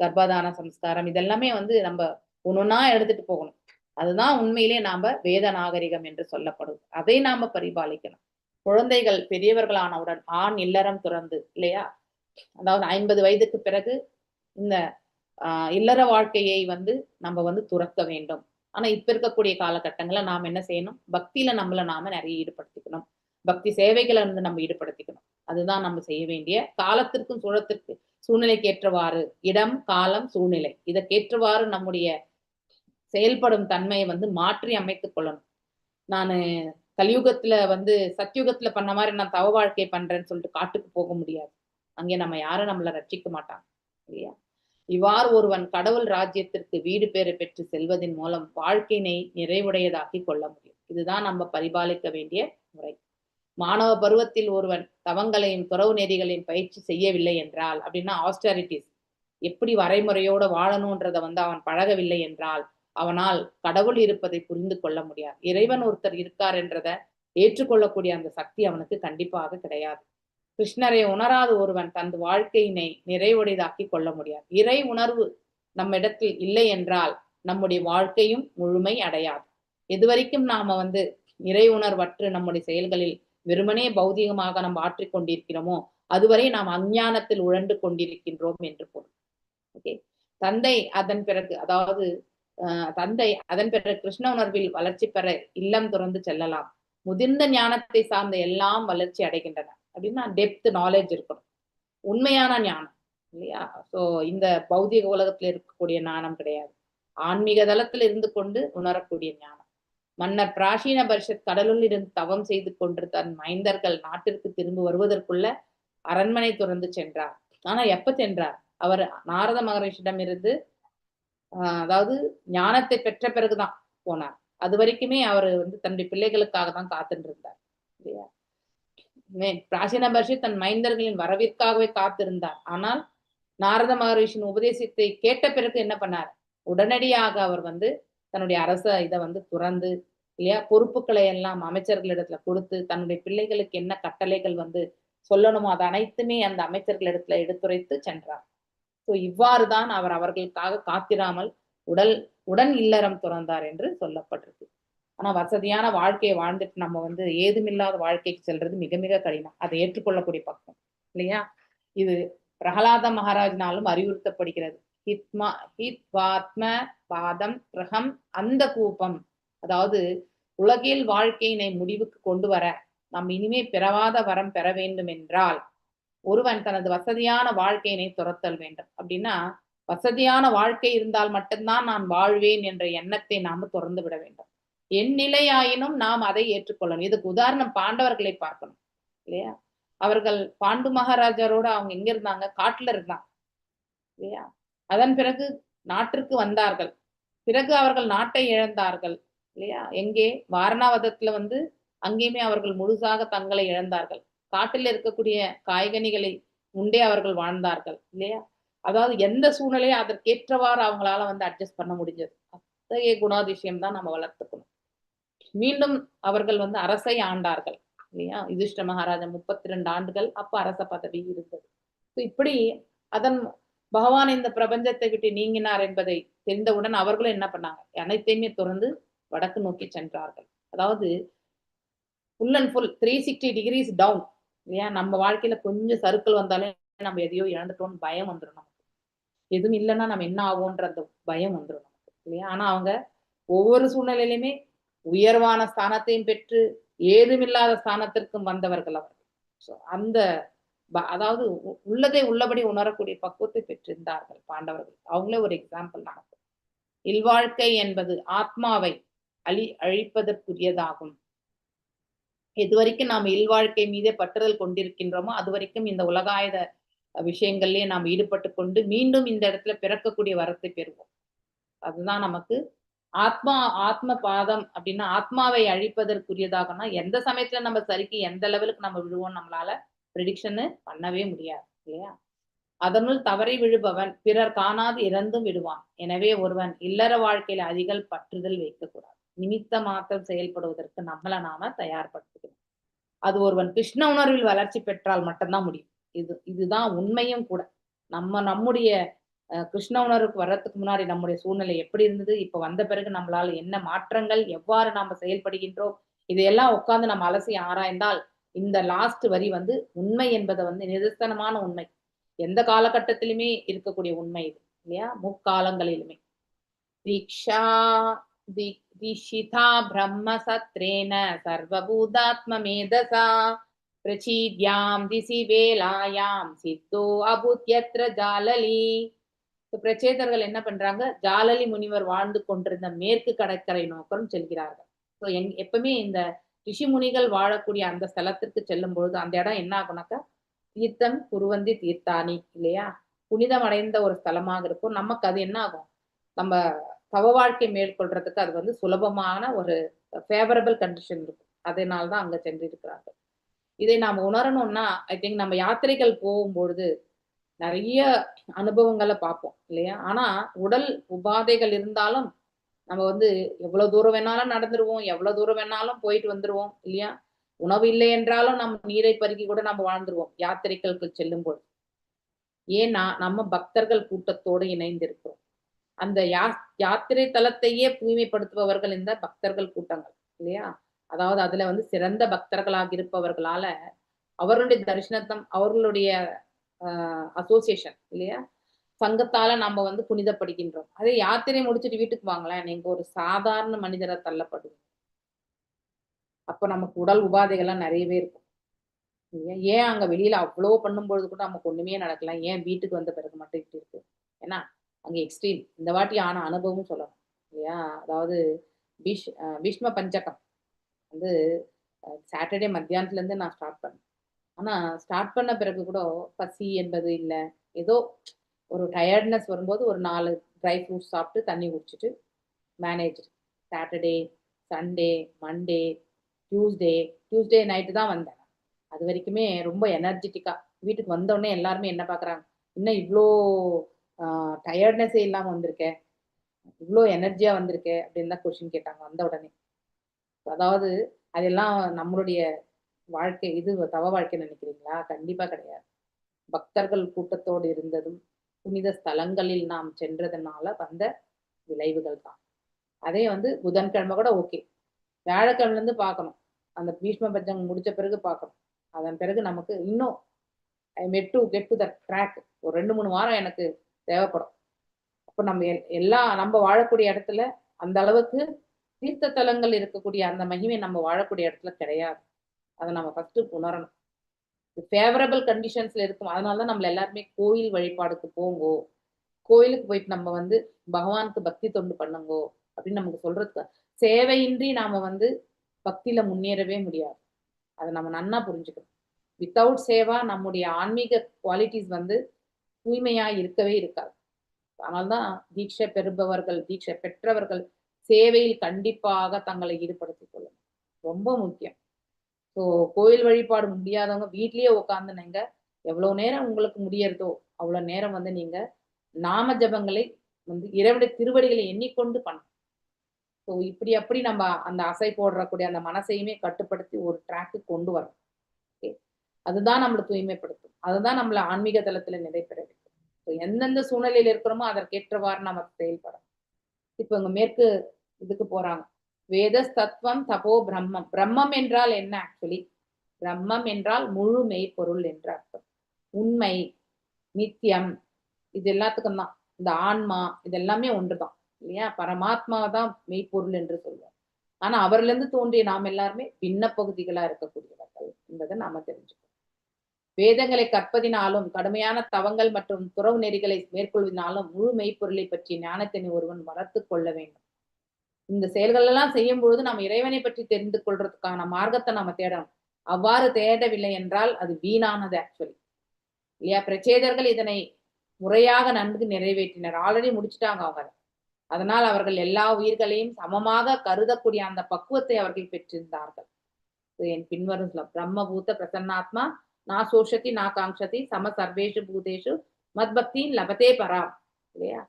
கர்ப்பதான சம்ஸ்காரம். இதெல்லாமே வந்து நம்ம ஒன்னொன்னா எடுத்துட்டு போகணும். அதுதான் உண்மையிலே நாம வேத நாகரிகம் என்று சொல்லப்படுது. அதை நாம பரிபாலிக்கணும். குழந்தைகள் பெரியவர்களானவுடன் ஆண் இல்லறம் துறந்து இல்லையா? அதாவது 50 வயதுக்கு பிறகு இந்த இல்லற வாழ்க்கையை வந்து நம்ம வந்து துறக்க வேண்டும். ஆனா இப்ப இருக்கக்கூடிய காலகட்டங்கள்ல நாம் என்ன செய்யணும்? பக்தியில நாம நிறைய ஈடுபடுத்திக்கணும். பக்தி சேவைகளை வந்து நம்ம ஈடுபடுத்திக்கணும். அதுதான் நம்ம செய்ய வேண்டிய. காலத்திற்கும் சூழ்நிலைக்கு ஏற்றவாறு இடம், காலம், சூழ்நிலை இதற்கேற்றவாறு நம்முடைய செயல்படும் தன்மையை வந்து மாற்றி அமைத்துக் கொள்ளணும். நான் கலியுகத்துல வந்து சத்யுகத்துல பண்ண மாதிரி நான் தவ வாழ்க்கை பண்றேன்னு சொல்லிட்டு காட்டுக்கு போக முடியாது. அங்கே நம்ம யாரும் நம்மளை ரட்சிக்க மாட்டாங்க இல்லையா? இவ்வாறு ஒருவன் கடவுள் ராஜ்யத்திற்கு வீடு பேறு பெற்று செல்வதன் மூலம் வாழ்க்கையினை நிறைவுடையதாக்கி கொள்ள முடியும். இதுதான் நம்ம பரிபாலிக்க வேண்டிய முறை. மாணவ பருவத்தில் ஒருவன் தவங்களையும் துறவு நெறிகளையும் பயிற்சி செய்யவில்லை என்றால் அப்படின்னா ஆஸ்டாரிட்டிஸ் எப்படி வரைமுறையோட வாழணும்ன்றத வந்து அவன் பழகவில்லை என்றால் அவனால் கடவுள் இருப்பதை புரிந்து கொள்ள முடியாது. இறைவன் ஒருத்தர் இருக்கார் என்றதை ஏற்றுக்கொள்ளக்கூடிய அந்த சக்தி அவனுக்கு கண்டிப்பாக கிடையாது. கிருஷ்ணரை உணராத ஒருவன் தனது வாழ்க்கையினை நிறைவுடையதாக்கி கொள்ள முடியாது. இறை உணர்வு நம்ம இடத்தில் இல்லை என்றால் நம்முடைய வாழ்க்கையும் முழுமை அடையாது. எதுவரைக்கும் நாம வந்து இறை உணர்வற்று நம்முடைய செயல்களில் வெறுமனே பௌதிகமாக நம்ம ஆற்றிக் கொண்டிருக்கிறோமோ அதுவரை நாம் அஞ்ஞானத்தில் உழண்டு கொண்டிருக்கின்றோம் என்று பொருள். ஓகே. தந்தை அதன் பிறகு கிருஷ்ண உணர்வில் வளர்ச்சி பெற இல்லம் துறந்து செல்லலாம். முதிர்ந்த ஞானத்தை சார்ந்த எல்லாம் வளர்ச்சி அடைகின்றன. அப்படின்னா டெப்த் நாலேஜ் இருக்கணும், உண்மையான ஞானம் இல்லையா? ஸோ இந்த பௌதிக உலகத்துல இருக்கக்கூடிய ஞானம் கிடையாது, ஆன்மீக தளத்தில் இருந்து கொண்டு உணரக்கூடிய ஞானம். மன்னர் பிராசீன பரிஷத் கடலுள் இருந்து தவம் செய்து கொண்டு தன் மைந்தர்கள் நாட்டிற்கு திரும்பி வருவதற்குள்ள அரண்மனை துறந்து சென்றார். ஆனா எப்ப சென்றார்? அவர் நாரத மகரிஷிடம் இருந்து அதாவது ஞானத்தை பெற்ற பிறகுதான் போனார். அது வரைக்குமே அவர் வந்து தன்னுடைய பிள்ளைகளுக்காக தான் காத்துட்டு இருந்தார் இல்லையா? பிராசீன பரிஷத் தன் மைந்தர்களின் வரவிற்காகவே காத்திருந்தார். ஆனால் நாரத மகரிஷின் உபதேசத்தை கேட்ட பிறகு என்ன பண்ணார்? உடனடியாக அவர் வந்து தன்னுடைய அரச இதை வந்து துறந்து இல்லையா, பொறுப்புகளை எல்லாம் அமைச்சர்களிடத்துல கொடுத்து தன்னுடைய பிள்ளைகளுக்கு என்ன கட்டளைகள் வந்து சொல்லணுமோ அது அனைத்துமே அந்த அமைச்சர்களிடத்துல எடுத்துரைத்து சென்றார். ஸோ இவ்வாறுதான் அவர் அவர்களுக்காக காத்திராமல் உடன் இல்லறம் துறந்தார் என்று சொல்லப்பட்டிருக்கு. ஆனா வசதியான வாழ்க்கையை வாழ்ந்துட்டு நம்ம வந்து ஏதுமில்லாத வாழ்க்கைக்கு செல்றது மிக மிக கடினம். அதை ஏற்றுக்கொள்ளக்கூடிய பக்கம் இல்லையா? இது பிரகலாத மகாராஜினாலும் அறிவுறுத்தப்படுகிறது. பாதம் பிரகம் அந்த கூப்பம். அதாவது உலகில் வாழ்க்கையினை முடிவுக்கு கொண்டு வர நாம் இனிமே பிறவாத வரம் பெற வேண்டும் என்றால் ஒருவன் தனது வசதியான வாழ்க்கையினை துரத்தல் வேண்டும். அப்படின்னா வசதியான வாழ்க்கை இருந்தால் மட்டும்தான் நான் வாழ்வேன் என்ற எண்ணத்தை நாம துறந்து விட வேண்டும். என் நிலையாயினும் நாம் அதை ஏற்றுக்கொள்ளணும். இதுக்கு உதாரணம் பாண்டவர்களை பார்க்கணும் இல்லையா? அவர்கள் பாண்டு மகாராஜரோட அவங்க எங்க இருந்தாங்க? காட்டுல இருந்தாங்க இல்லையா? அதன் பிறகு நாட்டிற்கு வந்தார்கள். பிறகு அவர்கள் நாட்டை இழந்தார்கள் இல்லையா? எங்கே? வாரணாவதத்துல வந்து அங்கேயுமே அவர்கள் முழுசாக தங்களை இழந்தார்கள். காட்டில் இருக்கக்கூடிய காய்கனிகளை உண்டே அவர்கள் வாழ்ந்தார்கள் இல்லையா? அதாவது எந்த சூழ்நிலையும் அதற்கேற்றவாறு அவங்களால வந்து அட்ஜஸ்ட் பண்ண முடிஞ்சது. அத்தகைய குணாதிசயம் தான் நம்ம வளர்த்துக்கணும். மீண்டும் அவர்கள் வந்து அரசை ஆண்டார்கள் இல்லையா? யுதிஷ்ட மகாராஜா 32 ஆண்டுகள் அப்ப அரச பதவி இருந்தது. இப்படி அதன் பகவான் இந்த பிரபஞ்சத்தை விட்டு நீங்கினார் என்பதை தெரிந்தவுடன் அவர்களும் என்ன பண்ணாங்க? அனைத்தையுமே துறந்து வடக்கு நோக்கி சென்றார்கள். அதாவது full and full 360 degrees down இல்லையா? நம்ம வாழ்க்கையில கொஞ்சம் சறுக்கல் வந்தாலே நம்ம எதையோ இழந்துட்டோம்னு பயம் வந்துடும் நமக்கு. எதுவும் இல்லைன்னா நம்ம என்ன ஆகும்ன்ற அந்த பயம் வந்துடும் நமக்கு இல்லையா? ஆனா அவங்க ஒவ்வொரு சூழ்நிலையிலுமே உயர்வான ஸ்தானத்தையும் பெற்று ஏதுமில்லாத ஸ்தானத்திற்கும் வந்தவர்கள் அவர்கள். ஸோ அந்த அதாவது உள்ளதை உள்ளபடி உணரக்கூடிய பக்குவத்தை பெற்றிருந்தார்கள் பாண்டவர்கள். அவங்களே ஒரு எக்ஸாம்பிள் நமக்கு. இல்வாழ்க்கை என்பது ஆத்மாவை அழிப்பதற்குரியதாகும். எது வரைக்கும் நாம் இல்வாழ்க்கை மீதே பற்றுதல் கொண்டிருக்கின்றோமோ அது வரைக்கும் இந்த உலகாயுத விஷயங்கள்லயே நாம் ஈடுபட்டு கொண்டு மீண்டும் இந்த இடத்துல பிறக்கக்கூடிய வரத்தை பெறுவோம். அதுதான் நமக்கு ஆத்ம பாதம் அப்படின்னா ஆத்மாவை அழிப்பதற்குரியதாகனா எந்த சமயத்துல நம்ம சரிக்கு எந்த லெவலுக்கு நம்ம விழுவோம் நம்மளால ப்ரெடிக்ஷன் பண்ணவே முடியாது இல்லையா? அதனுள் தவறி விழுபவன் பிறர் காணாது இறந்தும் விடுவான். எனவே ஒருவன் இல்லற வாழ்க்கையில அதிக பற்றுதல் வைக்கக்கூடாது. நிமித்த மாத்திரம் செயல்படுவதற்கு நம்மளை நாம தயார்படுத்திக்கணும். அது ஒருவன் கிருஷ்ண உணர்வில் வளர்ச்சி பெற்றால் மட்டும்தான் முடியும். இதுதான் உண்மையும் கூட. நம்முடைய கிருஷ்ண உணர்வுக்கு வர்றதுக்கு முன்னாடி நம்முடைய சூழ்நிலை எப்படி இருந்தது, இப்ப வந்த பிறகு நம்மளால என்ன மாற்றங்கள், எவ்வாறு நாம செயல்படுகின்றோம், இதையெல்லாம் உட்கார்ந்து நம்ம அலசி ஆராய்ந்தால் இந்த லாஸ்ட் வரி உண்மை என்பதை நிதர்சனமான உண்மை, எந்த காலகட்டத்திலுமே இருக்கக்கூடிய உண்மை இது இல்லையா? முக்காலங்களிலுமே தீக்ஷா தீஷிதா பிரம்ம சத்ரேன சர்வபூதாத்ம மேதசா பிரச்சீத்யாம் திசி வேலாயாம் சித்தோ அபுத்யத்ர ஜாலலி. பிரச்சேதர்கள் என்ன பண்றாங்க? ஜாலலி முனிவர் வாழ்ந்து கொண்டிருந்த மேற்கு கடற்கரை நோக்கம் செல்கிறார்கள். ஸோ எப்பவுமே இந்த ரிஷி முனிகள் வாழக்கூடிய அந்த ஸ்தலத்திற்கு செல்லும் பொழுது அந்த இடம் என்ன ஆகுனாக்கா தீர்த்தம் குருவந்தி தீர்த்தானி இல்லையா? புனிதம் அடைந்த ஒரு ஸ்தலமாக இருக்கும். நமக்கு அது என்ன ஆகும், நம்ம தவ வாழ்க்கை மேற்கொள்றதுக்கு அது சுலபமான ஒரு ஃபேவரபிள் கண்டிஷன் இருக்கும். அதனால்தான் அங்க சென்றிருக்கிறார்கள். இதை நாம் உணரணும்னா ஐ திங்க் நம்ம யாத்திரைகள் போகும்பொழுது நிறைய அனுபவங்களை பார்ப்போம் இல்லையா? ஆனா உடல் உபாதைகள் இருந்தாலும் நம்ம எவ்வளவு தூரம் வேணாலும் நடந்துருவோம், எவ்வளவு தூரம் வேணாலும் போயிட்டு வந்துருவோம் இல்லையா? உணவு இல்லை என்றாலும் நம்ம நீரை பருகி கூட நம்ம வாழ்ந்துருவோம் யாத்திரைகளுக்கு செல்லும் பொழுது. ஏன்னா நம்ம பக்தர்கள் கூட்டத்தோடு இணைந்திருக்கிறோம். அந்த யாத்திரை தலத்தையே தூய்மைப்படுத்துபவர்கள் இந்த பக்தர்கள் கூட்டங்கள் இல்லையா? அதாவது அதுல சிறந்த பக்தர்களாக இருப்பவர்களால அவர்களுடைய தரிசனத்தம், அவர்களுடைய அசோசியேஷன் இல்லையா, சங்கத்தால நம்ம புனிதப்படுகின்றோம். அதே யாத்திரை முடிச்சுட்டு வீட்டுக்கு வாங்கலாம், நீங்க ஒரு சாதாரண மனிதரை தள்ளப்படுவோம். அப்ப நமக்கு உடல் உபாதைகள்லாம் நிறையவே இருக்கும். ஏன் அங்க வெளியில அவ்வளோ பண்ணும்பொழுது கூட நமக்கு ஒண்ணுமே நடக்கலாம், ஏன் வீட்டுக்கு வந்த பிறகு மட்டும் இப்படி இருக்கு? ஏன்னா அங்க எக்ஸ்ட்ரீம். இந்த வாட்டி ஆன அனுபவம் சொல்லணும் இல்லையா? அதாவது பீஷ்ம பஞ்சகம் சாட்டர்டே மத்தியானத்துல இருந்து நான் ஸ்டார்ட் பண்ணேன். ஆனா ஸ்டார்ட் பண்ண பிறகு கூட பசி என்பது இல்லை, ஏதோ ஒரு டயர்ட்னஸ் வரும்போது ஒரு 4 ட்ரை ஃப்ரூட்ஸ் சாப்பிட்டு தண்ணி குடிச்சிட்டு manage. Saturday, Sunday, Monday, Tuesday night தான் வந்தேன். அது வரைக்குமே ரொம்ப எனர்ஜெட்டிக்கா. வீட்டுக்கு வந்தோடனே எல்லாருமே என்ன பாக்குறாங்க, இன்னும் இவ்வளோ டயர்ட்னஸே இல்லாம வந்திருக்கேன், இவ்வளோ எனர்ஜியா வந்திருக்கேன் அப்படின்னு தான் கொஸ்டின் கேட்டாங்க வந்த உடனே. அதாவது அதெல்லாம் நம்மளுடைய வாழ்க்கை தவ வாழ்க்கை நினைக்கிறீங்களா? கண்டிப்பா கிடையாது. பக்தர்கள் கூட்டத்தோடு இருந்ததும் புனித ஸ்தலங்களில் நாம் சென்றதுனால வந்த விளைவுகள் தான். அதே புதன்கிழமை கூட ஓகே, வியாழக்கிழமைல இருந்து பார்க்கணும், அந்த பீஷ்ம பஞ்சம் முடிச்ச பிறகு பார்க்கணும். அதன் பிறகு நமக்கு இன்னும் கெட் டு த ட்ராக் ஒரு 2-3 வாரம் எனக்கு தேவைப்படும். அப்போ நம்ம வாழக்கூடிய இடத்துல அந்த அளவுக்கு தீர்த்த தலங்கள் இருக்கக்கூடிய அந்த மகிமை நம்ம வாழக்கூடிய இடத்துல கிடையாது. அதை நம்ம ஃபர்ஸ்ட் உணரணும். ஃபேவரபிள் கண்டிஷன்ஸ்ல இருக்கும். அதனாலதான் நம்மள எல்லாருமே கோயில் வழிபாடுக்கு போங்கோ, கோயிலுக்கு போயிட்டு நம்ம பகவானுக்கு பக்தி தொண்டு பண்ணுங்கோ அப்படின்னு நமக்கு சொல்றதுக்கு. சேவையின்றி நாம பக்தியில முன்னேறவே முடியாது. அதை நம்ம நன்னா புரிஞ்சுக்கணும். வித்தவுட் சேவா நம்முடைய ஆன்மீக குவாலிட்டிஸ் தூய்மையா இருக்கவே இருக்காது. அதனால்தான் தீட்சை பெற்றவர்கள் சேவையில் கண்டிப்பாக தங்களை ஈடுபடுத்திக் கொள்ளணும், ரொம்ப முக்கியம். ஸோ கோயில் வழிபாடு முடியாதவங்க வீட்லயே உட்காந்து நீங்க எவ்வளவு நேரம் உங்களுக்கு முடியறதோ அவ்வளவு நேரம் நீங்க நாம ஜபங்களை இறைவனுடைய திருவடிகளை எண்ணிக்கொண்டு பண்ணணும். ஸோ இப்படி அப்படி நம்ம அந்த அசை போடுறக்கூடிய அந்த மனசையுமே கட்டுப்படுத்தி ஒரு ட்ராக்கு கொண்டு வரணும். ஓகே, அதுதான் நம்மளை தூய்மைப்படுத்தும், அதுதான் நம்மளை ஆன்மீக தளத்துல நிறைவேற வைக்கும். ஸோ எந்தெந்த சூழ்நிலையில இருக்கிறோமோ அதற்கேற்றவாறு நமக்கு செயல்படும். இப்போ இங்க மேற்கு இதுக்கு போறாங்க. வேத தத்துவம் தபோ பிரம்மம். பிரம்மம் என்றால் என்ன? ஆக்சுவலி பிரம்மம் என்றால் முழு மெய்ப்பொருள் என்ற அர்த்தம். உண்மை, நித்தியம், இது எல்லாத்துக்கும் தான். இந்த ஆன்மா இதெல்லாமே ஒன்றுதான் இல்லையா? பரமாத்மா தான் மெய்ப்பொருள் என்று சொல்லுவோம். ஆனா அவர்ல இருந்து தோன்றிய நாம் எல்லாருமே பின்ன பகுதிகளா இருக்கக்கூடியவர்கள் என்பதை நாம தெரிஞ்சுக்கணும். வேதங்களை கற்பதினாலும் கடுமையான தவங்கள் மற்றும் துறவு நெறிகளை மேற்கொள்வதனாலும் முழு மெய்ப்பொருளை பற்றி ஞானத்தினை ஒருவன் வளர்த்து கொள்ள வேண்டும். இந்த செயல்கள் எல்லாம் செய்யும் பொழுது நம்ம இறைவனை பற்றி தெரிந்து கொள்றதுக்கான மார்க்கத்தை நம்ம தேடணும். அவ்வாறு தேடவில்லை என்றால் அது வீணானது ஆக்சுவலி இல்லையா. பிரச்சேதர்கள் இதனை முறையாக நன்கு நிறைவேற்றினர், ஆல்ரெடி முடிச்சுட்டாங்க அவங்க. அதனால் அவர்கள் எல்லா உயிர்களையும் சமமாக கருதக்கூடிய அந்த பக்குவத்தை அவர்கள் பெற்றிருந்தார்கள். என் பின்வரும் பிரம்மபூத பிரசன்னாத்மா நா சோஷதி நா காங்ஷதி சம சர்வேஷு பூதேஷு மத்பக்தி லபதே பராம் இல்லையா.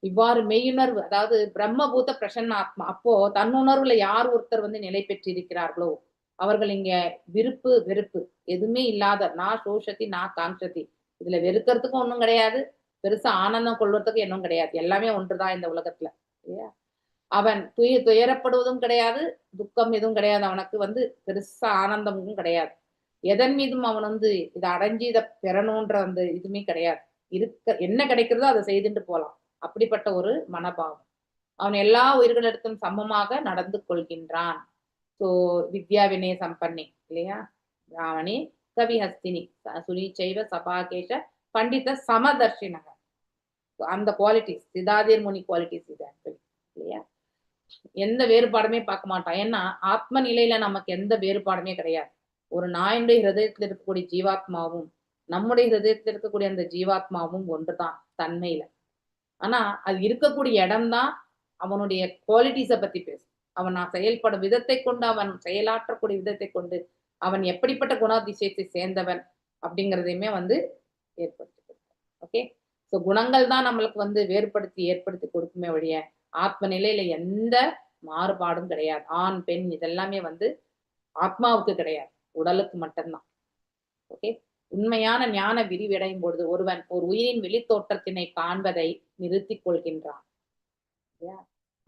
இவ்வாறு மெய்யுணர்வு, அதாவது பிரம்மபூத பிரசன்னாத்மா, அப்போ தன்னுணர்வுல யார் ஒருத்தர் வந்து நிலை பெற்றிருக்கிறார்களோ அவர்கள் இங்க விருப்பு வெறுப்பு எதுவுமே இல்லாத, நா சோஷதி நா காங்ஷதி, இதுல வெறுக்கிறதுக்கும் ஒண்ணும் கிடையாது, பெருசா ஆனந்தம் கொள்வதற்கு இன்னும் கிடையாது, எல்லாமே ஒன்றுதான் இந்த உலகத்துல இல்லையா. அவன் துயரப்படுவதும் கிடையாது, துக்கம் எதுவும் கிடையாது, அவனுக்கு வந்து பெருசா ஆனந்தமும் கிடையாது, எதன் மீதும் அவன் வந்து இதை அடைஞ்சு இதை பெறணுன்ற அந்த இதுவுமே கிடையாது. என்ன கிடைக்கிறதோ அதை செய்துட்டு போலாம், அப்படிப்பட்ட ஒரு மனபாவம். அவன் எல்லா உயிர்களிடத்தும் சமமாக நடந்து கொள்கின்றான். ஸோ வித்யா வினய சம்பன்னி இல்லையா, பிராமணி கவி ஹஸ்தினி சுனிச்சைவ சபாகேஷ பண்டித சமதர்ஷினக, அந்த குவாலிட்டிஸ் சிதாதீர் முனி குவாலிட்டிஸ் இது ஆக்சுவலி இல்லையா. எந்த வேறுபாடுமே பார்க்க மாட்டான், ஏன்னா ஆத்ம நிலையில நமக்கு எந்த வேறுபாடுமே கிடையாது. ஒரு நாயுடைய ஹிருதயத்தில் இருக்கக்கூடிய ஜீவாத்மாவும் நம்முடைய ஹிருதயத்தில் இருக்கக்கூடிய அந்த ஜீவாத்மாவும் ஒன்றுதான் தன்மையில. ஆனா அது இருக்கக்கூடிய இடம்தான் அவனுடைய குவாலிட்டிஸை பத்தி பேசும். அவன் செயல்படும் விதத்தை கொண்டு, அவன் செயலாற்றக்கூடிய விதத்தை கொண்டு அவன் எப்படிப்பட்ட குணாதிசயத்தை சேர்ந்தவன் அப்படிங்கிறதையுமே வந்து ஏற்படுத்தி கொடுக்கும். ஓகே, ஸோ குணங்கள் தான் நம்மளுக்கு வந்து ஏற்படுத்தி கொடுக்குமே வழிய ஆத்ம நிலையில எந்த மாறுபாடும் கிடையாது. ஆண் பெண் இதெல்லாமே வந்து ஆத்மாவுக்கு கிடையாது, உடலுக்கு மட்டும்தான். ஓகே, உண்மையான ஞான விரிவடையும் பொழுது ஒருவன் ஒரு உயிரின் வெளித்தோற்றத்தினை காண்பதை நிறுத்தி கொள்கின்றான்.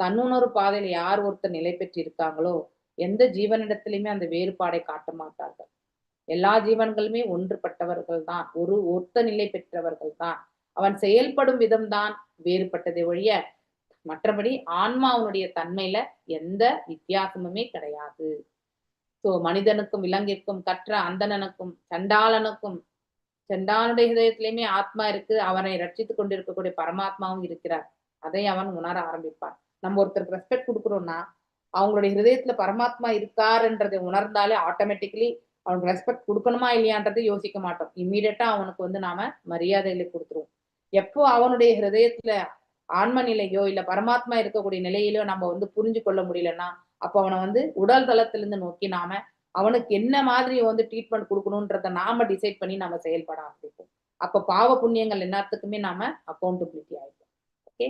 தன்னுணர்வு பாதையில யார் ஒருத்தர் நிலை பெற்று இருக்காங்களோ எந்த ஜீவனிடத்திலுமே அந்த வேறுபாடை காட்ட மாட்டார்கள். எல்லா ஜீவன்களுமே ஒன்றுபட்டவர்கள் தான், ஒத்த நிலை பெற்றவர்கள் தான். அவன் செயல்படும் விதம்தான் வேறுபட்டதை ஒழிய மற்றபடி ஆன்மாவனுடைய தன்மையில எந்த வித்தியாசமுமே கிடையாது. ஸோ மனிதனுக்கும் விலங்கிற்கும் கற்ற அந்தணனுக்கும் சண்டாளனுக்கும், சண்டாளனுடைய ஹிருதயத்திலையுமே ஆத்மா இருக்கு, அவனை ரட்சித்துக் கொண்டிருக்கக்கூடிய பரமாத்மாவும் இருக்கிறார். அதை அவன் உணர ஆரம்பிப்பான். நம்ம ஒருத்தருக்கு ரெஸ்பெக்ட் கொடுக்குறோம்னா அவங்களுடைய ஹிருதயத்துல பரமாத்மா இருக்காருன்றதை உணர்ந்தாலே ஆட்டோமேட்டிக்கலி அவனுக்கு ரெஸ்பெக்ட் கொடுக்கணுமா இல்லையான்றதை யோசிக்க மாட்டோம். இம்மீடியட்டா அவனுக்கு வந்து நாம மரியாதைகளை கொடுத்துருவோம். எப்போ அவனுடைய ஹிருதயத்துல ஆன்ம நிலையோ இல்ல பரமாத்மா இருக்கக்கூடிய நிலையிலோ நம்ம வந்து புரிஞ்சு கொள்ள முடியலன்னா அப்போ அவனை வந்து உடல் தளத்திலிருந்து நோக்கி நாம அவனுக்கு என்ன மாதிரி வந்து ட்ரீட்மெண்ட் கொடுக்கணுன்றத நாம டிசைட் பண்ணி நாம செயல்பட ஆரம்பிப்போம். அப்ப பாவ புண்ணியங்கள் எல்லாத்துக்குமே நாம அக்கௌண்டபிலிட்டி ஆயிடும். ஓகே,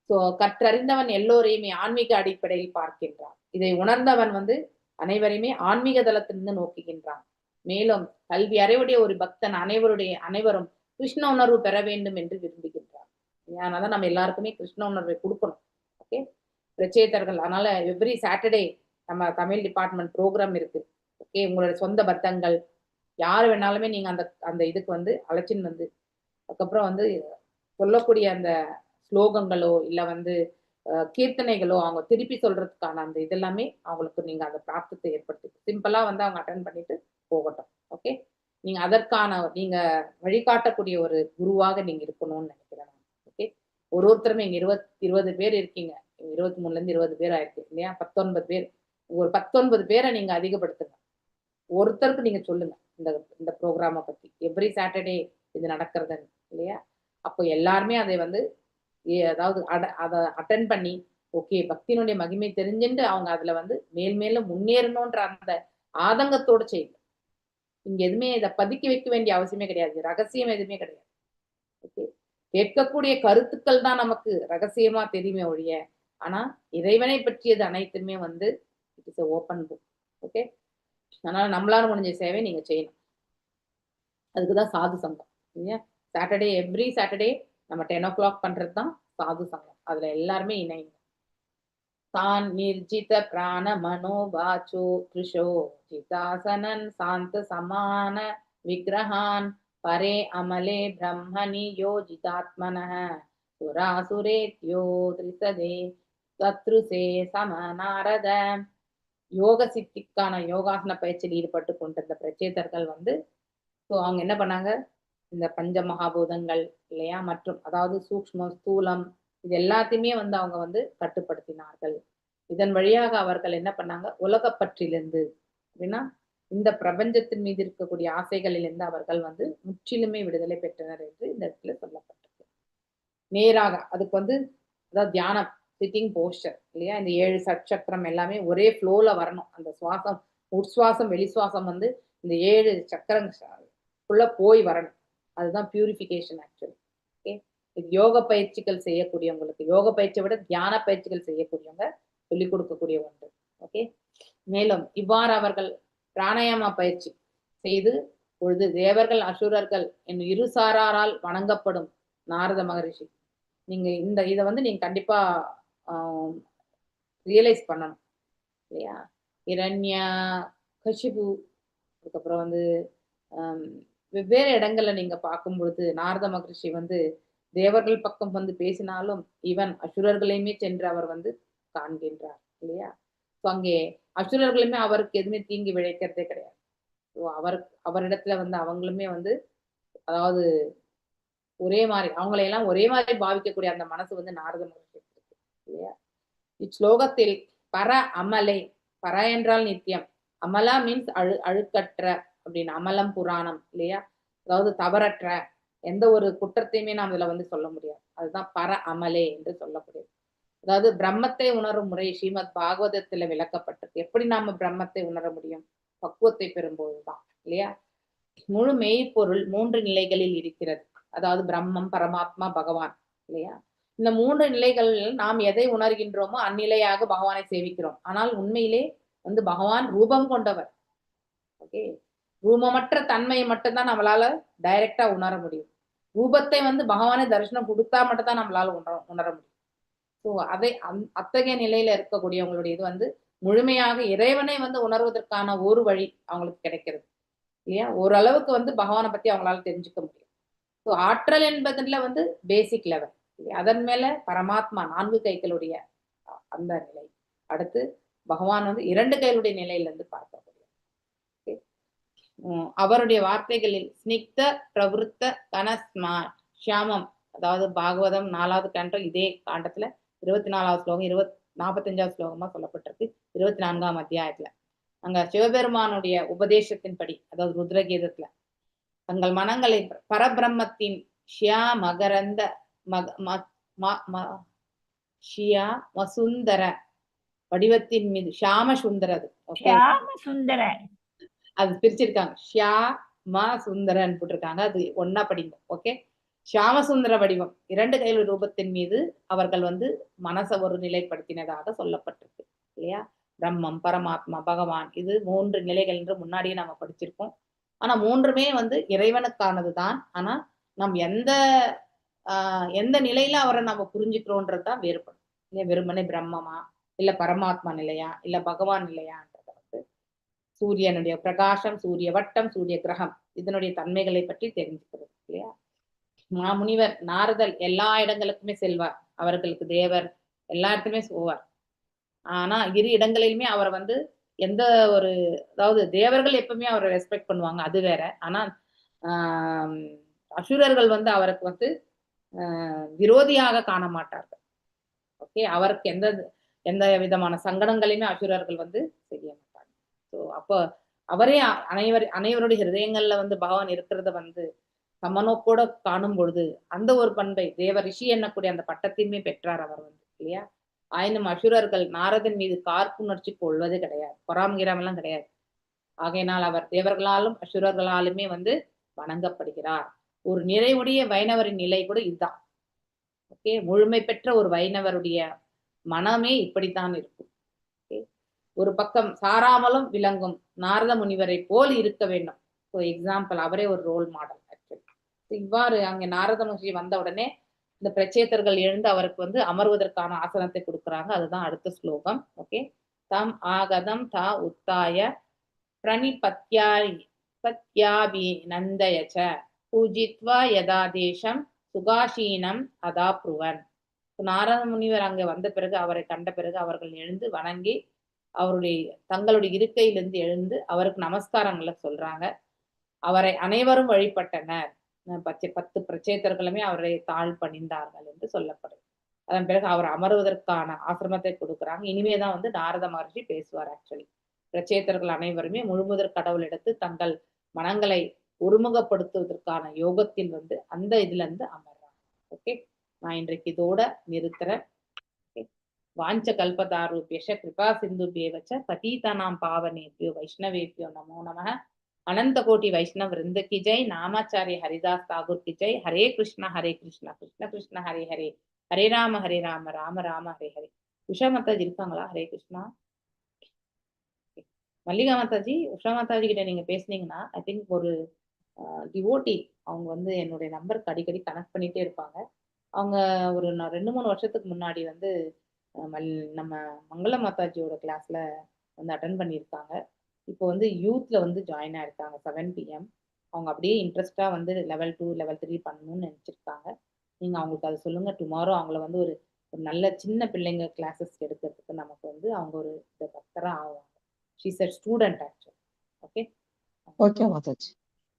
ஸோ கற்றறிந்தவன் எல்லோரையுமே ஆன்மீக அடிப்படையில் பார்க்கின்றான். இதை உணர்ந்தவன் வந்து அனைவரையுமே ஆன்மீக தளத்திலிருந்து நோக்குகின்றான். மேலும் கல்வி அறிவுடைய ஒரு பக்தன் அனைவரும் கிருஷ்ண உணர்வு பெற வேண்டும் என்று விரும்புகின்றான். அதனால நம்ம எல்லாருக்குமே கிருஷ்ண உணர்வை கொடுக்கணும். ஓகே, பிரச்சேதர்கள், அதனால எவ்ரி சாட்டர்டே நம்ம தமிழ் டிபார்ட்மெண்ட் ப்ரோக்ராம் இருக்கு. ஓகே, உங்களோட சொந்த பத்தங்கள் யார் வேணாலுமே நீங்க அந்த இதுக்கு வந்து அழைச்சின்னு வந்து அதுக்கப்புறம் வந்து சொல்லக்கூடிய அந்த ஸ்லோகங்களோ இல்ல வந்து கீர்த்தனைகளோ அவங்க திருப்பி சொல்றதுக்கான அந்த இதெல்லாமே அவங்களுக்கு நீங்க அந்த பிராப்தத்தை ஏற்படுத்தி சிம்பிளா வந்து அவங்க அட்டன் பண்ணிட்டு போகட்டும். ஓகே, நீங்க அதற்கான நீங்க வழிகாட்டக்கூடிய ஒரு குருவாக நீங்க இருக்கணும்னு நினைக்கிறேன். ஓகே, ஒருத்தருமே இங்க 20 பேர் இருக்கீங்க, 23ல இருந்து 20 பேர் ஆயிருக்கு இல்லையா, 19 பேர். ஒரு 19 பேரை நீங்க அதிகப்படுத்துங்க. ஒருத்தருக்கு நீங்க சொல்லுங்க இந்த ப்ரோக்ராமை பத்தி, எவ்ரி சாட்டர்டே இது நடக்கிறதுன்னு இல்லையா. அப்போ எல்லாருமே அதை வந்து அதாவது அதை அட்டன் பண்ணி ஓகே பக்தியினுடைய மகிமை தெரிஞ்சுட்டு அவங்க அதுல வந்து மேலும் முன்னேறணும்ன்ற அந்த ஆதங்கத்தோடு செய்யுங்க. இங்க எதுவுமே இதை பதுக்கி வைக்க வேண்டிய அவசியமே கிடையாது, ரகசியம் எதுவுமே கிடையாது. ஓகே, கேட்கக்கூடிய கருத்துக்கள் தான் நமக்கு ரகசியமா தெரியுமே ஒழிய, ஆனா இறைவனை பற்றியது அனைத்துமே வந்து it is open book. Okay, அதனால நம்மளால முடிஞ்ச சேவை நீங்க செய்யணும். அதுக்குதான் சாது சங்கம் இல்லையா. எவ்ரி சாட்டர்டே நம்ம 10 o'clock பண்றது தான் சாது சங்கம். அதுல எல்லாருமே இணைங்க. தான் நிர்ஜித பிராண மனோபாச்சோ த்ரிஷோ ஜிதாசனன் சாந்த சமான விக்கிரகான் பரே அமலே பிரம்மணி யோஜிதாத்மனः சுராசுரேத்யோ த்ரிசதே தத்ருசே சம நாரத. யோக சித்திக்கான யோகாசன பயிற்சியில் ஈடுபட்டு கொண்டிருந்த பிரச்சேதர்கள் வந்து ஸோ அவங்க என்ன பண்ணாங்க, இந்த பஞ்ச மகாபூதங்கள் இல்லையா, மற்றும் அதாவது சூக்ஷ்மம் ஸ்தூலம் இது எல்லாத்தையுமே வந்து அவங்க வந்து கட்டுப்படுத்தினார்கள். இதன் வழியாக அவர்கள் என்ன பண்ணாங்க, உலகப்பற்றிலிருந்து அப்படின்னா இந்த பிரபஞ்சத்தின் மீது இருக்கக்கூடிய ஆசைகளிலிருந்து அவர்கள் வந்து முற்றிலுமே விடுதலை பெற்றனர் என்று இந்த இடத்துல சொல்லப்பட்டிருக்கு. நேராக அதுக்கு வந்து அதாவது தியானம், சிட்டிங் போஸ்டர் இல்லையா, இந்த 7 சக்கரம் எல்லாமே ஒரே ஃப்ளோல வரணும். அந்த சுவாசம் உட்சுவாசம் வெளிசுவாசம் வந்து இந்த 7 சக்கரங்களுக்குள்ள போய் வரணும். அதுதான் பியூரிஃபிகேஷன் ஆக்சுவலி. ஓகே, இது யோக பயிற்சிகள் செய்யக்கூடியவங்களுக்கு, யோக பயிற்சியை விட தியான பயிற்சிகள் செய்யக்கூடியவங்க சொல்லிக் கொடுக்கக்கூடிய ஒன்று. ஓகே, மேலும் இவ்வாறு அவர்கள் பிராணாயாம பயிற்சி செய்து பொழுது தேவர்கள் அசுரர்கள் என்னும் இருசாராரால் வணங்கப்படும் நாரத மகரிஷி. நீங்க இதை வந்து நீங்க கண்டிப்பா ரியலைஸ் பண்ணணும் இல்லையா. இரண்யா கஷிபு, அதுக்கப்புறம் வந்து வெவ்வேறு இடங்கள்ல நீங்க பார்க்கும் பொழுது நாரத மகரிஷி வந்து தேவர்கள் பக்கம் வந்து பேசினாலும் இவன் அசுரர்களையுமே சென்று அவர் வந்து காண்கின்றார் இல்லையா. ஸோ அங்கே அசுரர்களுமே அவருக்கு எதுவுமே தீங்கி விளைக்கிறதே கிடையாது. ஸோ அவரிடத்துல வந்து அவங்களுமே வந்து அதாவது ஒரே மாதிரி அவங்களையெல்லாம் ஒரே மாதிரி பாவிக்கக்கூடிய அந்த மனசு வந்து நாரத மகரிஷி இல்லையா. இச்லோகத்தில் பர அமலை, பர என்றால் நித்தியம், அமலா மீன்ஸ் அழுக்கற்ற அப்படின்னு, அமலம் புராணம் இல்லையா, அதாவது தவறற்ற எந்த ஒரு குற்றத்தையுமே நாம் இதுல வந்து சொல்ல முடியாது. அதுதான் பர அமலே என்று சொல்லக்கூடியது. அதாவது பிரம்மத்தை உணரும் முறை ஸ்ரீமத் பாகவதத்துல விளக்கப்பட்டது. எப்படி நாம பிரம்மத்தை உணர முடியும், பக்குவத்தை பெறும்போதுதான் இல்லையா. முழு மெய்ப்பொருள் 3 நிலைகளில் இருக்கிறது. அதாவது பிரம்மம், பரமாத்மா, பகவான் இல்லையா. இந்த 3 நிலைகளில் நாம் எதை உணர்கின்றோமோ அந்நிலையாக பகவானை சேவிக்கிறோம். ஆனால் உண்மையிலே வந்து பகவான் ரூபம் கொண்டவர். ஓகே, ரூபமற்ற தன்மையை மட்டும்தான் நம்மளால டைரக்டா உணர முடியும். ரூபத்தை வந்து பகவானை தரிசனம் கொடுத்தா மட்டும் தான் நம்மளால உணர முடியும். ஸோ அதை அத்தகைய நிலையில இருக்கக்கூடியவங்களுடைய இது வந்து முழுமையாக இறைவனை வந்து உணர்வதற்கான ஒரு வழி அவங்களுக்கு கிடைக்கிறது இல்லையா. ஓரளவுக்கு வந்து பகவானை பத்தி அவங்களால தெரிஞ்சுக்க முடியும். ஸோ ஆற்றல் என்பதுல வந்து பேசிக் லெவல், அதன் மேல பரமாத்மா 4 கைகளுடைய அந்த நிலை, அடுத்து பகவான் வந்து 2 கைகளுடைய நிலையில இருந்து பார்க்கக்கூடிய அவருடைய வார்த்தைகளில் ஸ்னிக்த பிரவருத்த கனஸ்மா ஷியாமம், அதாவது பாகவதம் 4வது கேண்டோ இதே காண்டத்துல 24வது ஸ்லோகம் 45வது ஸ்லோகமா சொல்லப்பட்டிருக்கு. 24ஆம் அத்தியாயத்துல அங்க சிவபெருமானுடைய உபதேசத்தின்படி, அதாவது ருத்ரகீதத்துல தங்கள் மனங்களை பரபிரம்மத்தின் ஷியா மகரந்த ஷியா மசுந்தர வடிவத்தின் மீது, ஷியாம சுந்தரது அது பிரிச்சிருக்காங்க, ஷியா ம சுந்தரன் போட்டிருக்காங்க, அது ஒன்னா படிங்க. ஓகே, ஷியாமசுந்தர வடிவம் 2 கையில் ரூபத்தின் மீது அவர்கள் வந்து மனசை ஒரு நிலைப்படுத்தினதாக சொல்லப்பட்டிருக்கு இல்லையா. பிரம்மம், பரமாத்மா, பகவான், இது 3 நிலைகள் என்று முன்னாடியே நம்ம படிச்சிருக்கோம். ஆனா 3மே வந்து இறைவனுக்கானதுதான். ஆனா நம் எந்த நிலையில அவரை நம்ம புரிஞ்சுக்கிறோன்றதுதான் வேறுபடும் இல்லையா. வெறுமனே பிரம்மமா, இல்ல பரமாத்மா நிலையா, இல்ல பகவான் நிலையான்றத வந்து சூரியனுடைய பிரகாசம், சூரிய வட்டம், சூரிய கிரகம் இதனுடைய தன்மைகளை பற்றி தெரிஞ்சுக்கிறது இல்லையா. மாமுனிவர் நாரதர் எல்லா இடங்களுக்குமே செல்வார், அவர்களுக்கு தேவர் எல்லா இடத்துலயுமே போவார். ஆனா 2 இடங்களிலுமே அவர் வந்து எந்த ஒரு, அதாவது தேவர்கள் எப்பவுமே அவரை ரெஸ்பெக்ட் பண்ணுவாங்க, அது வேற. ஆனா அசுரர்கள் வந்து அவருக்கு வந்து விரோதியாக காண மாட்டார்கள். ஓகே, அவருக்கு எந்த விதமான சங்கடங்களையுமே அசுரர்கள் வந்து செய்ய மாட்டாங்க. ஸோ அப்போ அவரே அனைவருடைய ஹிருதயங்கள்ல வந்து பகவான் இருக்கிறத வந்து சமனோக்கோட காணும் பொழுது அந்த ஒரு பண்பை தேவ ரிஷி என்னக்கூடிய அந்த பட்டத்தையுமே பெற்றார் அவர் வந்து இல்லையா. ஆயினும் அசுரர்கள் நாரதன் மீது கார்ப்புணர்ச்சி கொள்வது கிடையாது, பொறாமகிராமெல்லாம் கிடையாது. ஆகையினால் அவர் தேவர்களாலும் அசுரர்களாலுமே வந்து வணங்கப்படுகிறார். ஒரு நிறைவுடைய வைணவரின் நிலை கூட இதுதான். ஓகே, முழுமை பெற்ற ஒரு வைணவருடைய மனமே இப்படித்தான் இருக்கும். ஓகே, ஒரு பக்கம் சாராமலும் விளங்கும் நாரத முனிவரை போல் இருக்க வேண்டும். ஸோ எக்ஸாம்பிள், அவரே ஒரு ரோல் மாடல். இவ்வாறு அங்கே நாரத மகரிஷி வந்த உடனே இந்த பிரச்சேதர்கள் எழுந்து அவருக்கு வந்து அமர்வதற்கான ஆசனத்தை கொடுக்குறாங்க. அதுதான் அடுத்த ஸ்லோகம். ஓகே, தம் ஆகதம் தா உத்தாய பிரணிபத்யாபி நந்தயச்ச பூஜித்வா யதாதேசம் சுகாசீனம் அதா புருவன். நாரத முனிவர் அங்கே வந்த பிறகு, அவரை கண்ட பிறகு அவர்கள் எழுந்து வணங்கி தங்களுடைய இருக்கையிலிருந்து எழுந்து அவருக்கு நமஸ்காரங்களை சொல்றாங்க. அவரை அனைவரும் வழிபட்டனர். 10 பிரச்சேதர்களுமே அவரை தாழ் பணிந்தார்கள் என்று சொல்லப்படுது. அதன் பிறகு அவர் அமருவதற்கான ஆசிரமத்தை கொடுக்குறாங்க. இனிமேதான் வந்து நாரத மகர்ஷி பேசுவார். ஆக்சுவலி பிரச்சேதர்கள் அனைவருமே முழுமுதற் கடவுள் எடுத்து தங்கள் மனங்களை ஒருமுகப்படுத்துவதற்கான யோகத்தில் வந்து அந்த இதுல இருந்து அமர்றாங்க. ஓகே, நான் இன்றைக்கு இதோட நிறுத்துறேன். வாஞ்ச கல்பதாரூபியஷ கிருபா சிந்துபியவச்ச பதீதானாம் பாவனேபியோ வைஷ்ணவேபியோ நமோ நமः. அனந்த கோட்டி வைஷ்ணவ விருந்த கி ஜெய். நாமாச்சாரிய ஹரிதாஸ் தாகூர் கி ஜெய். ஹரே கிருஷ்ணா கிருஷ்ண கிருஷ்ண ஹரே ஹரே, ஹரே ராம ராம ராம ஹரே ஹரே. உஷா மாதாஜி இருக்காங்களா? ஹரே கிருஷ்ணா. மல்லிகா மாதாஜி, உஷா மாதாஜி கிட்ட நீங்க பேசுனீங்கன்னா ஐ திங்க் ஒரு டிவோட்டி அவங்க வந்து என்னுடைய நம்பருக்கு அடிக்கடி கனெக்ட் பண்ணிட்டே இருப்பாங்க. அவங்க ஒரு 2-3 வருஷத்துக்கு முன்னாடி வந்து நம்ம மங்கள மாதாஜியோட கிளாஸ்ல வந்து அட்டன் பண்ணியிருக்காங்க. இப்போ வந்து யூத்ல வந்து ஜாயின் ஆயிருக்காங்க 7 PM. அவங்க அப்படியே இன்ட்ரெஸ்டா வந்து level 2 level 3 பண்ணணும்னு நினைச்சிருக்காங்க. நீங்க அவங்களுக்கு அதை சொல்லுங்க. டுமாரோ அவங்கள வந்து ஒரு நல்ல சின்ன பிள்ளைங்க கிளாஸஸ் எடுக்கிறதுக்கு நமக்கு வந்து அவங்க ஒரு பக்தரா ஆவாங்க. She's a student actually. Okay okay Mataji.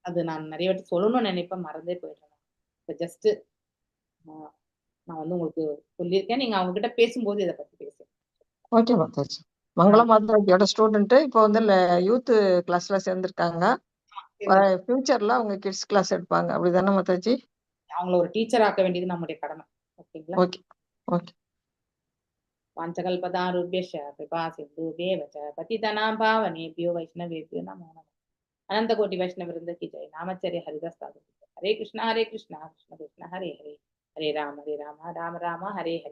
அது நான் நிறைய வாட்டி சொல்லணும்னு நினைப்பேன், மறந்தே போயிடுறேன். இப்போ ஜஸ்ட் நான் வந்து உங்களுக்கு சொல்லியிருக்கேன். நீங்க அவங்க கிட்ட பேசும்போது இதை பத்தி பேசுங்க. ஓகே மாதாஜி. மங்கள மாதாஜியோட ஸ்டூடெண்ட் இப்போ வந்து யூத் கிளாஸ்ல சேர்ந்திருக்காங்க. ஃபியூச்சர்ல அவங்க கிட்ஸ் கிளாஸ் எடுப்பாங்க, அப்படிதானே மாதாஜி? அவங்கள ஒரு டீச்சர் ஆக்க வேண்டியது நம்முடைய கடமை. ஓகேங்களா? Okay okay. வாஞ்சகல்பதாருபியஷ கிருபா சிந்துபேவ ச பதிதனாம் பாவனேபியோ வைஷ்ணவேபியோ நமோ நமः. அனந்த கோட்டி வைஷ்ணவ விருந்த கி ஜெய். நாமச்சரிய ஹரிதாஸ் தாகூர் கி ஜெய். ஹரே கிருஷ்ணா கிருஷ்ண கிருஷ்ண ஹரே ஹரே, ஹரே ராம ராம ராம ஹரே ஹரே.